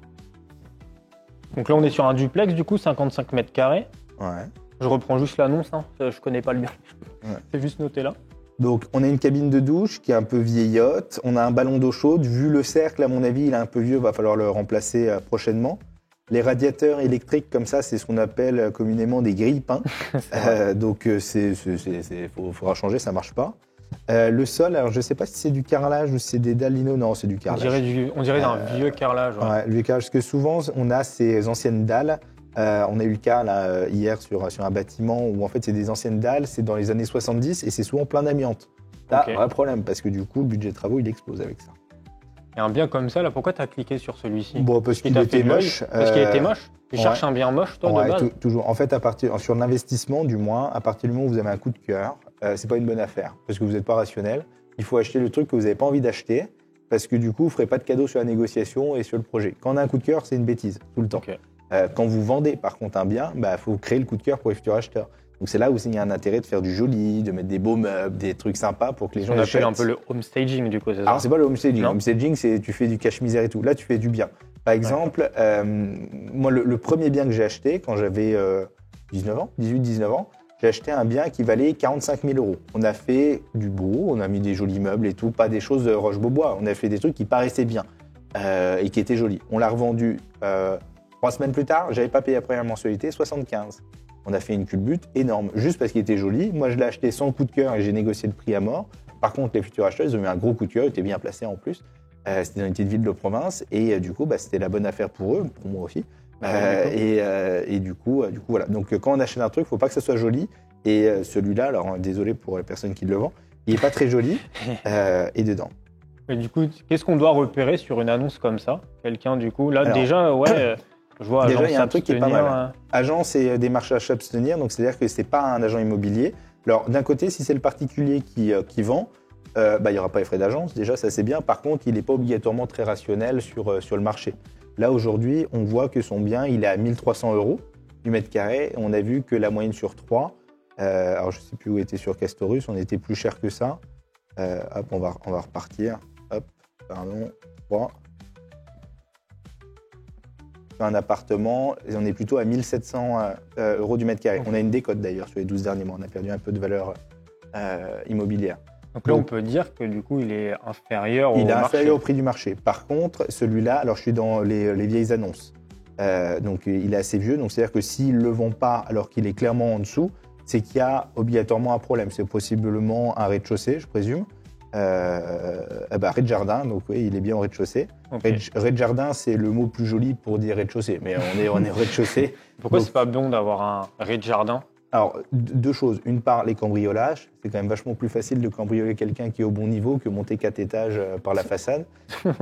Donc là, on est sur un duplex, du coup, 55 mètres carrés. Ouais. Je reprends juste l'annonce, hein. Je connais pas le bien. Ouais. C'est juste noté là. Donc, on a une cabine de douche qui est un peu vieillotte. On a un ballon d'eau chaude. Vu le cercle, à mon avis, il est un peu vieux. Il va falloir le remplacer prochainement. Les radiateurs électriques, comme ça, c'est ce qu'on appelle communément des grille-pains. Donc, il faudra changer, ça marche pas. Le sol, alors je sais pas si c'est du carrelage ou si c'est des dalles lino. Non, c'est du On carrelage. dirait d'un vieux carrelage. Ouais. Ouais, le carrelage, parce que souvent, on a ces anciennes dalles. On a eu le cas là, hier sur un bâtiment où en fait c'est des anciennes dalles, c'est dans les années 70 et c'est souvent plein d'amiante. Là, Ok. vrai problème, parce que du coup, le budget de travaux, il explose avec ça. Et un bien comme ça, là, pourquoi t'as cliqué sur celui-ci? Bon, parce qu'il t'a fait était de l'œil? moche. Parce qu'il était moche? Tu ouais. cherches un bien moche, toi, Ouais, de base? toujours. En fait, sur l'investissement, du moins, à partir du moment où vous avez un coup de cœur, c'est pas une bonne affaire, parce que vous n'êtes pas rationnel. Il faut acheter le truc que vous n'avez pas envie d'acheter, parce que du coup, vous ne ferez pas de cadeau sur la négociation et sur le projet. Quand on a un coup de cœur, c'est une bêtise, tout le temps. Ok. Quand vous vendez, par contre, un bien, faut créer le coup de cœur pour les futurs acheteurs. Donc c'est là où il y a un intérêt de faire du joli, de mettre des beaux meubles, des trucs sympas pour que les gens On achètent. appelle un peu le home staging, du coup, c'est ça? Alors c'est pas le homestaging. Non. Homestaging, c'est tu fais du cache-misère et tout. Là, tu fais du bien. Par exemple, moi, le premier bien que j'ai acheté quand j'avais 18-19 ans, j'ai acheté un bien qui valait 45 000 €. On a fait du beau, on a mis des jolis meubles et tout, pas des choses de Roche-Beaubois. On a fait des trucs qui paraissaient bien et qui étaient jolis. On l'a revendu 3 semaines plus tard, j'avais pas payé la première mensualité, 75. On a fait une culbute énorme, juste parce qu'il était joli. Moi, je l'ai acheté sans coup de cœur et j'ai négocié le prix à mort. Par contre, les futurs acheteurs, ils ont eu un gros coup de cœur, il était bien placé en plus. C'était dans une petite ville de province et du coup, c'était la bonne affaire pour eux, pour moi aussi. Et du coup, voilà. Donc, quand on achète un truc, il ne faut pas que ça soit joli. Et celui-là, alors désolé pour les personnes qui le vendent, Il n'est pas très joli. Et dedans. Et du coup, qu'est-ce qu'on doit repérer sur une annonce comme ça? Quelqu'un, du coup, là, Alors, déjà, ouais, je vois déjà, agence il y a un truc qui est pas s'abstenir, mal. Agent, c'est démarchage s'abstenir, donc c'est-à-dire que ce n'est pas un agent immobilier. Alors, d'un côté, si c'est le particulier qui vend, il n'y aura pas les frais d'agence, déjà, ça c'est bien. Par contre, il n'est pas obligatoirement très rationnel sur le marché. Là, aujourd'hui, on voit que son bien, il est à 1 300 € du mètre carré. On a vu que la moyenne sur 3, alors je ne sais plus où était sur Castorus, on était plus cher que ça. Hop, on va repartir. Hop, pardon, 3. Un appartement, et on est plutôt à 1 700 € du mètre carré. On a une décote d'ailleurs sur les 12 derniers mois. On a perdu un peu de valeur immobilière. Donc là, on peut dire que du coup, il est inférieur au Il est marché. inférieur au prix du marché. Par contre, celui-là, alors je suis dans les vieilles annonces. Donc il est assez vieux. Donc c'est-à-dire que s'ils ne le vend pas alors qu'il est clairement en dessous, c'est qu'il y a obligatoirement un problème. C'est possiblement un rez-de-chaussée, je présume. Rez-de-jardin, donc oui, il est bien au rez-de-chaussée. Okay. Rez-de-jardin, c'est le mot plus joli pour dire rez-de-chaussée, mais on est au rez-de-chaussée. Pourquoi donc, c'est pas bon d'avoir un rez-de-jardin? Alors, deux choses. Une part, les cambriolages. C'est quand même vachement plus facile de cambrioler quelqu'un qui est au bon niveau que monter 4 étages par la façade.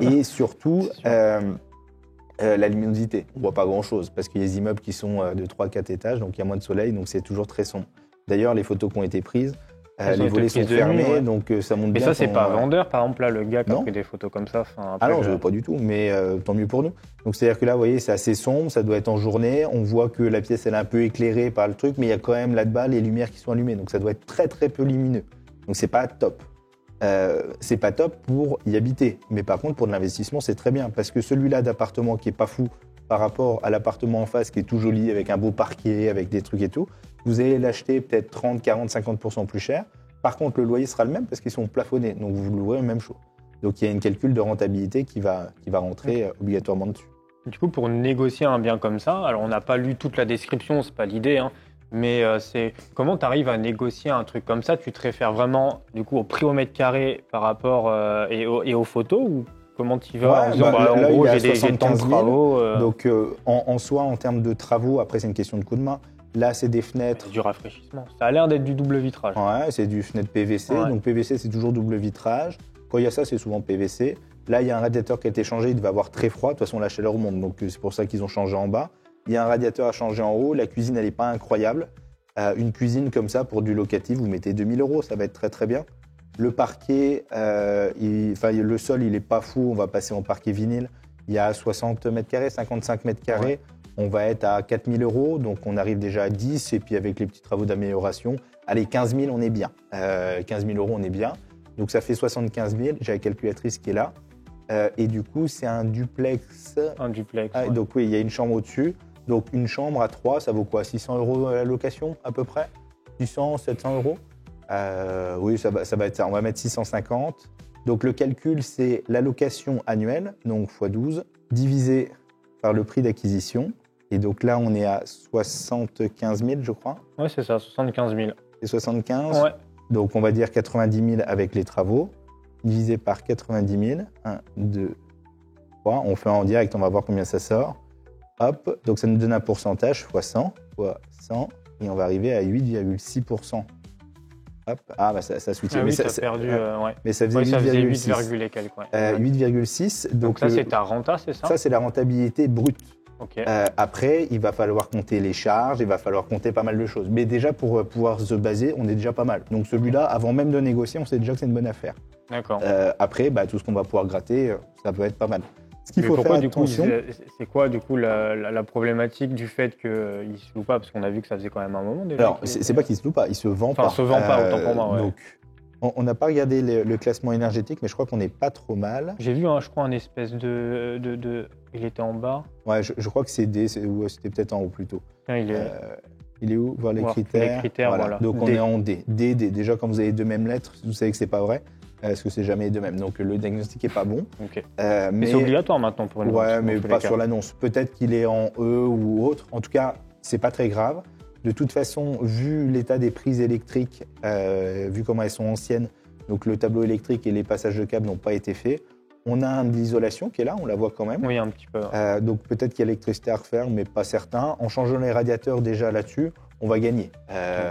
Et surtout, la luminosité. On ne voit pas grand-chose parce qu'il y a des immeubles qui sont de 3-4 étages, donc il y a moins de soleil, donc c'est toujours très sombre. D'ailleurs, les photos qui ont été prises, les volets sont fermés, nuit, ouais. Donc ça montre bien. Mais ça, c'est pas vendeur, par exemple, là, le gars qui a pris des photos comme ça. Ah non, je ne veux pas du tout, mais tant mieux pour nous. Donc c'est-à-dire que là, vous voyez, c'est assez sombre, ça doit être en journée. On voit que la pièce, elle est un peu éclairée par le truc, mais il y a quand même là-bas les lumières qui sont allumées, donc ça doit être très très peu lumineux. Donc c'est pas top. C'est pas top pour y habiter, mais par contre pour de l'investissement, c'est très bien parce que celui-là d'appartement qui est pas fou par rapport à l'appartement en face qui est tout joli avec un beau parquet, avec des trucs et tout, vous allez l'acheter peut-être 30, 40, 50% plus cher. Par contre, le loyer sera le même parce qu'ils sont plafonnés, donc vous louerez le même chose. Donc il y a une calcul de rentabilité qui va rentrer obligatoirement dessus. Du coup, pour négocier un bien comme ça, alors on n'a pas lu toute la description, c'est pas l'idée, hein, mais c'est comment tu arrives à négocier un truc comme ça? Tu te réfères vraiment du coup au prix au mètre carré par rapport et aux photos ou comment tu y vas en disant là, en gros il est à j'ai 75 000, travaux Donc en soi, en termes de travaux, après c'est une question de coup de main. Là, c'est des fenêtres. Du rafraîchissement. Ça a l'air d'être du double vitrage. Ouais, c'est du fenêtre PVC. Ouais. Donc PVC, c'est toujours double vitrage. Quand il y a ça, c'est souvent PVC. Là, il y a un radiateur qui a été changé. Il devait avoir très froid. De toute façon, la chaleur monte. Donc c'est pour ça qu'ils ont changé en bas. Il y a un radiateur à changer en haut. La cuisine, elle n'est pas incroyable. Une cuisine comme ça, pour du locatif, vous mettez 2 000 €. Ça va être très, très bien. Le parquet, le sol, il n'est pas fou. On va passer en parquet vinyle. Il y a 60 mètres carrés, 55 mètres carrés. Ouais. On va être à 4 000 €, donc on arrive déjà à 10, et puis avec les petits travaux d'amélioration, allez, 15 000, on est bien. 15 000 €, on est bien. Donc ça fait 75 000, j'ai la calculatrice qui est là. Et du coup, c'est un duplex. Un duplex, ouais. Donc oui, il y a une chambre au-dessus. Donc une chambre à 3, ça vaut quoi? 600 € la location, à peu près? 600, 700 €? Oui, ça va être ça. On va mettre 650. Donc le calcul, c'est la location annuelle, donc x 12, divisé par le prix d'acquisition. Et donc là, on est à 75 000, je crois. Oui, c'est ça, 75 000. C'est 75 ouais. Donc on va dire 90 000 avec les travaux, divisé par 90 000. 1, 2, 3. On fait en direct, on va voir combien ça sort. Hop, donc ça nous donne un pourcentage, fois 100, et on va arriver à 8,6%. Hop, ça switché. Ah, mais oui, ça a perdu, ouais. Mais ça faisait 8,6. Et quelques. Ouais. 8,6. Donc ça, c'est ta renta, c'est ça? Ça, c'est la rentabilité brute. Okay. Après, il va falloir compter les charges, il va falloir compter pas mal de choses. Mais déjà, pour pouvoir se baser, on est déjà pas mal. Donc celui-là, avant même de négocier, on sait déjà que c'est une bonne affaire. D'accord. Après, tout ce qu'on va pouvoir gratter, ça peut être pas mal. Ce qu'il faut faire attention... C'est quoi, du coup, la problématique du fait qu'il ne se loue pas? Parce qu'on a vu que ça faisait quand même un moment déjà. Alors, c'est pas qu'il se loue pas, il se vend pas. Enfin, se vend pas, autant pour moi, ouais. Donc, on n'a pas regardé le classement énergétique, mais je crois qu'on n'est pas trop mal. J'ai vu, je crois, un espèce de... Il était en bas. Ouais, je crois que c'est D, c'était peut-être en haut plutôt. Ah, il est où? Voir les critères. Les critères, voilà. Donc on est en D. D. Déjà, quand vous avez deux mêmes lettres, vous savez que c'est pas vrai. Parce que c'est jamais de même. Donc le diagnostic est pas bon. Okay. Mais c'est obligatoire maintenant pour une vente. Ouais, mais pas sur l'annonce. Peut-être qu'il est en E ou autre. En tout cas, c'est pas très grave. De toute façon, vu l'état des prises électriques, vu comment elles sont anciennes, donc le tableau électrique et les passages de câbles n'ont pas été faits. On a de l'isolation qui est là, on la voit quand même. Oui, un petit peu. Donc peut-être qu'il y a l'électricité à refaire, mais pas certain. En changeant les radiateurs déjà là-dessus, on va gagner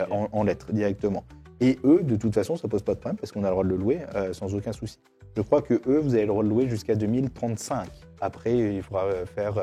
en lettres directement. Et eux, de toute façon, ça pose pas de problème parce qu'on a le droit de le louer sans aucun souci. Je crois que eux, vous avez le droit de louer jusqu'à 2035. Après, il faudra faire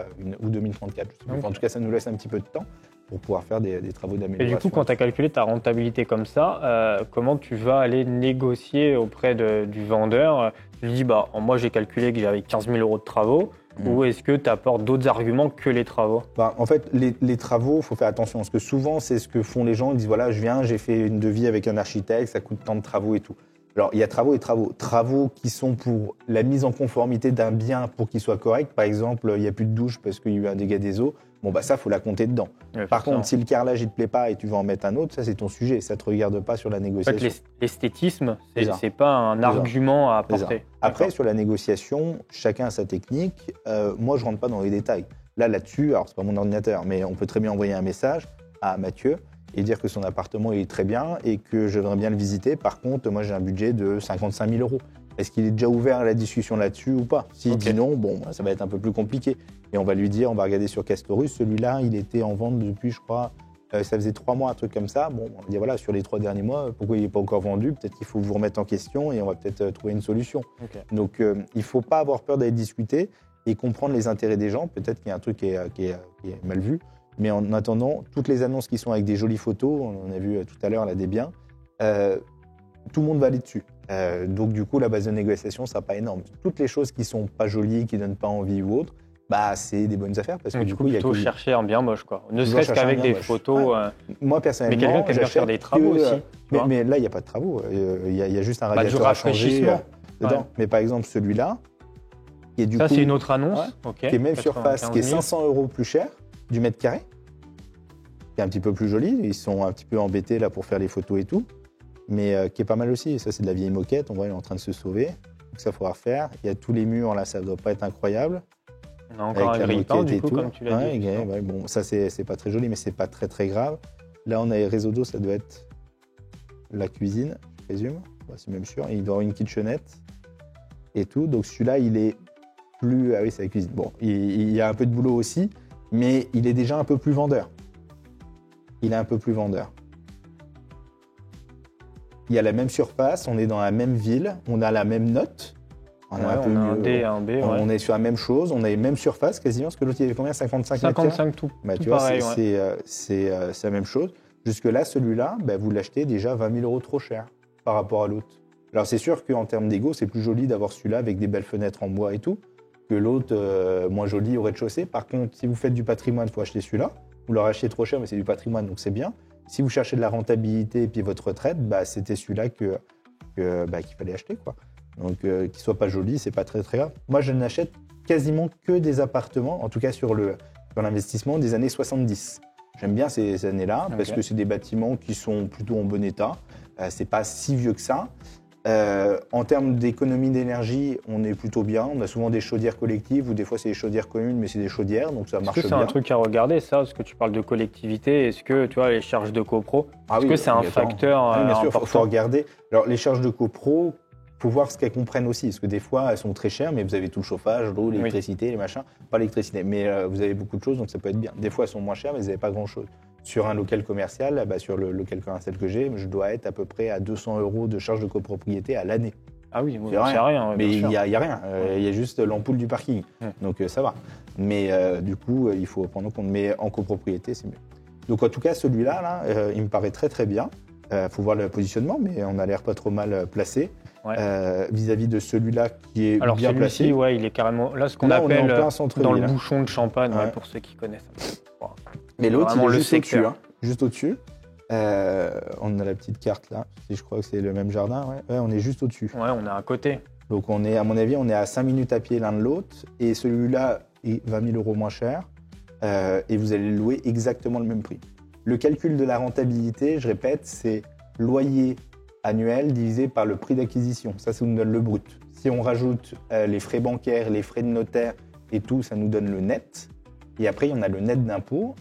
ou 2034. Je sais plus. En tout cas, ça nous laisse un petit peu de temps pour pouvoir faire des travaux Et d'amélioration. du coup, quand tu as calculé ta rentabilité comme ça, comment tu vas aller négocier auprès du vendeur? Tu lui dis, bah, moi j'ai calculé que j'avais 15 000 euros de travaux, ou est-ce que tu apportes d'autres arguments que les travaux? En fait, les travaux, il faut faire attention, parce que souvent, c'est ce que font les gens. Ils disent, voilà, je viens, j'ai fait une devis avec un architecte, ça coûte tant de travaux et tout. Alors, il y a travaux et travaux. Travaux qui sont pour la mise en conformité d'un bien pour qu'il soit correct. Par exemple, il n'y a plus de douche parce qu'il y a eu un dégât des eaux. Bon, bah ça, il faut la compter dedans. Par contre, si le carrelage, il ne te plaît pas et tu veux en mettre un autre, ça, c'est ton sujet. Ça ne te regarde pas sur la négociation. En fait, l'esthétisme, c'est pas un argument à apporter. Après, sur la négociation, chacun a sa technique. Moi, je ne rentre pas dans les détails. Là-dessus, alors, ce n'est pas mon ordinateur, mais on peut très bien envoyer un message à Mathieu et dire que son appartement est très bien et que j'aimerais bien le visiter. Par contre, moi, j'ai un budget de 55 000 euros. Est-ce qu'il est déjà ouvert à la discussion là-dessus ou pas? S'il dit non, bon, ça va être un peu plus compliqué. Et on va lui dire, on va regarder sur Castorus. Celui-là, il était en vente depuis, je crois, ça faisait 3 mois, un truc comme ça. Bon, on va dire, voilà, sur les 3 derniers mois, pourquoi il n'est pas encore vendu? Peut-être qu'il faut vous remettre en question et on va peut-être trouver une solution. Donc, il ne faut pas avoir peur d'aller discuter et comprendre les intérêts des gens. Peut-être qu'il y a un truc qui est mal vu. Mais en attendant, toutes les annonces qui sont avec des jolies photos, on en a vu tout à l'heure là des biens, tout le monde va aller dessus. Donc du coup, la base de négociation ne sera pas énorme. Toutes les choses qui ne sont pas jolies, qui ne donnent pas envie ou autre, bah, c'est des bonnes affaires. Parce que du coup, il faut chercher un bien moche, quoi. Ne serait-ce qu'avec des photos. Ouais. Moi, personnellement, mais quelqu'un qui aime bien faire des travaux aussi. Mais là, il n'y a pas de travaux. Il y a juste un radiateur à changer dedans. Mais par exemple, celui-là, qui est du coup, c'est une autre annonce. Qui est même surface, qui est 500 euros plus cher du mètre carré, qui est un petit peu plus joli. Ils sont un petit peu embêtés là pour faire les photos et tout, mais qui est pas mal aussi. Et ça, c'est de la vieille moquette. On voit, il est en train de se sauver. Donc ça, il faudra refaire. Il y a tous les murs là, ça ne doit pas être incroyable. On a encore un grille-pain, du coup, comme tu l'as dit. Bon, ça, c'est pas très joli, mais c'est pas très très grave. Là, on a les réseaux d'eau, ça doit être la cuisine, je présume. C'est même sûr. Et il doit avoir une kitchenette et tout. Donc celui-là, il est plus. Ah oui, c'est la cuisine. Bon, il y a un peu de boulot aussi, mais il est déjà un peu plus vendeur. Il est un peu plus vendeur. Il y a la même surface, on est dans la même ville, on a la même note. On a un D et un B. On est sur la même chose, on a les mêmes surfaces quasiment, parce que l'autre il y avait combien? 55 mètres? 55 tout. Tu vois, c'est la même chose. Jusque-là, celui-là, vous l'achetez déjà 20 000 euros trop cher par rapport à l'autre. Alors c'est sûr qu'en termes d'égo, c'est plus joli d'avoir celui-là avec des belles fenêtres en bois et tout, que l'autre moins joli au rez-de-chaussée. Par contre, si vous faites du patrimoine, il faut acheter celui-là. Vous l'aurez acheté trop cher, mais c'est du patrimoine, donc c'est bien. Si vous cherchez de la rentabilité et puis votre retraite, c'était celui-là qu'il fallait acheter, quoi. Donc, qu'il soit pas joli, c'est pas très très grave. Moi, je n'achète quasiment que des appartements, en tout cas sur l'investissement des années 70. J'aime bien ces années-là parce que c'est des bâtiments qui sont plutôt en bon état. C'est pas si vieux que ça. En termes d'économie d'énergie, on est plutôt bien. On a souvent des chaudières collectives ou des fois c'est des chaudières communes, mais c'est des chaudières, donc ça marche bien. Est-ce que c'est un truc à regarder, ça, parce que tu parles de collectivité? Est-ce que tu vois les charges de copro? Est-ce que c'est un facteur bien sûr, important? Il faut regarder. Alors les charges de copro, faut voir ce qu'elles comprennent aussi, parce que des fois elles sont très chères, mais vous avez tout le chauffage, l'eau, l'électricité, les machins. Pas l'électricité, mais vous avez beaucoup de choses, donc ça peut être bien. Des fois elles sont moins chères, mais vous n'avez pas grand-chose. Sur un local commercial, sur le local commercial que j'ai, je dois être à peu près à 200 euros de charges de copropriété à l'année. Ah oui, c'est rien. Mais il n'y a rien, il y a juste l'ampoule du parking, donc ça va. Mais du coup, il faut prendre en compte. Mais en copropriété, c'est mieux. Donc en tout cas, celui-là, il me paraît très très bien. Faut voir le positionnement, mais on a l'air pas trop mal placé. Vis-à-vis de celui-là qui est bien placé. Alors celui-ci, il est carrément là ce qu'on appelle dans le bouchon de Champagne, pour ceux qui connaissent. Mais l'autre, il est juste au-dessus. Juste au-dessus. On a la petite carte là, si je crois que c'est le même jardin. Ouais, on est juste au-dessus. Ouais, on est à côté. Donc on est, à mon avis, on est à 5 minutes à pied l'un de l'autre. Et celui-là est 20 000 euros moins cher. Et vous allez le louer exactement le même prix. Le calcul de la rentabilité, je répète, c'est loyer annuel divisé par le prix d'acquisition. Ça nous donne le brut. Si on rajoute les frais bancaires, les frais de notaire et tout, ça nous donne le net. Et après, on a le net d'impôt,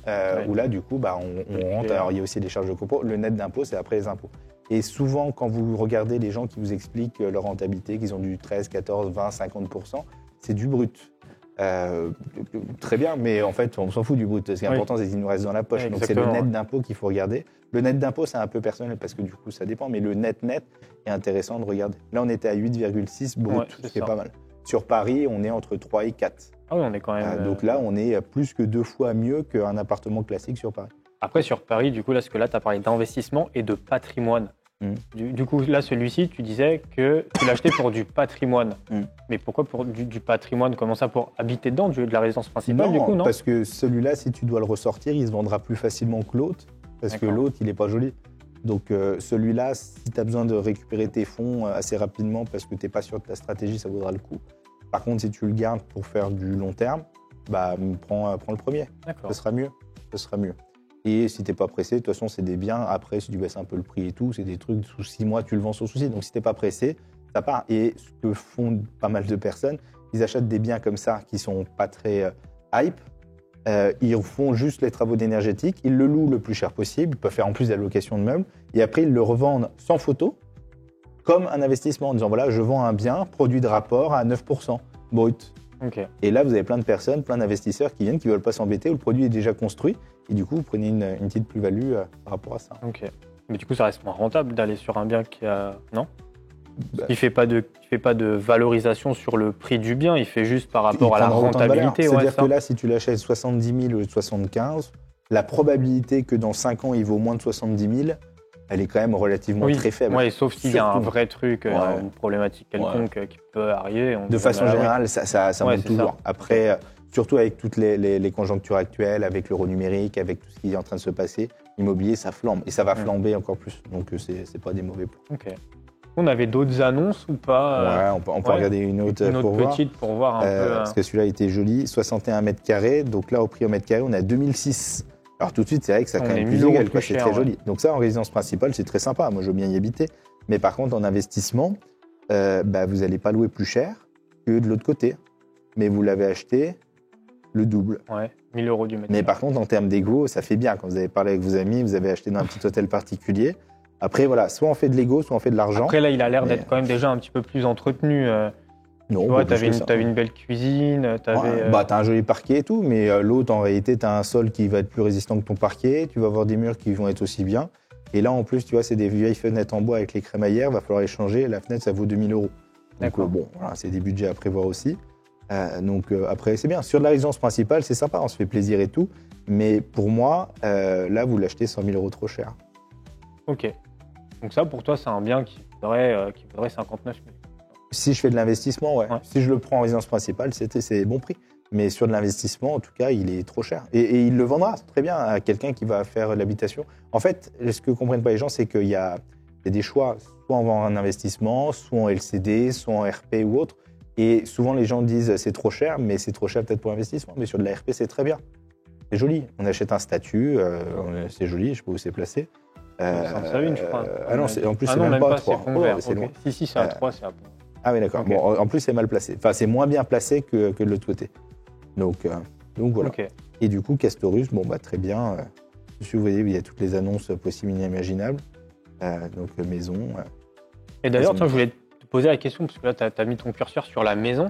où là, du coup, on rentre. Alors, il y a aussi des charges de copro. Le net d'impôt, c'est après les impôts. Et souvent, quand vous regardez les gens qui vous expliquent leur rentabilité, qu'ils ont du 13, 14, 20, 50%, c'est du brut. Très bien, mais en fait, on s'en fout du brut. Ce qui est important, c'est qu'il nous reste dans la poche. Oui, donc, c'est le exactement, net d'impôt qu'il faut regarder. Le net d'impôt, c'est un peu personnel parce que du coup, ça dépend. Mais le net est intéressant de regarder. Là, on était à 8,6 brut, Ouais, ce c'est qui est ça. pas mal. Sur Paris, on est entre 3 et 4. Ah oui, on est quand même. Donc là, on est plus que 2 fois mieux qu'un appartement classique sur Paris. Après, sur Paris, du coup, là, parce que là, tu as parlé d'investissement et de patrimoine. Du coup, là, celui-ci, tu disais que tu l'as acheté pour du patrimoine. Mais pourquoi pour du patrimoine? Comment ça? Pour habiter dedans, de la résidence principale, du coup, non? parce que celui-là, si tu dois le ressortir, il se vendra plus facilement que l'autre. Parce que D'accord. l'autre, il n'est pas joli. Donc celui-là, si tu as besoin de récupérer tes fonds assez rapidement parce que tu n'es pas sûr de ta stratégie, ça vaudra le coup. Par contre, si tu le gardes pour faire du long terme, bah, prends le premier. D'accord. Ce sera mieux. Ce sera mieux. Et si tu n'es pas pressé, de toute façon, c'est des biens. Après, si tu baisses un peu le prix et tout, c'est des trucs, sous 6 mois, tu le vends sans souci. Donc si tu n'es pas pressé, ça part. Et ce que font pas mal de personnes, ils achètent des biens comme ça qui sont pas très hype. Ils font juste les travaux d'énergétique, ils le louent le plus cher possible, ils peuvent faire en plus de la location de meubles, et après ils le revendent sans photo, comme un investissement, en disant voilà, je vends un bien, produit de rapport à 9% brut. Ok. Et là, vous avez plein de personnes, plein d'investisseurs qui viennent, qui ne veulent pas s'embêter, où le produit est déjà construit, et du coup, vous prenez une petite plus-value par rapport à ça. Ok. Mais du coup, ça reste moins rentable d'aller sur un bien qui a. Non? Bah, Il fait pas de valorisation sur le prix du bien, il fait juste par rapport à la prendra autant de valeur. rentabilité. C'est-à-dire ça. que là, si tu l'achètes 70 000 ou 75, la probabilité que dans 5 ans, il vaut moins de 70 000, elle est quand même relativement Oui. très faible. Ouais, sauf s'il y a un Surtout. vrai truc, Ouais. une problématique quelconque qui peut arriver. De façon générale, ça Ouais, monte c'est toujours. ça. Après, surtout avec toutes les conjonctures actuelles, avec l'euro numérique, avec tout ce qui est en train de se passer, l'immobilier, ça flambe. Et ça va flamber encore plus. Donc, c'est pas des mauvais points. Ok. On avait d'autres annonces ou pas? Ouais, on peut regarder une autre pour voir. petite pour voir un peu. Parce que celui-là était joli, 61 mètres carrés. Donc là, au prix au mètre carré, on est à 2006. Alors tout de suite, c'est vrai que ça a On quand est même 1000 plus euros égal, plus quoi. C'est cher, très ouais. joli. Donc ça, en résidence principale, c'est très sympa. Moi, je veux bien y habiter. Mais par contre, en investissement, vous n'allez pas louer plus cher que de l'autre côté. Mais vous l'avez acheté le double. Ouais, 1000 euros du mètre. Mais par contre, en termes d'ego, ça fait bien. Quand vous avez parlé avec vos amis, vous avez acheté dans un petit hôtel particulier. Après, voilà, soit on fait de l'ego, soit on fait de l'argent. Après, là, il a l'air Mais- d'être quand même déjà un petit peu plus entretenu. Non, Tu vois, pas plus que ça. t'avais une belle cuisine, t'avais. T'as un joli parquet et tout, mais l'autre, en réalité, t'as un sol qui va être plus résistant que ton parquet, tu vas avoir des murs qui vont être aussi bien. Et là, en plus, tu vois, c'est des vieilles fenêtres en bois avec les crémaillères, va falloir les changer. La fenêtre, ça vaut 2000 euros. Donc, D'accord. voilà, c'est des budgets à prévoir aussi. Après, c'est bien. Sur de la résidence principale, c'est sympa, on se fait plaisir et tout. Mais pour moi, là, vous l'achetez 100 000 euros trop cher. Ok. Donc ça, pour toi, c'est un bien qui vaudrait 59 000. Si je fais de l'investissement, ouais. Ouais. Si je le prends en résidence principale, c'est bon prix. Mais sur de l'investissement, en tout cas, il est trop cher. Et il le vendra très bien à quelqu'un qui va faire l'habitation. En fait, ce que ne comprennent pas les gens, c'est qu'il y a des choix. Soit on vend en investissement, soit en LCD, soit en RP ou autre. Et souvent, les gens disent c'est trop cher, mais c'est trop cher peut-être pour l'investissement. Mais sur de la RP, c'est très bien. C'est joli. On achète un statut, c'est joli, je sais pas où c'est placé. Sainte-Savine, je crois. Ah non, en plus, c'est non, même pas à c'est 3. Pont-Vert. C'est Ok. loin. Si, c'est à 3, c'est à Pont. Ah oui, d'accord. Ok. Bon, en plus, c'est mal placé. Enfin, c'est moins bien placé que de l'autre côté. Donc voilà. Ok. Et du coup, Castorus, très bien. Vous voyez, il y a toutes les annonces possibles et inimaginables. Donc, maison. Et d'ailleurs, Maison. je voulais te poser la question, parce que là, tu as mis ton curseur sur la maison.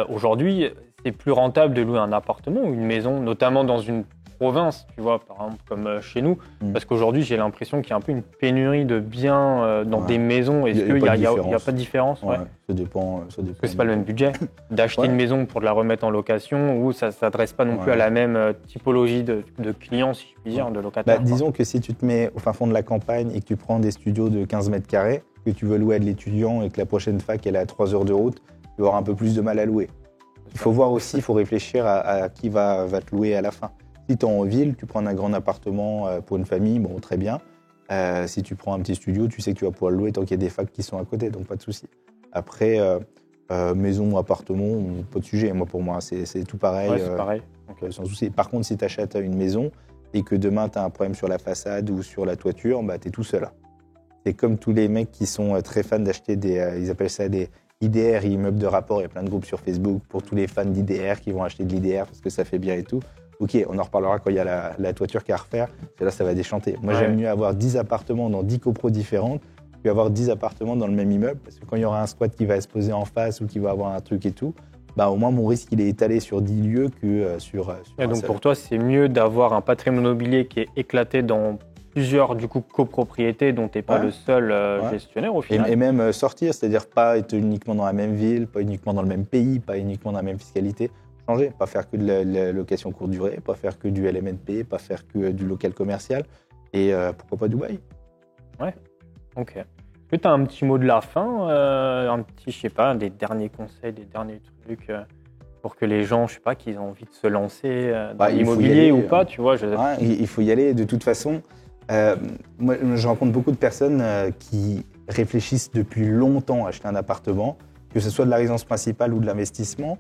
Aujourd'hui, c'est plus rentable de louer un appartement ou une maison, notamment dans une province, tu vois, par exemple, comme chez nous. Parce qu'aujourd'hui, j'ai l'impression qu'il y a un peu une pénurie de biens dans des maisons. Est-ce qu'il n'y a pas de différence? Ouais. Ça dépend. Parce que c'est pas le même budget d'acheter une maison pour de la remettre en location ou ça ne s'adresse pas non plus à la même typologie de clients, si je puis dire, de locataires. Disons que si tu te mets au fin fond de la campagne et que tu prends des studios de 15 mètres carrés, que tu veux louer à de l'étudiant et que la prochaine fac elle est à 3 heures de route, tu vas avoir un peu plus de mal à louer. Il faut voir aussi, il faut réfléchir à qui va te louer à la fin. Si tu es en ville, tu prends un grand appartement pour une famille, bon, très bien. Si tu prends un petit studio, tu sais que tu vas pouvoir le louer tant qu'il y a des facs qui sont à côté, donc pas de souci. Après, maison ou appartement, pas de sujet. Moi, pour moi, c'est tout pareil. Ouais, c'est pareil. Sans souci. Par contre, si tu achètes une maison et que demain, tu as un problème sur la façade ou sur la toiture, tu es tout seul. C'est comme tous les mecs qui sont très fans d'acheter ils appellent ça des IDR, immeubles de rapport. Il y a plein de groupes sur Facebook pour tous les fans d'IDR qui vont acheter de l'IDR parce que ça fait bien et tout. Ok, on en reparlera quand il y a la toiture qui a à refaire. Et là, ça va déchanter. Moi, j'aime mieux avoir 10 appartements dans 10 copros différentes que avoir 10 appartements dans le même immeuble. Parce que quand il y aura un squat qui va se poser en face ou qui va avoir un truc et tout, au moins mon risque il est étalé sur 10 lieux que sur Et un donc seul. pour toi, c'est mieux d'avoir un patrimoine immobilier qui est éclaté dans plusieurs du coup copropriétés dont tu n'es pas Ouais. le seul Ouais. gestionnaire au final. Et même sortir, c'est-à-dire pas être uniquement dans la même ville, pas uniquement dans le même pays, pas uniquement dans la même fiscalité. Changer, pas faire que de la location courte durée, pas faire que du LMNP, pas faire que du local commercial. Et pourquoi pas Dubaï? Ok. Est-ce que tu as un petit mot de la fin, un petit, je sais pas, des derniers conseils, des derniers trucs pour que les gens, je sais pas, qu'ils ont envie de se lancer dans Bah, il faut y l'immobilier aller, ou pas, tu vois. Ouais, il faut y aller. De toute façon, moi, je rencontre beaucoup de personnes qui réfléchissent depuis longtemps à acheter un appartement, que ce soit de la résidence principale ou de l'investissement.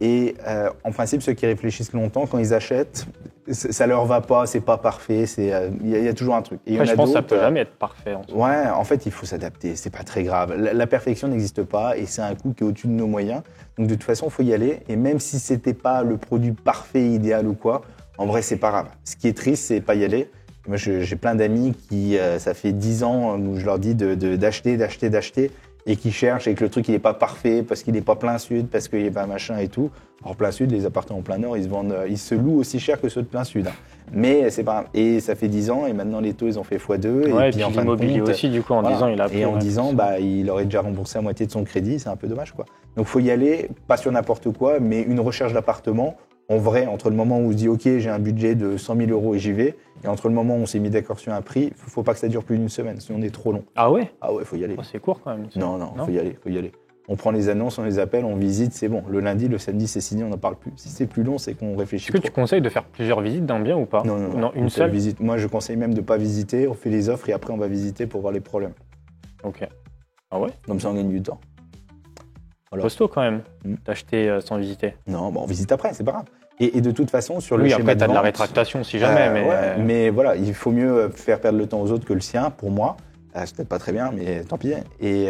Et en principe, ceux qui réfléchissent longtemps, quand ils achètent, ça leur va pas, c'est pas parfait, il y a toujours un truc. Et il y Après, en je a pense que ça d'autres, peut jamais être parfait. En soi. Ouais, en fait, il faut s'adapter, c'est pas très grave. La perfection n'existe pas et c'est un coût qui est au-dessus de nos moyens. Donc de toute façon, il faut y aller. Et même si c'était pas le produit parfait, idéal ou quoi, en vrai, c'est pas grave. Ce qui est triste, c'est pas y aller. Moi, j'ai plein d'amis qui, ça fait 10 ans où je leur dis d'acheter et qui cherchent et que le truc il est pas parfait parce qu'il est pas plein sud, parce qu'il est pas machin et tout. Alors plein sud, les appartements en plein nord, ils se louent aussi cher que ceux de plein sud. Hein. Mais c'est pas. Et ça fait 10 ans et maintenant les taux ils ont fait x2. Ouais, et puis en fin de l'immobilier compte, aussi, du coup, en voilà. 10 ans, il a pris. Et en ouais, 10 ans, il aurait déjà remboursé la moitié de son crédit, c'est un peu dommage quoi. Donc faut y aller, pas sur n'importe quoi, mais une recherche d'appartement. En vrai, entre le moment où on se dit ok, j'ai un budget de 100 000 euros et j'y vais, et entre le moment où on s'est mis d'accord sur un prix, faut pas que ça dure plus d'une semaine, sinon on est trop long. Ah ouais. Ah ouais, faut y aller. Oh, c'est court quand même. ça. Non, faut y aller. On prend les annonces, on les appelle, on visite, c'est bon. Le lundi, le samedi, c'est signé, on n'en parle plus. Si c'est plus long, c'est qu'on réfléchit Est-ce que trop. tu conseilles de faire plusieurs visites d'un bien ou pas? Non, une seule. visite. Moi, je conseille même de pas visiter. On fait les offres et après, on va visiter pour voir les problèmes. Ok. Ah ouais. Comme ça, on gagne du temps. Voilà. Costaud quand même, Mm. d'acheter sans visiter. Non, on visite après, c'est pas grave. Et de toute façon, sur le Oui, schéma après, de tu as de la vente, rétractation si jamais. Mais ouais, mais voilà, il faut mieux faire perdre le temps aux autres que le sien, pour moi. C'est peut-être pas très bien, mais tant pis. Et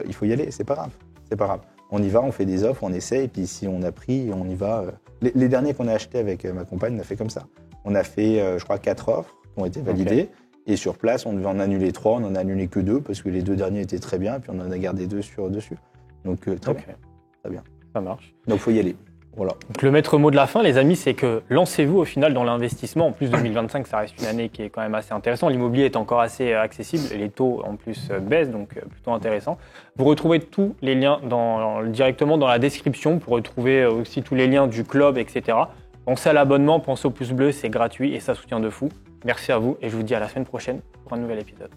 il faut y aller, c'est pas grave. C'est pas grave. On y va, on fait des offres, on essaye, et puis si on a pris, on y va. Les derniers qu'on a achetés avec ma compagne, on a fait comme ça. On a fait, je crois, 4 offres qui ont été validées. Ok. Et sur place, on devait en annuler 3, on en a annulé que 2, parce que les 2 derniers étaient très bien, puis on en a gardé 2 dessus. Donc très Ok. bien. Très bien. Ça marche. Donc faut y aller. Voilà. Donc, le maître mot de la fin, les amis, c'est que lancez-vous au final dans l'investissement. En plus, 2025, ça reste une année qui est quand même assez intéressante. L'immobilier est encore assez accessible et les taux en plus baissent, donc plutôt intéressant. Vous retrouvez tous les liens directement dans la description pour retrouver aussi tous les liens du club, etc. Pensez à l'abonnement, pensez au pouce bleu, c'est gratuit et ça soutient de fou. Merci à vous et je vous dis à la semaine prochaine pour un nouvel épisode.